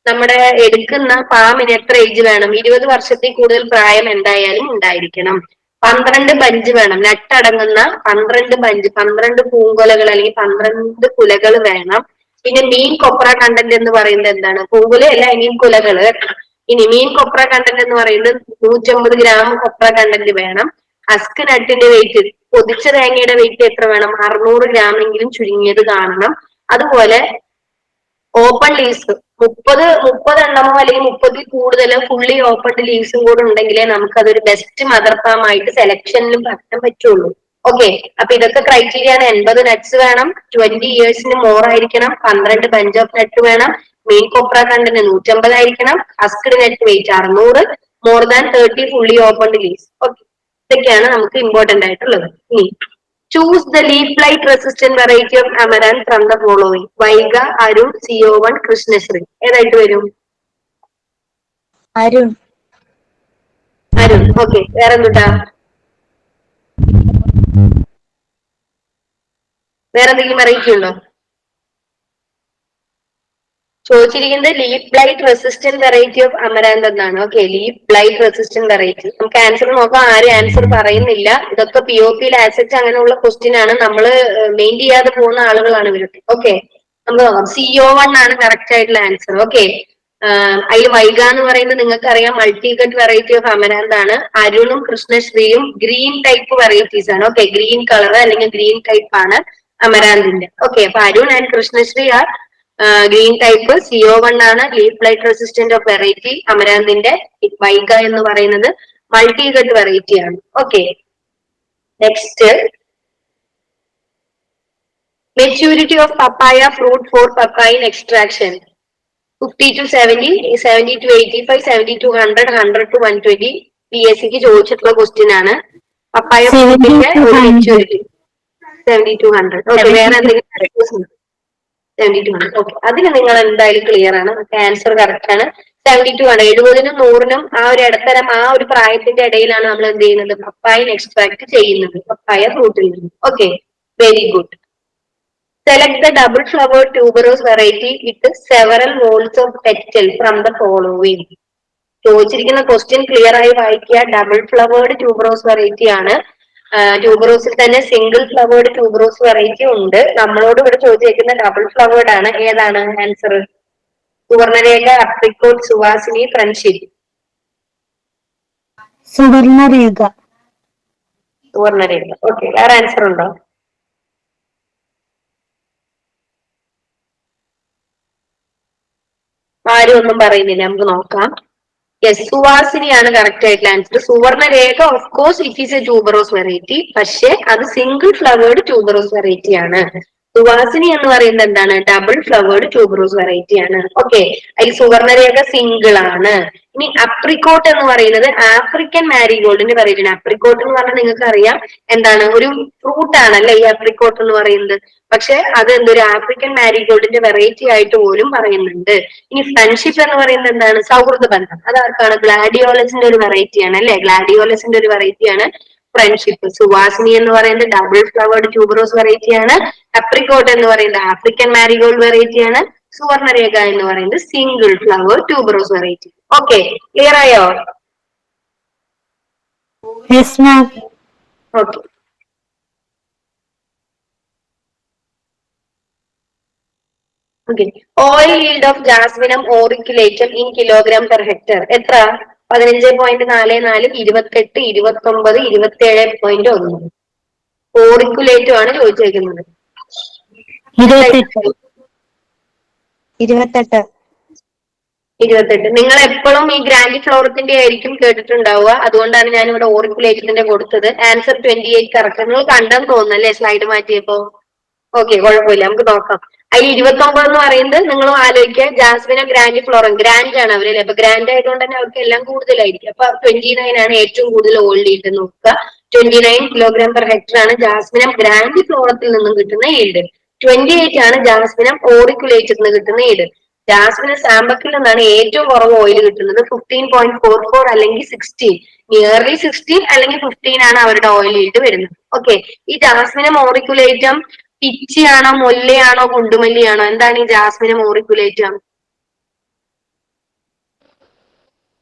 നമ്മുടെ എടുക്കുന്ന ഫാമിന് എത്ര ഏജ് വേണം? 20 വർഷത്തിൽ കൂടുതൽ പ്രായം എന്തായാലും ഉണ്ടായിരിക്കണം. 12 ബഞ്ച് വേണം, നട്ടടങ്ങുന്ന 12 ബഞ്ച്, 12 പൂങ്കൊലകൾ അല്ലെങ്കിൽ 12 കുലകൾ വേണം. പിന്നെ മീൻ കൊപ്ര കണ്ടന്റ് എന്ന് പറയുന്നത് എന്താണ്? പൂങ്കുല അല്ല, മീൻ കുലകള്. ഇനി മീൻ കൊപ്ര കണ്ടന്റ് എന്ന് പറയുന്നത് 150 ഗ്രാം കൊപ്ര കണ്ടന്റ് വേണം. ഹസ്ക് നട്ടിന്റെ വെയിറ്റ്, പൊതിച്ച തേങ്ങയുടെ വെയിറ്റ് എത്ര വേണം? 600 ഗ്രാം എങ്കിലും ചുരുങ്ങിയത് കാണണം. അതുപോലെ ഓപ്പൺ ലീവ്സ് 30 എണ്ണമോ അല്ലെങ്കിൽ 30 കൂടുതലോ ഫുള്ളി ഓപ്പൺ ലീവ്സും കൂടെ ഉണ്ടെങ്കിലേ നമുക്ക് അതൊരു ബെസ്റ്റ് മദർ ഫാം ആയിട്ട് സെലക്ഷനിലും പറയാൻ പറ്റുള്ളൂ. ഓക്കെ, അപ്പൊ ഇതൊക്കെ ക്രൈറ്റീരിയ ആണ്. 80 നട്ട്സ് വേണം, 20 ഇയേഴ്സിന് മോർ ആയിരിക്കണം, 12 ബഞ്ച് ഓഫ് നട്ട് വേണം, മെയിൻ കൊപ്ര കണ്ടന്റ് 150 ആയിരിക്കണം, husked net weight 600, more than 30 fully open leaves. Okay, ഇതൊക്കെയാണ് നമുക്ക് ഇമ്പോർട്ടന്റ് ആയിട്ടുള്ളത്. ഇനി choose the leaf light resistant variety of amaranth from the following. Vaiga, Arun, CO1, Krishnashree. ഏതായിട്ട് വരും? അരുൺ. അരുൺ. ഓക്കെ, വേറെന്തുട്ടാ? വേറെ എന്തെങ്കിലും വെറൈറ്റി ഉണ്ടോ? ചോദിച്ചിരിക്കുന്നത് leaf blight resistant variety of amaranth എന്നാണ്. Okay, leaf blight resistant variety. നമുക്ക് ആൻസർ നോക്കാം. ആരും ആൻസർ പറയുന്നില്ല. ഇതൊക്കെ POP ആസെറ്റ് അങ്ങനെയുള്ള ക്വസ്റ്റ്യൻ ആണ്. നമ്മൾ മെയിൻ ചെയ്യാതെ പോകുന്ന ആളുകളാണ് ഇവരൊക്കെ. ഓക്കെ, നമുക്ക് നോക്കാം. CO1 ആണ് കറക്റ്റ് ആയിട്ടുള്ള ആൻസർ. ഓക്കെ, അതിൽ വൈഗ എന്ന് പറയുന്നത് നിങ്ങൾക്കറിയാം മൾട്ടിഗട്ട് വെറൈറ്റി ഓഫ് അമരാന്ത് ആണ്. അരുണും കൃഷ്ണശ്രീയും ഗ്രീൻ ടൈപ്പ് വെറൈറ്റീസ് ആണ്. ഓക്കെ, ഗ്രീൻ കളർ അല്ലെങ്കിൽ ഗ്രീൻ ടൈപ്പ് ആണ് അമരാന്തിന്റെ. ഓക്കെ, അപ്പൊ Arun and Krishnashree are green type. CO1 ആണ് leaf light resistant of variety അമരാന്തിന്റെ. വൈഗ എന്ന് പറയുന്നത് മൾട്ടിഗട്ട് വെറൈറ്റി ആണ്. Okay, next, maturity of papaya fruit for papain extraction. 50 to 70, 70 to 85, 70 to 100, 100 to 120. PSCക്ക് ചോദിച്ചിട്ടുള്ള ക്വസ്റ്റ്യൻ ആണ്. പപ്പായ ഫ്രൂട്ടിന്റെ ഒരു മെച്യൂരിറ്റി 70 to 100. ഓക്കെ, വേറെ എന്തെങ്കിലും? 70 to 100. ഓക്കെ, അതിന് നിങ്ങൾ എന്തായാലും ക്ലിയർ ആണ്. ആൻസർ കറക്റ്റ് ആണ്. 70 to 100, 70നും 100നും ആ ഒരു ഇടത്തരം, ആ ഒരു പ്രായത്തിന്റെ ഇടയിലാണ് നമ്മൾ എന്ത് ചെയ്യുന്നത്? പപ്പായൻ എക്സ്ട്രാക്ട് ചെയ്യുന്നത് പപ്പായ ഫ്രൂട്ടിൽ നിന്ന്. Okay, very good. Select the double flower tuberose variety with several whorls of petal from the following. ചോദിച്ചിരിക്കുന്ന ക്വസ്റ്റ്യൻ ക്ലിയർ ആയി വായിക്കുക. ഡബിൾ ഫ്ലവേർഡ് ട്യൂബറോസ് വെറൈറ്റി ആണ്. ട്യൂബറോസിൽ തന്നെ സിംഗിൾ ഫ്ലവേർഡ് ട്യൂബറോസ് വെറൈറ്റി ഉണ്ട്. നമ്മളോട് ഇവിടെ ചോദിച്ചിരിക്കുന്ന ഡബിൾ ഫ്ലവേർഡ് ആണ്. ഏതാണ് answer? Suvarnarekha, apricot, Suvasini, friendship. Suvarnarekha. Suvarnarekha. Okay, വേറെ ആൻസർ ഉണ്ടോ? ആരും ഒന്നും പറയുന്നില്ല. നമുക്ക് നോക്കാം. യെസ്, സുവാസിനിയാണ് കറക്റ്റ് ആയിട്ടുള്ള answer. Suvarnarekha of course it is a tuberose variety, പക്ഷെ അത് സിംഗിൾ ഫ്ലവേർഡ് ട്യൂബറോസ് വെറൈറ്റി ആണ്. സുവാസിനി എന്ന് പറയുന്നത് എന്താണ്? ഡബിൾ ഫ്ലവേർഡ് ട്യൂബറോസ് വെറൈറ്റി ആണ്. ഓക്കെ, അതിൽ സുവർണരേഖ സിംഗിൾ ആണ്. ഇനി അപ്രിക്കോട്ട് എന്ന് പറയുന്നത് ആഫ്രിക്കൻ മാരിഗോൾഡിന്റെ വെറൈറ്റി ആണ്. അപ്രിക്കോട്ട് എന്ന് പറഞ്ഞാൽ നിങ്ങൾക്ക് അറിയാം എന്താണ്? ഒരു ഫ്രൂട്ട് ആണല്ലേ ഈ അപ്രിക്കോട്ട് എന്ന് പറയുന്നത്. പക്ഷെ അത് എന്തൊരു ആഫ്രിക്കൻ മാരിഗോൾഡിന്റെ വെറൈറ്റി ആയിട്ട് പോലും പറയുന്നുണ്ട്. ഇനി ഫ്രണ്ട്ഷിപ്പ് എന്ന് പറയുന്നത് എന്താണ്? സൗഹൃദ ബന്ധം. അതാർക്കാണ്? ഗ്ലാഡിയോലസിന്റെ ഒരു വെറൈറ്റി ആണ് അല്ലെ? ഗ്ലാഡിയോലസിന്റെ ഒരു വെറൈറ്റി ആണ് ഫ്രണ്ട്ഷിപ്പ്. സുവാസിനി എന്ന് പറയുന്നത് ഡബിൾ ഫ്ലവേർഡ് ട്യൂബറോസ് വെറൈറ്റി ആണ്. അപ്രിക്കോട്ട് എന്ന് പറയുന്നത് ആഫ്രിക്കൻ മാരിഗോൾഡ് വെറൈറ്റി ആണ്. സുവർണരേഖ എന്ന് പറയുന്നത് single flower tuberose variety. Okay, clear ആയോ? Yes ma'am. Okay, okay. Oil yield of Jasminum auriculatum in kilogram per hectare എത്ര? 15.44, 28, 29, 27.1. ഓറിക്കുലേറ്റം ആണ് ചോദിച്ചേക്കുന്നത്. 28. 28. നിങ്ങൾ എപ്പോഴും ഈ ഗ്രാൻഡി ഫ്ലോറത്തിന്റെ ആയിരിക്കും കേട്ടിട്ടുണ്ടാവുക. അതുകൊണ്ടാണ് ഞാൻ ഇവിടെ ഓറിക്കുലേറ്റത്തിന്റെ കൊടുത്തത്. Answer 28 correct. നിങ്ങൾ കണ്ടെന്ന് തോന്നുന്നല്ലേ സ്ലൈഡ് മാറ്റിയപ്പോ? ഓക്കെ, കുഴപ്പമില്ല, നമുക്ക് നോക്കാം. അതിൽ 29 എന്ന് പറയുന്നത് നിങ്ങൾ ആലോചിക്കുക, ജാസ്മിന ഗ്രാൻഡിഫ്ലോറം, ഗ്രാൻഡ് ആണ് അവരല്ലേ, അപ്പൊ ഗ്രാൻഡ് ആയതുകൊണ്ട് തന്നെ അവർക്ക് എല്ലാം കൂടുതലായിരിക്കും. അപ്പൊ 29 ആണ് ഏറ്റവും കൂടുതൽ ഓൾഡ് ഈൽഡ് നോക്കുക. 29 കിലോഗ്രാം പെർ ഹെക്ടർ ആണ് ജാസ്മിനം ഗ്രാൻഡിഫ്ലോറത്തിൽ നിന്നും കിട്ടുന്ന ഈൽഡ്. 28 ആണ് ജാസ്മിനം ഓറിക്കുലേറ്ററിൽ നിന്ന് കിട്ടുന്ന ഈൽഡ്. ജാസ്മിന സാമ്പക്കിൽ നിന്നാണ് ഏറ്റവും കുറവ് ഓയിൽ കിട്ടുന്നത്, 15.44 അല്ലെങ്കിൽ 16, നിയർലി 16 അല്ലെങ്കിൽ 15 ആണ് അവരുടെ ഓയിൽ ഈൽഡ് വരുന്നത്. ഓക്കെ, ഈ ജാസ്മിനം ഓറിക്കുലേറ്റം പിച്ചിയാണോ, മുല്ലയാണോ, കുണ്ടുമല്ലിയാണോ? എന്താണ് ഈ ജാസ്മിനം ഓറിക്കുലേറ്റം?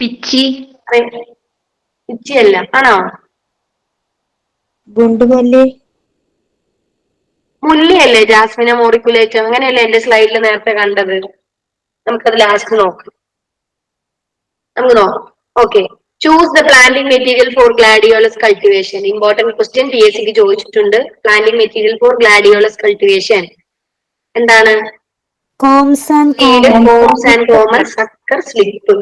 പിച്ചി. പിച്ചിയല്ല, ആണോ? ഗുണ്ടുമല്ലി. മുല്ലയല്ലേ ജാസ്മിനം ഓറിക്കുലേറ്റം? അങ്ങനെയല്ലേ എന്റെ സ്ലൈഡിൽ നേരത്തെ കണ്ടത്. നമുക്കത് ലാസ്റ്റ് നോക്കാം. നമുക്ക് നോക്കാം. Okay, choose the planting material for gladiolus cultivation. Important question PSCക്ക് ചോദിച്ചിട്ടുണ്ട്. Planting material for gladiolus cultivation എന്താണ്? Corms and corms and cormel, sucker, slip.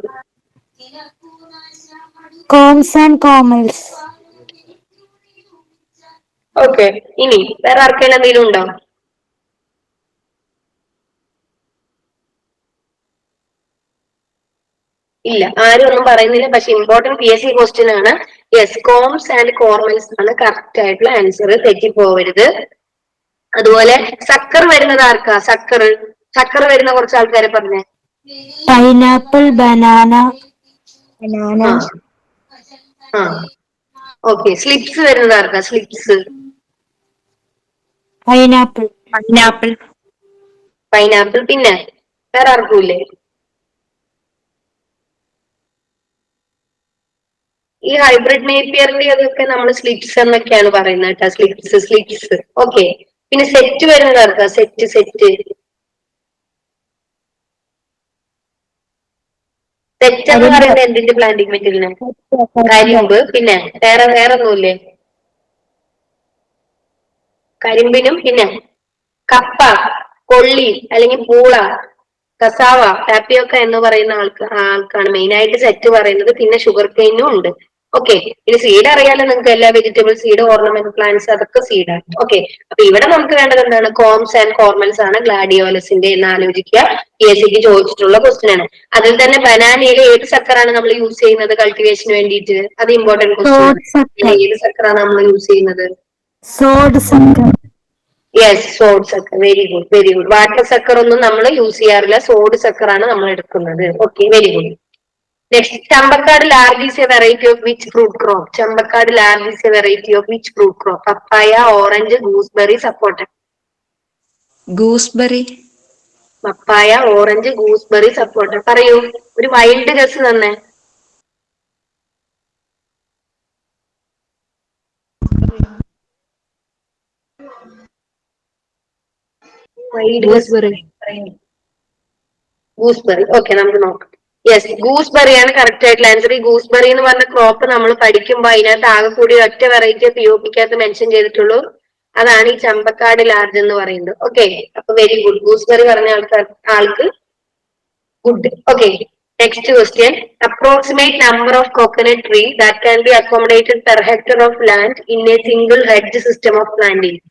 Corms and cormels. Okay, ഇനി വേറെ ആർക്കെങ്കിലും എന്തെങ്കിലും ഉണ്ടോ? ഇല്ല, ആരും ഒന്നും പറയുന്നില്ല. പക്ഷെ ഇമ്പോർട്ടന്റ് PSC ക്വസ്റ്റ്യൻ ആണ്. യെസ്, കോംസ് ആൻഡ് കോർമൽസ് ആണ് കറക്റ്റ് ആയിട്ടുള്ള ആൻസർ, തെറ്റിപ്പോവരുത്. അതുപോലെ സക്കർ വരുന്നത് ആർക്കാ? സക്കർ വരുന്ന കുറച്ച് ആൾക്കാരെ പറഞ്ഞേ. Pineapple, banana. ഓക്കെ, സ്ലിപ്സ് വരുന്നത് ആർക്കാ? സ്ലിപ്സ്. പൈനാപ്പിൾ. പൈനാപ്പിൾ. പിന്നെ വേറെ ആർക്കും ഇല്ലേ? ഈ ഹൈബ്രിഡ് നേപ്പിയറിന്റെ അതൊക്കെ നമ്മൾ സ്ലിപ്സ് എന്നൊക്കെയാണ് പറയുന്നത് കേട്ടോ. സ്ലിപ്സ്. ഓക്കെ, പിന്നെ സെറ്റ് വരുന്നത് ആർക്കാ? സെറ്റ്. സെറ്റ് എന്ന് പറയുന്നത് എന്തിന്റെ പ്ലാന്റിംഗ് മെറ്റീരിയലിന്? കരിമ്പ്. പിന്നെ വേറെ ഒന്നുമില്ലേ? കരിമ്പിനും പിന്നെ കപ്പ, കൊള്ളി അല്ലെങ്കിൽ പൂള, കസാവ, ടാപ്പിയോക്ക എന്ന് പറയുന്ന ആൾക്കാണ് മെയിൻ ആയിട്ട് സെറ്റ് പറയുന്നത്. പിന്നെ ഷുഗർ കെയിനും ഉണ്ട്. ഓക്കെ, ഇനി സീഡ് അറിയാലോ നിങ്ങൾക്ക്, എല്ലാ വെജിറ്റബിൾ സീഡ്, ഓർണമെന്റ് പ്ലാന്റ്സ്, അതൊക്കെ സീഡാണ്. ഓക്കെ, അപ്പൊ ഇവിടെ നമുക്ക് വേണ്ടത് എന്താണ്? കോംസ് ആൻഡ് കോർമൽസ് ആണ് ഗ്ലാഡിയോലസിന്റെ എന്ന് ആലോചിക്കുക. PSCക്ക് ചോദിച്ചിട്ടുള്ള ക്വസ്റ്റ്യൻ ആണ്. അതിൽ തന്നെ ബനാനയിൽ ഏത് സക്കറാണ് നമ്മൾ യൂസ് ചെയ്യുന്നത് കൾട്ടിവേഷന് വേണ്ടിയിട്ട്? അത് ഇമ്പോർട്ടന്റ് ക്വസ്റ്റ്യൻ ആണ്. ഏത് സക്കറാണ് നമ്മൾ യൂസ് ചെയ്യുന്നത്? Sword sucker. Yes, sword sucker. Very good. Water sucker ഒന്നും നമ്മൾ യൂസ് ചെയ്യാറില്ല, സോഡ് സക്കർ ആണ് നമ്മൾ എടുക്കുന്നത്. Okay, very good. Next, Champakkad large is a variety of which fruit crop? Champakkad large is a variety of which fruit crop? Papaya, orange, gooseberry, sapota. Gooseberry. Papaya, orange, gooseberry, sapota. പറയൂ, ഒരു wild guess തന്നെ. Gooseberry. Okay, നമുക്ക് നോക്കാം. Yes, gooseberry ആണ് correct ആയിട്ടുള്ള answer. ഈ gooseberry എന്ന് പറഞ്ഞ ക്രോപ്പ് നമ്മൾ പഠിക്കുമ്പോൾ അതിനകത്ത് ആകെ കൂടി ഒറ്റ വെറൈറ്റി POPക്കകത്ത് മെൻഷൻ ചെയ്തിട്ടുള്ളൂ. അതാണ് ഈ ചമ്പക്കാട് ലാർജ് എന്ന് പറയുന്നത്. ഓക്കെ, അപ്പൊ വെരി ഗുഡ്. ഗൂസ്ബെറി പറഞ്ഞ ആൾക്ക് good. Okay, next question. Approximate number of coconut tree that can be accommodated per hectare of land in a single hedge system of planting.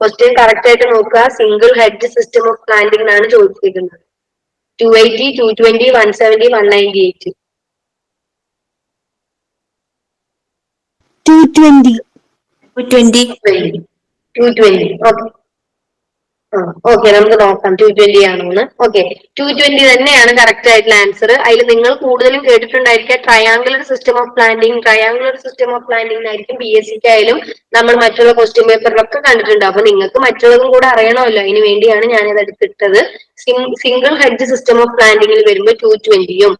Question correct ആയിട്ട് നോക്കുക. Single hedge system of planting ആണ് ചോദിച്ചിരിക്കുന്നത്. 280, 220, 170, 198. 220. 220. Okay, okay, നമുക്ക് നോക്കാം 220 ആണോന്ന്. Okay, 220 തന്നെയാണ് correct ആയിട്ടുള്ള answer. അതിൽ നിങ്ങൾ കൂടുതലും കേട്ടിട്ടുണ്ടായിരിക്കുക triangular system of planting. Triangular system of planting ആയിരിക്കും PSCക്കായാലും നമ്മൾ മറ്റുള്ള ക്വസ്റ്റ്യൻ പേപ്പറിലൊക്കെ കണ്ടിട്ടുണ്ട്. അപ്പൊ നിങ്ങൾക്ക് മറ്റുള്ളതും കൂടെ അറിയണമല്ലോ, അതിന് വേണ്ടിയാണ് ഞാനിത് എടുത്തിട്ടത്. സിംഗിൾ ഹെഡ്ജ് സിസ്റ്റം ഓഫ് പ്ലാന്റിംഗിൽ വരുമ്പോൾ 220യും,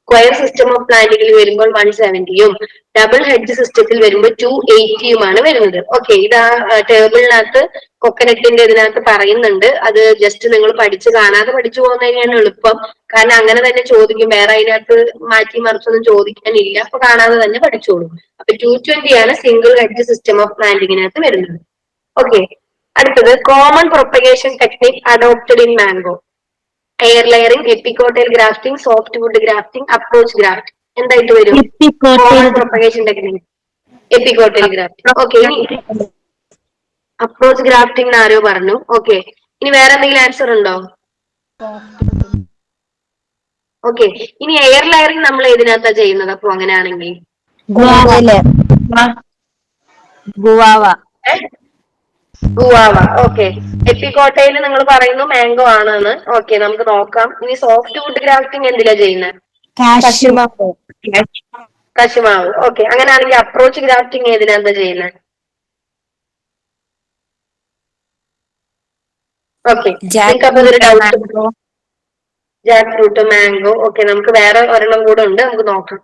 സ്ക്വയർ സിസ്റ്റം ഓഫ് പ്ലാന്റിംഗിൽ വരുമ്പോൾ 170യും, ഡബിൾ ഹെഡ്ജ് സിസ്റ്റത്തിൽ വരുമ്പോൾ 280യുമാണ് വരുന്നത്. ഓക്കെ, ഇത് ആ ടേബിളിനകത്ത് കൊക്കനട്ടിന്റെ ഇതിനകത്ത് പറയുന്നുണ്ട്. അത് ജസ്റ്റ് നിങ്ങൾ കാണാതെ പഠിച്ചു പോകുന്നതിനാണ് എളുപ്പം. കാരണം അങ്ങനെ തന്നെ ചോദിക്കും, വേറെ അതിനകത്ത് മാറ്റി മറിച്ചൊന്നും ചോദിക്കാനില്ല. അപ്പൊ കാണാതെ തന്നെ പഠിച്ചോളൂ. അപ്പൊ 220 ആണ് സിംഗിൾ ഹെഡ്ജ് സിസ്റ്റം ഓഫ് പ്ലാന്റിങ്ങിനകത്ത് വരുന്നത്. ഓക്കെ, അടുത്തത് common propagation technique adopted in mango. Air layering, epicotyl grafting, soft wood grafting, approach grafting. എന്തായിട്ട് വരും? Common propagation technique epicotyl grafting. Okay, ഇനി അപ്രോച്ച് ഗ്രാഫ്റ്റിംഗ് ആരോ പറഞ്ഞു. ഓക്കെ, ഇനി വേറെ എന്തെങ്കിലും ആൻസർ ഉണ്ടോ? ഓക്കെ, ഇനി എയർ ലെയറിംഗ് നമ്മൾ ഏതിനകത്താ ചെയ്യുന്നത്? അപ്പൊ അങ്ങനെയാണെങ്കിൽ ഗുവാവ. ഗുവാവ. ഓക്കെ, എപ്പിക്കോട്ടയിൽ നിങ്ങൾ പറയുന്നു മാംഗോ ആണെന്ന്. ഓക്കെ, നമുക്ക് നോക്കാം. ഇനി സോഫ്റ്റ് വുഡ് ഗ്രാഫ്റ്റിംഗ് എന്തിലാ ചെയ്യുന്നത്? കാഷ്യൂ. കശുമാവ്. ഓക്കെ, അങ്ങനെയാണെങ്കിൽ അപ്രോച്ച് ഗ്രാഫ്റ്റിംഗ് ഏതിനകത്താ ചെയ്യുന്നത്? ഓക്കെ, നിങ്ങൾക്ക് അപ്പൊ ഒരു doubt. Jackfruit, mango. Okay, നമുക്ക് വേറെ ഒരെണ്ണം കൂടെ ഉണ്ട്, നമുക്ക് നോക്കാം.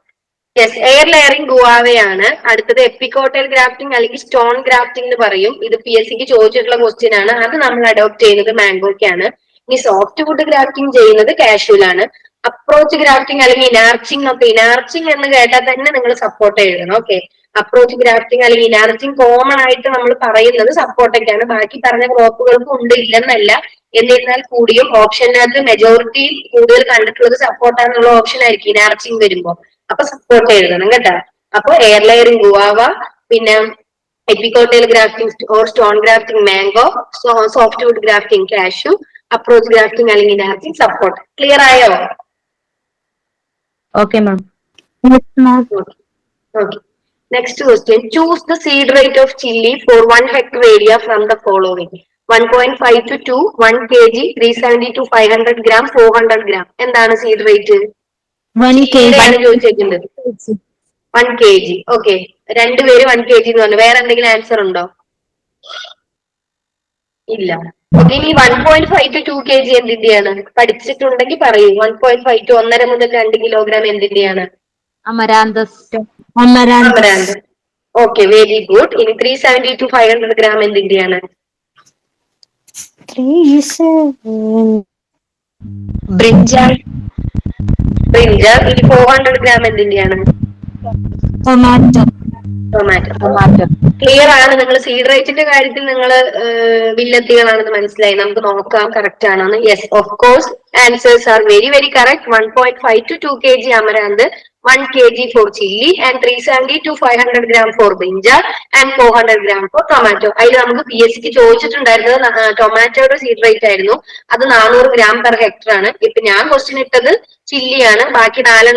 യെസ്, എയർ ലെയറിംഗ് ഗുവാവയാണ്. അടുത്തത് എപ്പിക്കോട്ടൽ ഗ്രാഫ്റ്റിംഗ് അല്ലെങ്കിൽ സ്റ്റോൺ ഗ്രാഫ്റ്റിംഗ് എന്ന് പറയും. ഇത് PSCക്ക് ചോദിച്ചിട്ടുള്ള ക്വസ്റ്റ്യൻ ആണ്. അത് നമ്മൾ അഡോപ്റ്റ് ചെയ്യുന്നത് മാംഗോക്കാണ്. ഇനി സോഫ്റ്റ് വുഡ് ഗ്രാഫ്റ്റിംഗ് ചെയ്യുന്നത് കാഷ്യൂലാണ്. അപ്രോച്ച് ഗ്രാഫ്റ്റിംഗ് അല്ലെങ്കിൽ ഇനാർച്ചിങ് ഒക്കെ, ഇനാർച്ചിങ് എന്ന് കേട്ടാൽ തന്നെ നിങ്ങൾ സപ്പോർട്ട് എഴുതണം. ഓക്കെ, അപ്രോച്ച് ഗ്രാഫ്റ്റിംഗ് അല്ലെങ്കിൽ ഇനാർച്ചിങ് കോമൺ ആയിട്ട് നമ്മൾ പറയുന്നത് സപ്പോർട്ടൊക്കെയാണ്. ബാക്കി പറഞ്ഞ ക്രോപ്പുകൾക്കും ഉണ്ട്, ഇല്ലെന്നല്ല. എന്നിരുന്നാൽ കൂടിയും ഓപ്ഷനകത്ത് മെജോറിറ്റി കൂടുതൽ കണ്ടിട്ടുള്ളത് സപ്പോർട്ടാന്നുള്ള ഓപ്ഷൻ ആയിരിക്കും ഇനാർച്ചിങ് വരുമ്പോ. അപ്പൊ സപ്പോർട്ട് എഴുതണം കേട്ടോ. അപ്പൊ എയർ ലെയറിംഗ് ഗുവാവ, പിന്നെ epicotyl grafting or stone grafting mango, soft wood grafting cashew, approach grafting അല്ലെങ്കിൽ ഇനാർച്ചിങ് സപ്പോർട്ട്. ക്ലിയർ ആയോ? Okay ma'am. Okay. Next question. Choose the seed rate of chili for 1 hectare area from the following: 1.5 to 2, 1 kg, 370 to 500 gram, 400 gram. എന്താണ് seed rate? 1 kg. ചോദിച്ചേക്കുന്നത് 1 kg. Okay, രണ്ടുപേര് 1 kg എന്ന് പറഞ്ഞു. വേറെ എന്തെങ്കിലും answer ഉണ്ടോ? ഇല്ല. Okay, ഇനി 1.5 to 2 kg എന്തിന്റെയാണ്? പഠിച്ചിട്ടുണ്ടെങ്കിൽ പറയൂ. 1.5 to 1.5 മുതൽ 2 കിലോഗ്രാം എന്തിന്റെയാണ്? Amaranthus. Amaranth. Okay, very good. ഇനി 370 to 500 gram എന്തിന്റെയാണ്? ബ്രിഞ്ചാൾ. ബ്രിഞ്ചാൾ. ഇനി 400 gram എന്തിന്റെയാണ്? ടൊമാറ്റോ. ടൊമാറ്റോ. ക്ലിയർ ആണ്. നിങ്ങൾ സീഡ് റേറ്റിന്റെ കാര്യത്തിൽ നിങ്ങൾ വില്ലത്തികളാണെന്ന് മനസ്സിലായി. നമുക്ക് നോക്കാം കറക്റ്റ് ആണെന്ന്. Yes, of course answers are very very correct. 1.5 to 2 kg amaranth, 1 kg for chili, and 370 to 500 gram for brinjal, and 400 gram for tomato. അതിൽ നമുക്ക് PSCക്ക് ചോദിച്ചിട്ടുണ്ടായിരുന്നത് ടൊമാറ്റോയുടെ സീഡ് റേറ്റ് ആയിരുന്നു. അത് 400 gram per hectare ആണ്. ഇപ്പൊ ഞാൻ ക്വസ്റ്റ്യൻ ഇട്ടത് ചില്ലിയാണ്. ബാക്കി 4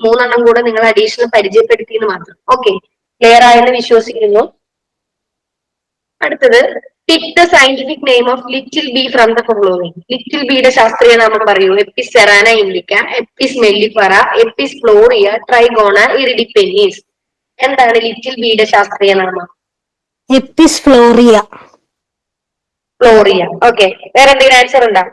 3 കൂടെ നിങ്ങൾ അഡീഷണൽ പരിചയപ്പെടുത്തിയെന്ന് മാത്രം. ഓക്കെ, ക്ലിയർ ആയെന്ന് വിശ്വസിക്കുന്നു. അടുത്തത്, pick the scientific name of little B from the following. Little ബിയുടെ ശാസ്ത്രീയ നാമം പറയൂ. എപ്പിസ് സെറാന ഇൻഡിക്ക, എപ്പിസ് മെല്ലിഫറ, എപ്പിസ് ഫ്ലോറിയ, ട്രൈഗോണ ഇറിഡിപ്പെന്നീസ്. എന്താണ് ലിറ്റിൽ ബിയുടെ ശാസ്ത്രീയ നാമം? എപ്പിസ് ഫ്ലോറിയ. ഫ്ലോറിയ. ഓക്കെ, വേറെ എന്തെങ്കിലും ആൻസർ ഉണ്ടോ?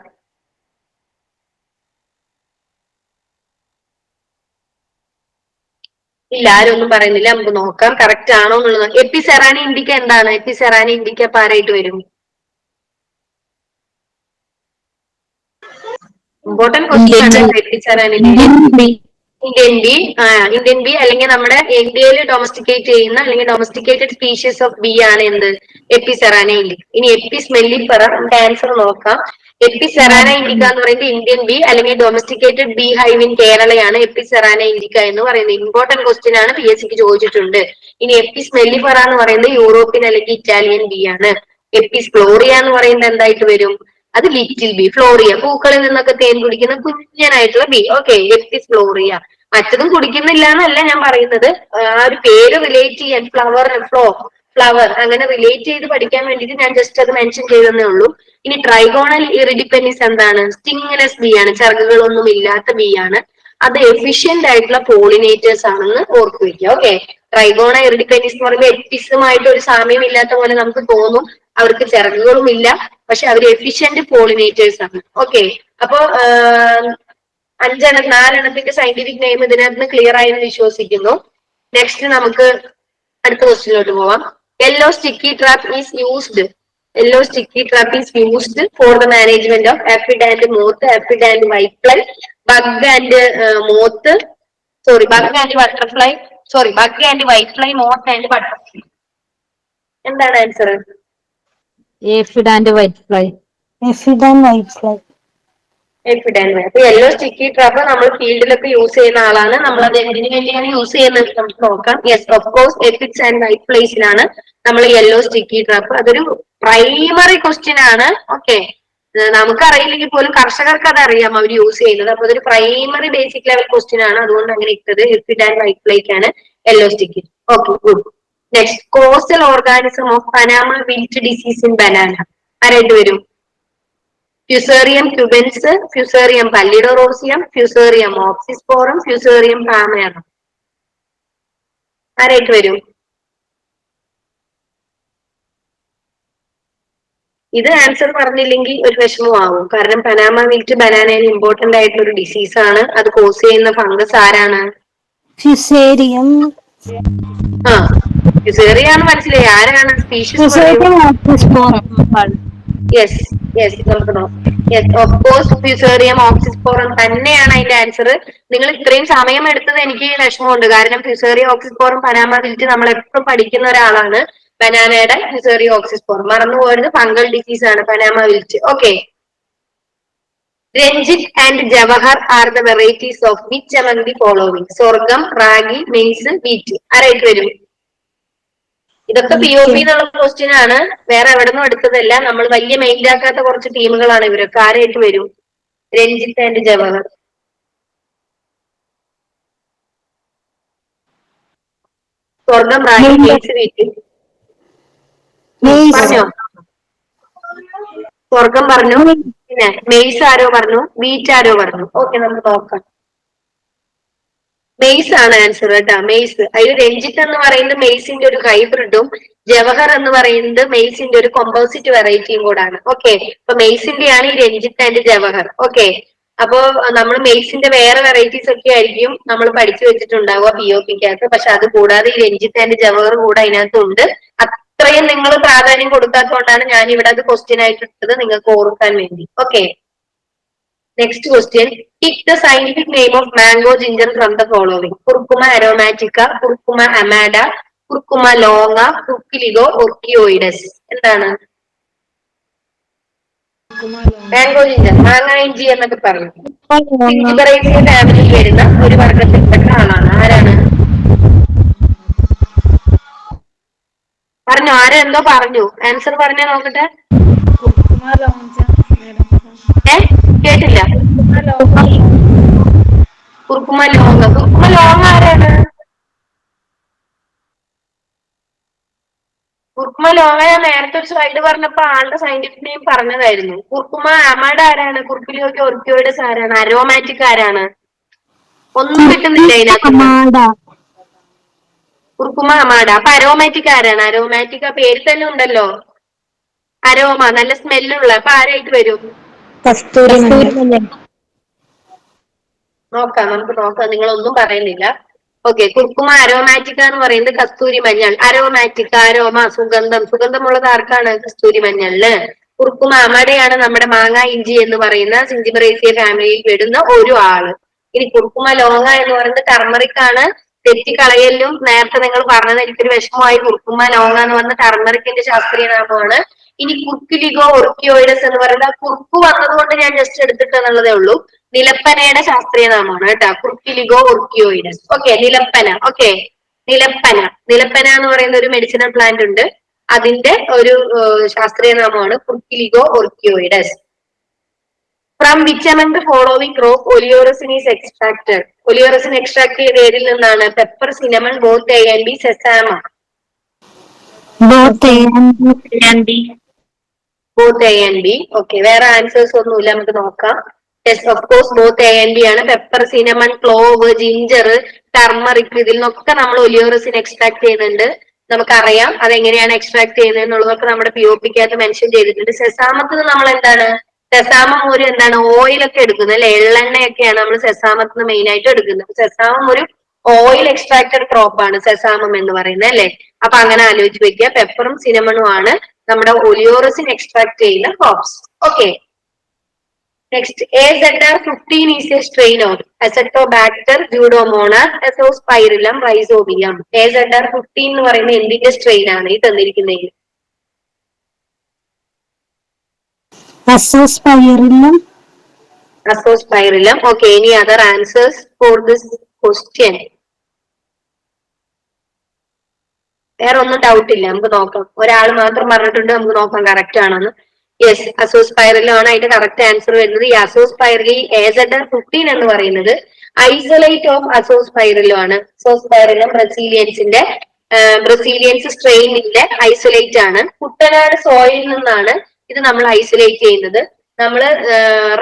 ഇല്ല, ആരും ഒന്നും പറയുന്നില്ല. നമുക്ക് നോക്കാം കറക്റ്റ് ആണോ എന്നുള്ളത്. എപ്പിസെറാനി ഇൻഡിക്ക എന്താണ്? എപ്പിസെറാനി ഇൻഡിക്ക പാരായിട്ട് വരും. ഇമ്പോർട്ടന്റ് ക്വസ്റ്റ്യൻ ആണ് Apis cerana. Indian bee. Indian bee അല്ലെങ്കിൽ നമ്മുടെ ഇന്ത്യയിൽ ഡൊമസ്റ്റിക്കേറ്റ് ചെയ്യുന്ന അല്ലെങ്കിൽ ഡൊമസ്റ്റിക്കേറ്റഡ് സ്പീഷീസ് ഓഫ് ബി ആണ് എന്ത്? എപ്പിസെറാന ഇൻഡിക്ക. ഇനി എപ്പിസ് മെല്ലിഫറ, നമുക്ക് ആൻസർ നോക്കാം. എപ്പിസെറാന ഇൻഡിക്ക എന്ന് പറയുന്നത് ഇന്ത്യൻ ബി അല്ലെങ്കിൽ ഡൊമസ്റ്റിക്കേറ്റഡ് ബി ഹൈവ് ഇൻ കേരളയാണ് എപ്പിസെറാന ഇൻഡിക്ക എന്ന് പറയുന്നത്. ഇമ്പോർട്ടന്റ് ക്വസ്റ്റ്യൻ ആണ്, PSCക്ക് ചോദിച്ചിട്ടുണ്ട്. ഇനി എപ്പിസ് മെല്ലിഫറ എന്ന് പറയുന്നത് യൂറോപ്യൻ അല്ലെങ്കിൽ ഇറ്റാലിയൻ ബി ആണ്. എപ്പിസ് ഫ്ലോറിയ എന്ന് പറയുന്നത് എന്തായിട്ട് വരും? അത് ലിറ്റിൽ ബി. ഫ്ലോറിയ പൂക്കളിൽ നിന്നൊക്കെ തേൻ കുടിക്കുന്ന കുഞ്ഞനായിട്ടുള്ള ബി. Okay, Apis florea. മറ്റതും കുടിക്കുന്നില്ല എന്നല്ല ഞാൻ പറയുന്നത്. ആ ഒരു പേര് റിലേറ്റ് ചെയ്യാൻ, ഫ്ലവർ അങ്ങനെ റിലേറ്റ് ചെയ്ത് പഠിക്കാൻ വേണ്ടിയിട്ട് ഞാൻ ജസ്റ്റ് അത് മെൻഷൻ ചെയ്തതേ ഉള്ളൂ. ഇനി ട്രൈഗോണൽ ഇറിഡിപ്പെന്നിസ് എന്താണ്? സ്റ്റിങ്ലെസ് ബി ആണ്, ചിറകുകളൊന്നും ഇല്ലാത്ത ബി ആണ്. അത് എഫിഷ്യന്റ് ആയിട്ടുള്ള പോളിനേറ്റേഴ്സ് ആണെന്ന് ഓർത്തു വെക്കുക. ഓക്കെ, ട്രൈഗോണ ഇറിഡിപ്പെന്നിസ് എന്ന് പറയുമ്പോൾ എപ്പിസുമായിട്ട് ഒരു സാമ്യം ഇല്ലാത്ത പോലെ നമുക്ക് തോന്നും. അവർക്ക് ചിറകുകളും ഇല്ല, പക്ഷെ അവർ എഫിഷ്യന്റ് പോളിനേറ്റേഴ്സ് ആണ്. ഓക്കെ, അപ്പോ 4 സയന്റിഫിക് നെയിം ഇതിനകത്ത് ക്ലിയർ ആയെന്ന് വിശ്വസിക്കുന്നു. നെക്സ്റ്റ് നമുക്ക് അടുത്ത ക്വസ്റ്റ്യനിലോട്ട് പോവാം. Yellow sticky trap is used. Yellow sticky trap is used for the management of aphid and moth, aphid and whitefly, bug and butterfly. Bug and whitefly, moth and butterfly. എന്താണ് ആൻസർ? Aphid and whitefly. Aphid and whitefly. Aphid and white. Yellow sticky trap നമ്മൾ ഫീൽഡിലൊക്കെ use ചെയ്യുന്ന ആളാണ്. നമ്മൾ അത് എന്തിനു വേണ്ടിയാണ് യൂസ് ചെയ്യുന്നത് നമുക്ക് നോക്കാം. Yes, of course aphids and വൈറ്റ് ഫ്ലൈസിലാണ് നമ്മൾ യെല്ലോ സ്റ്റിക്കി ട്രാപ്പ്. അതൊരു പ്രൈമറി ക്വസ്റ്റ്യൻ ആണ്. ഓക്കെ, നമുക്കറിയില്ലെങ്കിൽ പോലും കർഷകർക്ക് അത് അറിയാം അവർ യൂസ് ചെയ്യുന്നത്. അപ്പൊ അതൊരു പ്രൈമറി ബേസിക് ലെവൽ ക്വസ്റ്റ്യൻ ആണ്, അതുകൊണ്ട് അങ്ങനെ ഇട്ടത്. എഫിഡ് ആൻഡ് വൈറ്റ് ഫ്ലേക്ക് ആണ് yellow stick. Okay, good. Next, coastal organism of Panama wilt disease in banana. ആരായിട്ട് വരും? Fusarium cubense, Fusarium pallidoroseum, Fusarium oxysporum, Fusarium palmarum. ആരായിട്ട് വരും? ഇത് ആൻസർ പറഞ്ഞില്ലെങ്കിൽ ഒരു വിഷമമാവും. കാരണം പനാമ വിൽറ്റ് ബനാനയിൽ ഇമ്പോർട്ടന്റ് ആയിട്ടുള്ള ഒരു ഡിസീസ് ആണ്. അത് കോസ് ചെയ്യുന്ന ഫംഗസ് ആരാണ്? ഫിസേരിയം. ആ, ഫ്യൂസേറിയാന്ന് മനസ്സിലായി. ആരാണ് സ്പീഷീസ്? ഫിസേരിയം ഓക്സിസ്പോറം. യെസ് യെസ്, നമുക്ക് നോക്കാം. യെസ്, ഓഫ് കോഴ്സ് ഫ്യൂസേറിയം ഓക്സിസ്പോറം തന്നെയാണ് അതിന്റെ ആൻസർ. നിങ്ങൾ ഇത്രയും സമയം എടുത്തത് എനിക്ക് വിഷമമുണ്ട്. കാരണം ഫ്യൂസേറിയം ഓക്സിസ്പോറം പനാമ വിൽറ്റ് നമ്മൾ എപ്പോഴും പഠിക്കുന്ന ഒരാളാണ്. ബനാനയുടെ ഫ്യൂസേറിയം ഓക്സിസ്പോറം മറന്നുപോയത് ഫംഗൽ ഡിസീസ് ആണ് Panama wilt. Okay. Ranjith and Jawahar R the varieties of which among the following? സ്വർഗം, റാഗി, മെയ്സ്, വീറ്റ്. ആരായിട്ട് വരും? ഇതൊക്കെ POP എന്നുള്ള ക്വസ്റ്റ്യൻ ആണ്, വേറെ എവിടെ നിന്നും എടുത്തതല്ല. നമ്മൾ വലിയ മെയിൻ ആക്കാത്ത കുറച്ച് ടീമുകളാണ് ഇവരൊക്കെ. ആരായിട്ട് വരും? രഞ്ജിത്ത് ആൻഡ് ജവഹർ. സ്വർഗം, റാഗി, മെയ്സ്, വീറ്റ്. പറഞ്ഞോ? സ്വർഗം പറഞ്ഞു, പിന്നെ മെയ്സ് ആരോ പറഞ്ഞു, വീറ്റ് ആരോ പറഞ്ഞു. ഓക്കെ, നമുക്ക് നോക്കാം. മെയ്സ് ആണ് ആൻസർ കേട്ടോ, മെയ്സ്. അതിൽ രഞ്ജിത്ത് എന്ന് പറയുന്നത് മെയ്സിന്റെ ഒരു ഹൈബ്രിഡും ജവഹർ എന്ന് പറയുന്നത് മെയ്സിന്റെ ഒരു കോമ്പോസിറ്റ് വെറൈറ്റിയും കൂടാണ്. ഓക്കെ, അപ്പൊ മെയ്സിന്റെ ആണ് ഈ രഞ്ജിത്ത് ആൻഡ് ജവഹർ. ഓക്കെ, അപ്പോ നമ്മൾ മെയ്സിന്റെ വേറെ വെറൈറ്റീസ് ഒക്കെ ആയിരിക്കും നമ്മൾ പഠിച്ചു വെച്ചിട്ടുണ്ടാവുക POPക്കകത്ത്. പക്ഷെ അത് കൂടാതെ ഈ രഞ്ജിത്ത് ആൻഡ് ജവഹർ കൂടെ അതിനകത്തുണ്ട്. അത്രയും നിങ്ങൾ പ്രാധാന്യം കൊടുക്കാത്തതുകൊണ്ടാണ് ഞാൻ ഇവിടെ അത് ക്വസ്റ്റ്യൻ ആയിട്ട് ഇട്ടത്, നിങ്ങൾക്ക് ഓർക്കാൻ വേണ്ടി. Okay, next question. Pick the scientific name of mango ginger from the following: Curcuma aromatica, Curcuma amada, Curcuma longa, Curculigo orchioides. എന്താണ് മാംഗോ ജിഞ്ചർ? മാങ്ങ ഇഞ്ചി എന്നൊക്കെ പറയും. സിഞ്ചിബറേസിയ ഫാമിലിയിൽ വരുന്ന ഒരു വർഗത്തിൽപ്പെട്ട ആളാണ്. ആരാണ്? പറഞ്ഞു, ആരെന്തോ പറഞ്ഞു. ആൻസർ പറഞ്ഞാ നോക്കട്ടെ. കേട്ടില്ല. കുർക്കുമ ലോങ്. കുർക്കുമ ലോങ് ആരാണ്? കുർക്കുമ ലോങ ഞാൻ നേരത്തെ ഒരു സ്ലൈഡ് പറഞ്ഞപ്പോ ആളുടെ സയന്റിഫിക് നെയിം പറഞ്ഞതായിരുന്നു. കുർക്കുമ അമഡ ആരാണ്? കുർക്കുലിയോക്ക് ഒർക്കിയോയിഡസ് ആരാണ്? അരോമാറ്റിക് ആരാണ്? ഒന്നും കിട്ടുന്നില്ല അതിനകത്ത്. കുർക്കുമ അമാഡ. അപ്പൊ അരോമാറ്റിക് ആരാണ്? അരോമാറ്റിക് ആ പേര് തന്നെ ഉണ്ടല്ലോ, അരോമ, നല്ല സ്മെല്ലുള്ള. അപ്പൊ ആരായിട്ട് വരും? നോക്കാം, നമുക്ക് നോക്കാം. നിങ്ങളൊന്നും പറയുന്നില്ല. ഓക്കെ, കുർക്കുമ അരോമാറ്റിക്ക എന്ന് പറയുന്നത് കസ്തൂരി മഞ്ഞൾ. അരോമാറ്റിക്, അരോമ, സുഗന്ധം. സുഗന്ധമുള്ളത് ആർക്കാണ്? കസ്തൂരി മഞ്ഞളിന്. കുർക്കുമ അമടയാണ് നമ്മുടെ മാങ്ങ ഇഞ്ചി എന്ന് പറയുന്ന സിഞ്ചിബറേസിയ ഫാമിലിയിൽ പെടുന്ന ഒരു ആള്. ഇനി കുർക്കുമ ലോങ്ങ എന്ന് പറയുന്നത് ടർമറിക് ആണ്. തെറ്റിക്കളയലിലും നേരത്തെ നിങ്ങൾ പറഞ്ഞത് എനിക്കൊരു വിഷമമായി. കുർക്കുമ ലോങ്ങ എന്ന് പറഞ്ഞ ടർമറിക്കിന്റെ ശാസ്ത്രീയ നാമമാണ്. ഇനി കുർക്കുലിഗോ ഒർക്കിയോയിഡസ് എന്ന് പറയുന്നത് കുർക്കു വന്നതുകൊണ്ട് ഞാൻ ജസ്റ്റ് എടുത്തിട്ടെന്നുള്ളതേ ഉള്ളൂ. നിലപ്പനയുടെ ശാസ്ത്രീയ നാമമാണ് കേട്ടോ, കുർക്കിലിഗോ ഒർക്കിയോയിഡസ്. ഓക്കെ, നിലപ്പന. ഓക്കെ, നിലപ്പന. നിലപ്പന എന്ന് പറയുന്ന ഒരു മെഡിസിനൽ പ്ലാന്റ് ഉണ്ട്, അതിന്റെ ഒരു ശാസ്ത്രീയ നാമമാണ് Curculigo orchioides. From which among the following crop oleoresin is extracted? Oleoresin extract ചെയ്ത് ഏതിൽ നിന്നാണ്? Pepper, cinnamon, both A and B, sesame. Both A and B. Okay, വേറെ ആൻസേഴ്സ് ഒന്നുമില്ല, നമുക്ക് നോക്കാം. Yes, of course both A and B ആണ്. Pepper, cinnamon, clove, ginger, turmeric, ഇതിൽ നിന്നൊക്കെ നമ്മൾ ഒലിയോറസിൻ എക്സ്ട്രാക്ട് ചെയ്യുന്നുണ്ട്. നമുക്കറിയാം അതെങ്ങനെയാണ് എക്സ്ട്രാക്ട് ചെയ്യുന്നത് എന്നുള്ളതൊക്കെ നമ്മുടെ POPക്കകത്ത് മെൻഷൻ ചെയ്തിട്ടുണ്ട്. സെസാമത്തിന് നമ്മൾ എന്താണ്, സെസാമം ഒരു എന്താണ് ഓയിലൊക്കെ എടുക്കുന്നത് അല്ലെ, എള്ളെണ്ണയൊക്കെയാണ് നമ്മൾ സെസാമത്തിന് മെയിൻ ആയിട്ട് എടുക്കുന്നത്. സെസാമം ഒരു ഓയിൽ എക്സ്ട്രാക്റ്റഡ് ക്രോപ്പ് ആണ് സെസാമം എന്ന് പറയുന്നത് അല്ലെ. അപ്പൊ അങ്ങനെ ആലോചിച്ച് വെക്കുക. പെപ്പറും സിനമണും ആണ് നമ്മുടെ ഒലിയോറസിൻ എക്സ്ട്രാക്ട് ചെയ്യുന്ന crops. Okay, next. AZR15 is a strain of Acetobacter, Pseudomonas, Azospirillum, Rhizobium. AZR15 എന്ന് പറയുന്ന എന്തിന്റെ സ്ട്രെയിൻ ആണ് ഈ തന്നിരിക്കുന്നതിൽ? Azospirillum. Azospirillum. Okay, any other answers for this question? വേറെ ഒന്നും ഡൗട്ട് ഇല്ല, നമുക്ക് നോക്കാം. ഒരാൾ മാത്രം പറഞ്ഞിട്ടുണ്ട്, നമുക്ക് നോക്കാം കറക്റ്റ് ആണെന്ന്. യെസ്, അസോസ്പൈറലും ആണ് അതിന്റെ കറക്റ്റ് ആൻസർ വരുന്നത്. ഈ അസോസ്പൈറലി AZR15 എന്ന് പറയുന്നത് ഐസൊലേറ്റ് ഓഫ് അസോസ്പൈറലും ആണ്. അസോസ്പൈറലും ബ്രസീലിയൻസ് സ്ട്രെയിനിന്റെ ഐസൊലേറ്റ് ആണ്. കുട്ടനാട് സോയിൽ നിന്നാണ് ഇത് നമ്മൾ ഐസൊലേറ്റ് ചെയ്യുന്നത്. നമ്മൾ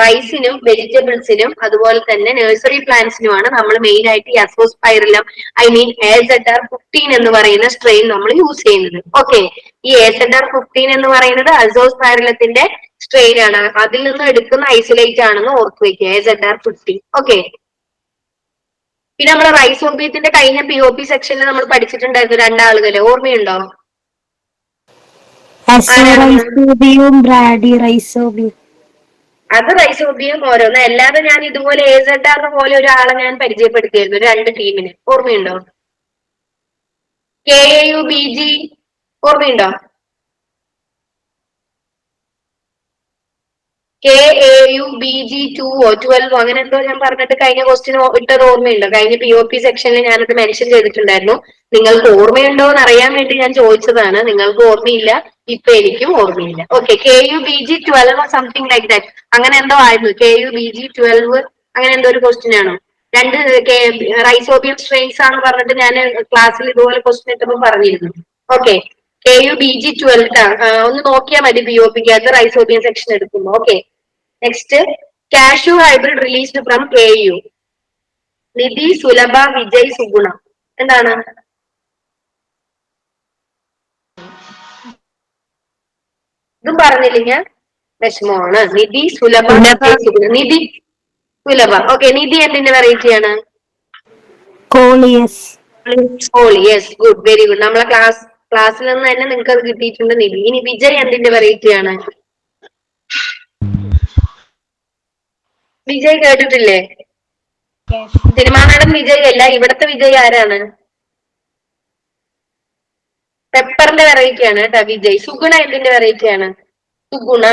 റൈസിനും വെജിറ്റബിൾസിനും അതുപോലെ തന്നെ നഴ്സറി പ്ലാന്റ്സിനുമാണ് നമ്മൾ മെയിൻ ആയിട്ട് ഈ അസോസ്പൈറലം AZR15 എന്ന് പറയുന്ന സ്ട്രെയിൻ നമ്മൾ യൂസ് ചെയ്യുന്നത്. ഓക്കെ, ഈ AZR15 എന്ന് പറയുന്നത് അസോസ്പൈറലത്തിന്റെ സ്ട്രെയിൻ ആണ്. അതിൽ നിന്ന് എടുക്കുന്ന ഐസൊലേറ്റ് ആണെന്ന് ഓർത്ത് വെക്കുക, AZR15. ഓക്കെ, പിന്നെ നമ്മൾ റൈസോബിയത്തിന്റെ കഴിഞ്ഞ POP സെക്ഷനിൽ നമ്മൾ പഠിച്ചിട്ടുണ്ടായിരുന്നു രണ്ടാളുകളെ, ഓർമ്മയുണ്ടോ? റൈസോബിയും ബ്രാഡി റൈസോബിയും. അത് റൈസോബിയം ഓരോന്ന്, അല്ലാതെ ഞാൻ ഇതുപോലെ AZR പോലെ ഒരാളെ ഞാൻ പരിചയപ്പെടുത്തിയായിരുന്നു 2 ടീമിന്, ഓർമ്മയുണ്ടോ? KAUBG ഓർമ്മയുണ്ടോ? KAUBG 2 12 അങ്ങനെ എന്തോ ഞാൻ പറഞ്ഞിട്ട് കഴിഞ്ഞ ക്വസ്റ്റ്യൻ ഇട്ടത് ഓർമ്മയുണ്ടോ? കഴിഞ്ഞ POP സെക്ഷനിൽ ഞാനത് മെൻഷൻ ചെയ്തിട്ടുണ്ടായിരുന്നു. നിങ്ങൾക്ക് ഓർമ്മയുണ്ടോ എന്ന് അറിയാൻ വേണ്ടി ഞാൻ ചോദിച്ചതാണ്. നിങ്ങൾക്ക് ഓർമ്മയില്ല, ഇപ്പൊ എനിക്കും ഓർമ്മയില്ല. Okay, KUBG 12 something like that, അങ്ങനെ എന്തോ ആയിരുന്നു. KUBG 12 അങ്ങനെ എന്തോ ഒരു ക്വസ്റ്റ്യൻ ആണോ? 2 റൈസോബിയം സ്ട്രെയിൻസ് ആണ് പറഞ്ഞിട്ട് ഞാൻ ക്ലാസ്സിൽ ഇതുപോലെ ക്വസ്റ്റ്യൻ ഇട്ടപ്പോൾ പറഞ്ഞിരുന്നു. ഓക്കെ, KUBG 12 ഒന്ന് നോക്കിയാൽ മതി POPക്കകത്ത് റൈസോബിയം സെക്ഷൻ എടുക്കുമ്പോൾ. Okay, next, cashew hybrid released from KU. നിധി, സുലഭ, വിജയ്, സുഗുണ. എന്താണ്? ഇതും പറഞ്ഞില്ല ഞാൻ, വിഷമമാണ്. നിധി, സുലഭ, വിജയ്, സുഗുണ. നിധി, സുലഭ. ഓക്കെ, നിധി എന്തിന്റെ വെറൈറ്റിയാണ്? Coleus. Yes, good, very good. നമ്മളെ ക്ലാസ്സിൽ നിന്ന് തന്നെ നിങ്ങൾക്ക് അത് കിട്ടിയിട്ടുണ്ട് നിധി. ഇനി വിജയ് എന്തിന്റെ വെറൈറ്റിയാണ്? വിജയ് കേട്ടിട്ടില്ലേ? സിനിമാ നടൻ വിജയ് അല്ല, ഇവിടത്തെ വിജയ് ആരാണ്? പെപ്പറിന്റെ വെറൈറ്റി ആണ് കേട്ടോ വിജയ്. സുഗുണ എന്തിന്റെ വെറൈറ്റി ആണ്? സുഗുണ.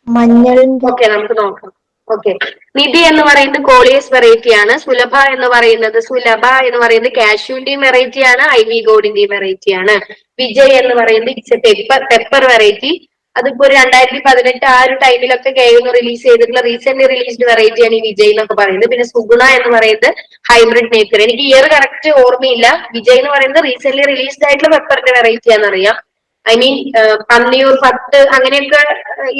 മഞ്ഞളിന്റെ. ഓക്കെ, നമുക്ക് നോക്കാം. ഓക്കെ, നിധി എന്ന് പറയുന്നത് കോളിയസ് വെറൈറ്റി ആണ്. സുലഭ എന്ന് പറയുന്നത് കാഷ്യൂന്റെയും വെറൈറ്റി ആണ്, ഐവി ഗോൾഡിന്റെയും വെറൈറ്റി ആണ്. വിജയ് എന്ന് പറയുന്നത് പെപ്പർ വെറൈറ്റി. അതിപ്പോ ഒരു 2018 ആ ഒരു ടൈമിലൊക്കെ KU റിലീസ് ചെയ്തിട്ടുള്ള റീസെന്റ് റിലീസ്ഡ് വെറൈറ്റി ആണ് ഈ വിജയ് എന്നൊക്കെ പറയുന്നത്. പിന്നെ സുഗുണ എന്ന് പറയുന്നത് ഹൈബ്രിഡ് നേപ്പിയർ. എനിക്ക് ഇയർ കറക്റ്റ് ഓർമ്മയില്ല. വിജയ് എന്ന് പറയുന്നത് റീസെന്റ് റിലീസ്ഡ് ആയിട്ടുള്ള പെപ്പറിന്റെ വെറൈറ്റി ആണെന്നറിയാം. ഐ മീൻ പന്നിയൂർ 10 അങ്ങനെയൊക്കെ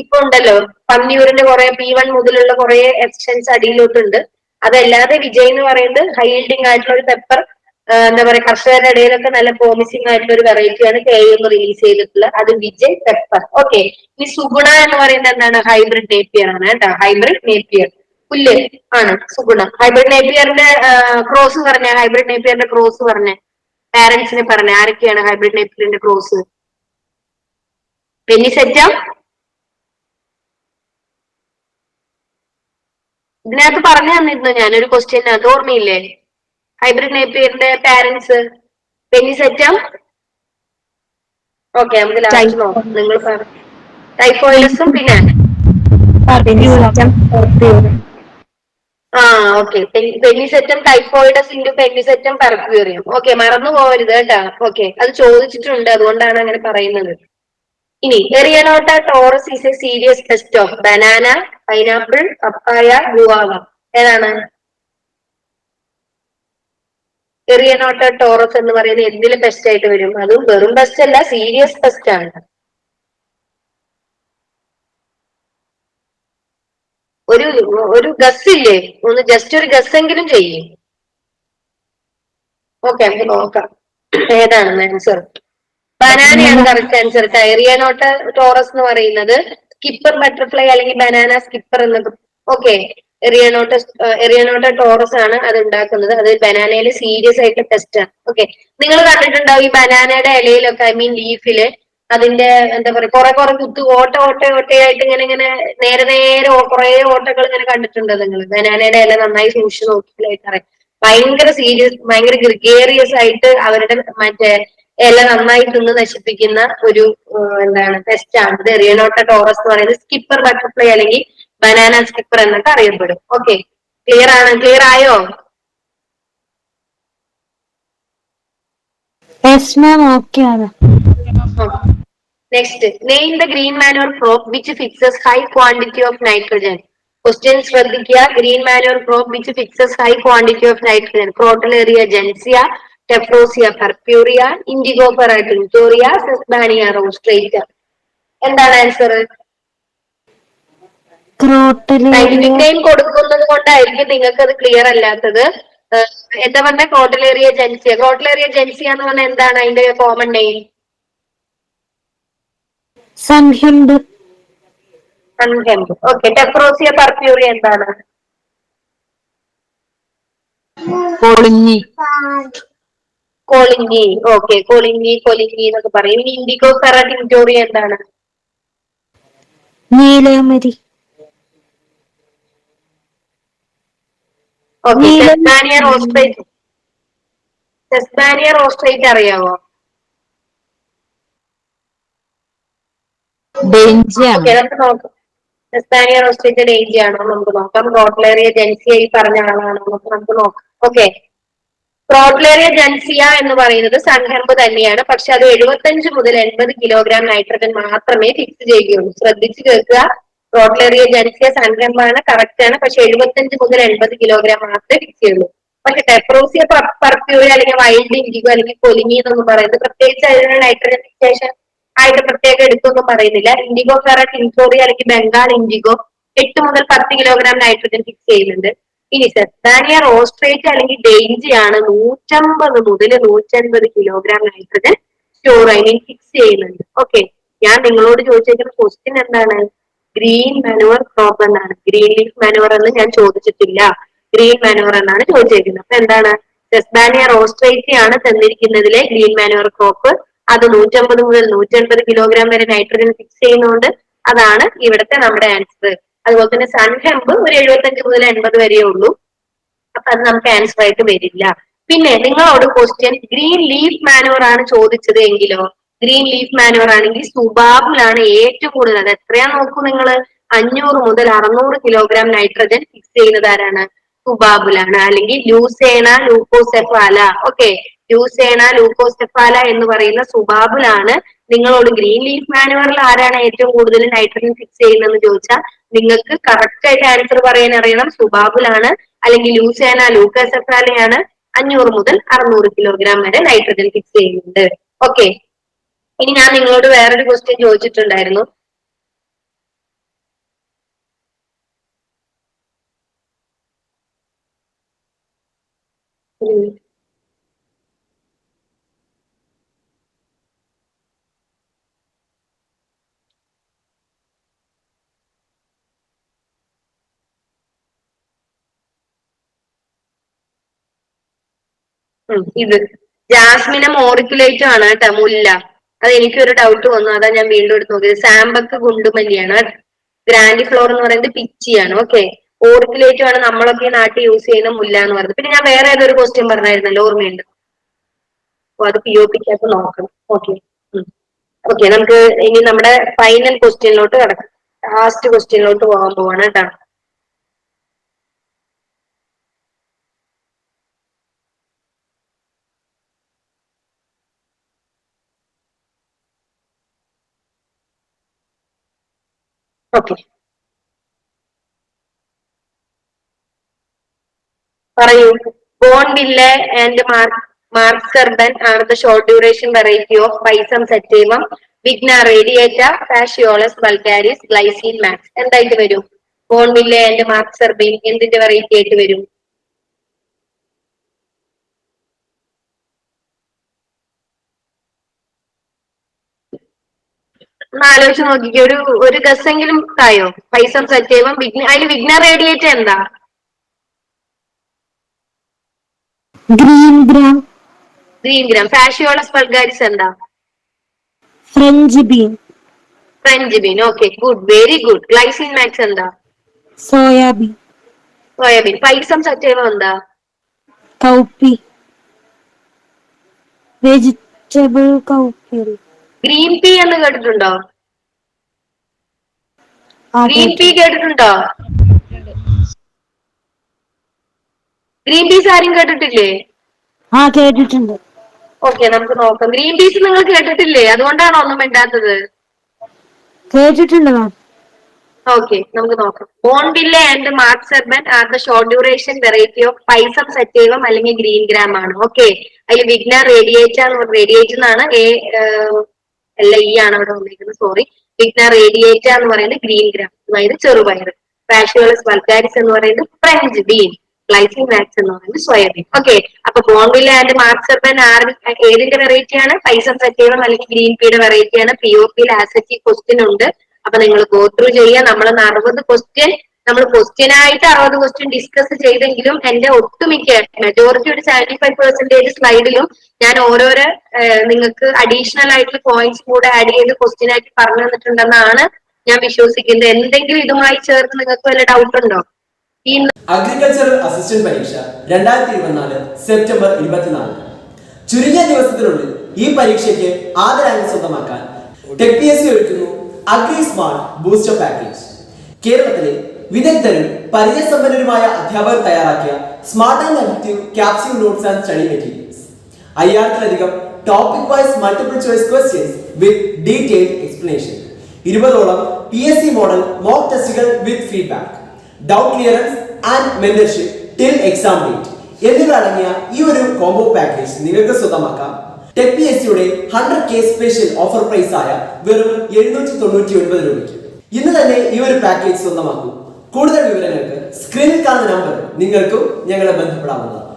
ഇപ്പൊ ഉണ്ടല്ലോ. പന്നിയൂരിന്റെ കുറെ P1 മുതലുള്ള കുറെ എക്സ്റ്റൻസ് അടിയിലോട്ടുണ്ട്. അതല്ലാതെ വിജയ് എന്ന് പറയുന്നത് ഹൈൽഡിങ് ആയിട്ടുള്ള ഒരു പെപ്പർ, എന്താ പറയാ, കർഷകരുടെ ഇടയിലൊക്കെ നല്ല പ്രോമിസിംഗ് ആയിട്ടുള്ള ഒരു വെറൈറ്റിയാണ് KU റിലീസ് ചെയ്തിട്ടുള്ളത്. അത് വിജയ് പെപ്പർ. ഓക്കെ, ഈ സുഗുണ എന്ന് പറയുന്നത് എന്താണ്? ഹൈബ്രിഡ് നേപ്പിയർ ആണ് കേട്ടോ. ഹൈബ്രിഡ് നേപ്പിയർ പുല്ല് ആണ് സുഗുണ. ഹൈബ്രിഡ് നേപ്പിയറിന്റെ ക്രോസ് പറഞ്ഞ, ഹൈബ്രിഡ് നേപ്പിയറിന്റെ ക്രോസ് പറഞ്ഞ, പാരന്റ്സിനെ പറഞ്ഞ ആരൊക്കെയാണ് ഹൈബ്രിഡ് നേപ്പിയറിന്റെ ക്രോസ്? പെന്നിസെറ്റ. ഇതിനകത്ത് പറഞ്ഞു തന്നിരുന്നു ഞാനൊരു ക്വസ്റ്റ്യനകത്ത്, ഓർമ്മയില്ലേ? ഹൈബ്രിഡ് നേപ്പിയറിന്റെ പാരന്റ്സ് പെന്നിസെറ്റം. ഓക്കെ, നമുക്ക് ലാസ്റ്റ് നോക്കാം. നിങ്ങൾ ടൈഫോയിഡസും പിന്നെ okay, Pennisetum typhoides into Pennisetum purpureum. Okay, മറന്നു പോകരുത് കേട്ടാ. ഓക്കെ, അത് ചോദിച്ചിട്ടുണ്ട്, അതുകൊണ്ടാണ് അങ്ങനെ പറയുന്നത്. ഇനി Erionota thrax is a serious pest of banana, pineapple, papaya, guava. ഏതാണ്? എറിയനോട്ട ടോറസ് എന്ന് പറയുന്നത് എന്തില് പെസ്റ്റ് ആയിട്ട് വരും? അതും വെറും പെസ്റ്റ് അല്ല, സീരിയസ് പെസ്റ്റ് ആണ്. ഒരു ഗസ് ഇല്ലേ? ഒന്ന് ജസ്റ്റ് ഒരു ഗസ് എങ്കിലും ചെയ്യേ. ഓക്കെ, നമുക്ക് നോക്കാം ഏതാണെന്ന് ആൻസർ. ബനാനയാണ് കറക്റ്റ് ആൻസർ. എറിയനോട്ട ടോറസ് എന്ന് പറയുന്നത് സ്കിപ്പർ ബട്ടർഫ്ലൈ അല്ലെങ്കിൽ ബനാന സ്കിപ്പർ എന്നൊക്കെ. ഓക്കെ, എറിയനോട്ട ടോറസ് ആണ് അത് ഉണ്ടാക്കുന്നത്. അത് ബനാനയില് സീരിയസ് ആയിട്ട് പെസ്റ്റ് ആണ്. ഓക്കെ, നിങ്ങൾ കണ്ടിട്ടുണ്ടാവും ഈ ബനാനയുടെ ഇലയിലൊക്കെ, ഐ മീൻ ലീഫില്, അതിന്റെ എന്താ പറയാ, കുറെ കുത്തു ഓട്ടയായിട്ട് ഇങ്ങനെ നേരെ കുറെ ഓട്ടകൾ ഇങ്ങനെ കണ്ടിട്ടുണ്ടോ നിങ്ങൾ? ബനാനയുടെ ഇല നന്നായി സൂക്ഷിച്ചു നോക്കിയാലായിട്ട് അറിയാം. ഭയങ്കര ഗ്രിഗേറിയസ് ആയിട്ട് അവരുടെ മറ്റേ ഇല നന്നായി തിന്ന് നശിപ്പിക്കുന്ന ഒരു എന്താണ് പെസ്റ്റ് ആണ് ഇത്. എറിയനോട്ട ടോറസ് എന്ന് പറയുന്നത് സ്കിപ്പർ ബട്ടർഫ്ലൈ അല്ലെങ്കിൽ ബനാന സ്കിപ്പർ എന്നൊക്കെ അറിയപ്പെടും. ഓക്കെ, ക്ലിയർ ആയോ? യെസ് മാം, ഓക്കെ ആണ്. Next, name the green manure crop which fixes high quantity of nitrogen. Question ശ്രദ്ധിക്കുക. Green manure crop which fixes high quantity of nitrogen. Crotalaria juncea, Tephrosia purpurea, Indigofera tinctoria, Sesbania rostrata. എന്താണ് answer? ക്രോട്ടലേറിയ scientific name കൊടുക്കുന്നത് കൊണ്ടായിരിക്കും നിങ്ങൾക്ക് അത് clear അല്ലാത്തത്. എന്താ പറഞ്ഞ? ക്രോട്ടലേറിയ ജെൻസിയ. ക്രോട്ടലേറിയ ജെൻസിയ എന്ന് പറഞ്ഞാൽ എന്താണ് അതിന്റെ കോമൺ നെയിം? സൺഹെംഡ് അൺഹെംഡ്. ഓക്കെ. ടെഫ്രോസിയ പർപ്യൂറിയ എന്താണ്? കൊളിഞ്ഞി. കോളിഞ്ഞി. ഓക്കെ. കോളിഞ്ഞി, കൊലിഞ്ഞി എന്നൊക്കെ പറയും. ഇനി ഇൻഡിഗോഫെറ ടിൻറ്റോറിയ എന്താണ്? നീലയമരി ഓക്കെ. സെസ്ബാനിയ റോസ്ട്രേറ്റ്. സെസ്ബാനിയ റോസ്ട്രേറ്റ് അറിയാവോ? ഡേഞ്ചിയാണ്. ഓക്കെ, നമുക്ക് നോക്കാം. സെസ്ബാനിയ റോസ്ട്രേറ്റ് ഡേഞ്ചി ആണോ നമുക്ക് നോക്കാം. ക്രോട്ടലേറിയ ജെൻസിയ ഈ പറഞ്ഞ ആളാണോ നമുക്ക് നോക്കാം. ഓക്കെ. ക്രോട്ടലേറിയ ജെൻസിയ എന്ന് പറയുന്നത് സൺഹെംബ് തന്നെയാണ്. പക്ഷെ അത് 75 മുതൽ 80 കിലോഗ്രാം നൈട്രജൻ മാത്രമേ ഫിക്സ് ചെയ്യുകയുള്ളൂ. ശ്രദ്ധിച്ചു കേൾക്കുക. ക്രോട്ടലേറിയ ജെൻസിയ സൺഹെംബാണ്, കറക്റ്റ് ആണ്. പക്ഷെ 75 മുതൽ 80 കിലോഗ്രാം മാത്രമേ ഫിക്സ് ചെയ്യുള്ളൂ. പക്ഷെ ടെഫ്രോസിയ പർപ്യൂറിയ അല്ലെങ്കിൽ വൈൽഡ് ഇൻഡിഗോ അല്ലെങ്കിൽ കൊലിനി എന്നൊന്നും പറയുന്നത് പ്രത്യേകിച്ച് അതിന് നൈട്രജൻ ഫിക്സേഷൻ ആയിട്ട് പ്രത്യേകം എടുത്തൊന്നും പറയുന്നില്ല. ഇൻഡിഗോ ഫെറ ടിൻറ്റോറിയ അല്ലെങ്കിൽ ബംഗാൾ ഇൻഡിഗോ 8 മുതൽ 10 കിലോഗ്രാം നൈട്രജൻ ഫിക്സ് ചെയ്യുന്നുണ്ട്. ഇനി സെസ്ബാനിയ റോസ്ട്രേറ്റ് അല്ലെങ്കിൽ ഡേഞ്ചി ആണ് 150 മുതൽ 180 കിലോഗ്രാം നൈട്രജൻ സ്റ്റോർ അതിനെ ഫിക്സ് ചെയ്യുന്നുണ്ട്. ഓക്കെ. ഞാൻ നിങ്ങളോട് ചോദിച്ചിരിക്കുന്ന ക്വസ്റ്റ്യൻ എന്താണ്? ഗ്രീൻ മാനുവർ ക്രോപ്പ് എന്നാണ്. ഗ്രീൻ ലീഫ് മാനുവർ എന്ന് ഞാൻ ചോദിച്ചിട്ടില്ല. ഗ്രീൻ മാനുവർ എന്നാണ് ചോദിച്ചിരിക്കുന്നത്. അപ്പൊ എന്താണ്? സെസ്ബാനിയ റോസ്ട്രേറ്റ് ആണ് തന്നിരിക്കുന്നതിലെ ഗ്രീൻ മാനുവർ ക്രോപ്പ്. അത് 150 മുതൽ 180 കിലോഗ്രാം വരെ നൈട്രജൻ ഫിക്സ് ചെയ്യുന്നതുകൊണ്ട് അതാണ് ഇവിടുത്തെ നമ്മുടെ ആൻസർ. അതുപോലെ തന്നെ സൺഹെംബ് ഒരു 75 മുതൽ 80 വരെയേ ഉള്ളൂ. അപ്പൊ അത് നമുക്ക് ആൻസർ ആയിട്ട് വരില്ല. പിന്നെ നിങ്ങളോട് ക്വസ്റ്റ്യൻ ഗ്രീൻ ലീഫ് മാനുവർ ആണ് ചോദിച്ചത് എങ്കിലോ, ഗ്രീൻ ലീഫ് മാനുവർ ആണെങ്കിൽ സുബാബിലാണ് ഏറ്റവും കൂടുതൽ. അത് എത്രയാ നോക്കൂ നിങ്ങൾ. 500 മുതൽ 600 കിലോഗ്രാം നൈട്രജൻ ഫിക്സ് ചെയ്യുന്നത് ആരാണ്? സുബാബിലാണ്. അല്ലെങ്കിൽ ലൂസേണ ലൂക്കോസെഫാല. ഓക്കെ. ലൂസേണ ലൂക്കോസെഫാല എന്ന് പറയുന്ന സുബാബിലാണ്. നിങ്ങളോട് ഗ്രീൻ ലീഫ് മാനുവറിൽ ആരാണ് ഏറ്റവും കൂടുതൽ നൈട്രജൻ ഫിക്സ് ചെയ്യുന്നതെന്ന് ചോദിച്ചാൽ നിങ്ങൾക്ക് കറക്റ്റ് ആയിട്ട് ആൻസർ പറയാൻ അറിയണം. സുബാബിലാണ് അല്ലെങ്കിൽ ലൂസേന ലൂക്കോസെഫാലയാണ്. 500 മുതൽ 600 കിലോഗ്രാം വരെ നൈട്രജൻ ഫിക്സ് ചെയ്യുന്നുണ്ട്. ഓക്കെ. ഇനി ഞാൻ നിങ്ങളോട് വേറൊരു ക്വസ്റ്റ്യൻ ചോദിച്ചിട്ടുണ്ടായിരുന്നു. ഇത് ജാസ്മിനും ഓറിക്കുലേറ്റും ആണ് കേട്ടോ. മുല്ല. അത് എനിക്കൊരു ഡൗട്ട് വന്നു, അതാ ഞാൻ വീണ്ടും എടുത്ത് നോക്കിയത്. സാമ്പക്ക് ഗുണ്ടുമല്ലിയാണ്. ഗ്രാൻഡി ഫ്ലോർ എന്ന് പറയുന്നത് പിച്ചിയാണ്. ഓക്കെ. ഓറിക്കുലേറ്റും ആണ് നമ്മളൊക്കെ ഈ നാട്ടിൽ യൂസ് ചെയ്യുന്ന മുല്ല എന്ന് പറയുന്നത്. പിന്നെ ഞാൻ വേറെ ഏതൊരു ക്വസ്റ്റ്യൻ പറഞ്ഞായിരുന്നല്ലോ, ഓർമ്മയുണ്ട്? അപ്പൊ അത് POPക്കകത്ത് നോക്കണം. ഓക്കെ. ഓക്കെ. നമുക്ക് ഇനി നമ്മുടെ ഫൈനൽ ക്വസ്റ്റ്യനിലോട്ട് കിടക്കാം. ലാസ്റ്റ് ക്വസ്റ്റ്യനിലോട്ട് പോകാൻ പോവാണ് കേട്ടോ. ഓക്കെ. പറയൂ. ബോൺവില്ലെ ആൻഡ് മാർക്സർബൻ are the short duration variety of Pisum sativum Vigna radiata Phaseolus vulgaris Glycine max. എന്തായിട്ട് വരും? ബോൺവില്ലെ ആൻഡ് മാർക്സർബൻ എന്തിന്റെ വെറൈറ്റി ആയിട്ട് വരും? ഒന്ന് ആലോചിച്ച് നോക്കിക്കോ. ഒരു ഗസ്സെങ്കിലും തായോ. പൈസം സെറ്റീമം അതിൽ വിഗ്ന റേഡിയേറ്റ എന്താ? Green gram green gram. Phaseolus vulgaris എന്താ? French bean French bean. Okay. Good. Very good. Glycine max എന്താ? Soybean soybean. പൈസം സറ്റേവം എന്താ? Cowpea vegetable cowpea. Green pea എന്ന് കേട്ടിട്ടുണ്ടോ? ആ ഗ്രീൻ കേട്ടു. പീ കേട്ടിട്ടുണ്ടോ? ഗ്രീൻ പീസ് ആരും കേട്ടിട്ടില്ലേ? ആ കേട്ടിട്ടുണ്ട്. ഓക്കെ. നമുക്ക് നോക്കാം. ഗ്രീൻ പീസ് നിങ്ങൾ കേട്ടിട്ടില്ലേ? അതുകൊണ്ടാണോ ഒന്നും വേണ്ടാത്തത്? കേട്ടിട്ടുണ്ട് മാം. Okay, നമുക്ക് നോക്കാം. Bonneville and mark segment are the short duration variety of Pisum sativum അല്ലെങ്കിൽ ഗ്രീൻ ഗ്രാം ആണ്. ഓക്കെ, അതിൽ വിഗ്ന റേഡിയേറ്റ് എന്നാണ് അല്ല ഈ ആണ് അവിടെ വന്നിരിക്കുന്നത്, സോറി. വിഗ്ന റേഡിയേറ്റ എന്ന് പറയുന്നത് ഗ്രീൻ ഗ്രാം, അതായത് ചെറുപയർ. പാഷ്യോളസ് വൾഗാരിസ് എന്ന് പറയുന്നത് ഫ്രഞ്ച് ബീൻ. ഗ്ലൈസിൻ വാക്സ് എന്ന് പറയുന്നത് സോയാബീൻ. ഓക്കെ, അപ്പൊ ബോൺവില്ലെ ആൻഡ് മാർക്ക് സെഗ്മെന്റ് ഏതിന്റെ വെറൈറ്റി ആണ്? പൈസം സറ്റീവം അല്ലെങ്കിൽ ഗ്രീൻ പീയുടെ വെറൈറ്റി ആണ്. POP ആസറ്റി ക്വസ്റ്റ്യൻ ഉണ്ട്. അപ്പൊ നിങ്ങൾ ഗോ ത്രൂ ചെയ്യുക. നമ്മൾ 60 ക്വസ്റ്റ്യൻ ആയിട്ട് 60 ക്വസ്റ്റ്യൻ ഡിസ്കസ് ചെയ്തെങ്കിലും എന്റെ ഒട്ടുമിക്ക മെജോറിറ്റി ഒരു 75% സ്ലൈഡിലും ഞാൻ ഓരോരോ നിങ്ങൾക്ക് അഡീഷണൽ ആയിട്ടുള്ള പോയിന്റ്സ് കൂടെ ആഡ് ചെയ്ത് ക്വസ്റ്റ്യൻ ആയിട്ട് പറഞ്ഞു തന്നിട്ടുണ്ടെന്നാണ് ഞാൻ വിശ്വസിക്കുന്നത്. എന്തെങ്കിലും ഇതുമായി ചേർത്ത് നിങ്ങൾക്ക് വല്ല ഡൗട്ട് ഉണ്ടോ? ഈ അഗ്രികൾച്ചറൽ അസിസ്റ്റന്റ് പരീക്ഷ 2024 സെപ്റ്റംബർ 24. ചുരുങ്ങിയ ദിവസത്തിനുള്ളിൽ ഈ പരീക്ഷയ്ക്ക് ആദ്യ റാങ്ക് സ്വന്തമാക്കാൻ TechPSC ഒരുക്കുന്നു അഗ്രി സ്മാർട്ട് ബൂസ്റ്റർ പാക്കേജ്. കേരളത്തിലെ വിദഗ്ധരും പരിചയസമ്പന്നരുമായ അധ്യാപകർ തയ്യാറാക്കിയ smart and effective capsule notes and study materials. 5000-ലധികം topic wise multiple choice questions with detailed explanation. 20ഓളം PSC മോഡൽ മോക്ക് ടെസ്റ്റുകൾ with feedback, doubt clearance and mentorship till exam date എന്നിവ അടങ്ങിയ ഈ ഒരു കോംബോ പാക്കേജ് നിങ്ങൾക്ക് സ്വന്തമാക്കാം. TechPSCയുടെ 100K സ്പെഷ്യൽ ഓഫർ പ്രൈസ് ആയ വെറും 799 രൂപയ്ക്ക്. ഇന്ന് തന്നെ ഈ ഒരു പാക്കേജ് സ്വന്തമാക്കൂ. കൂടുതൽ വിവരങ്ങൾക്ക് സ്ക്രീനിൽ കാണുന്ന നമ്പർ നിങ്ങൾക്കും ഞങ്ങളെ ബന്ധപ്പെടാവുന്നതാണ്.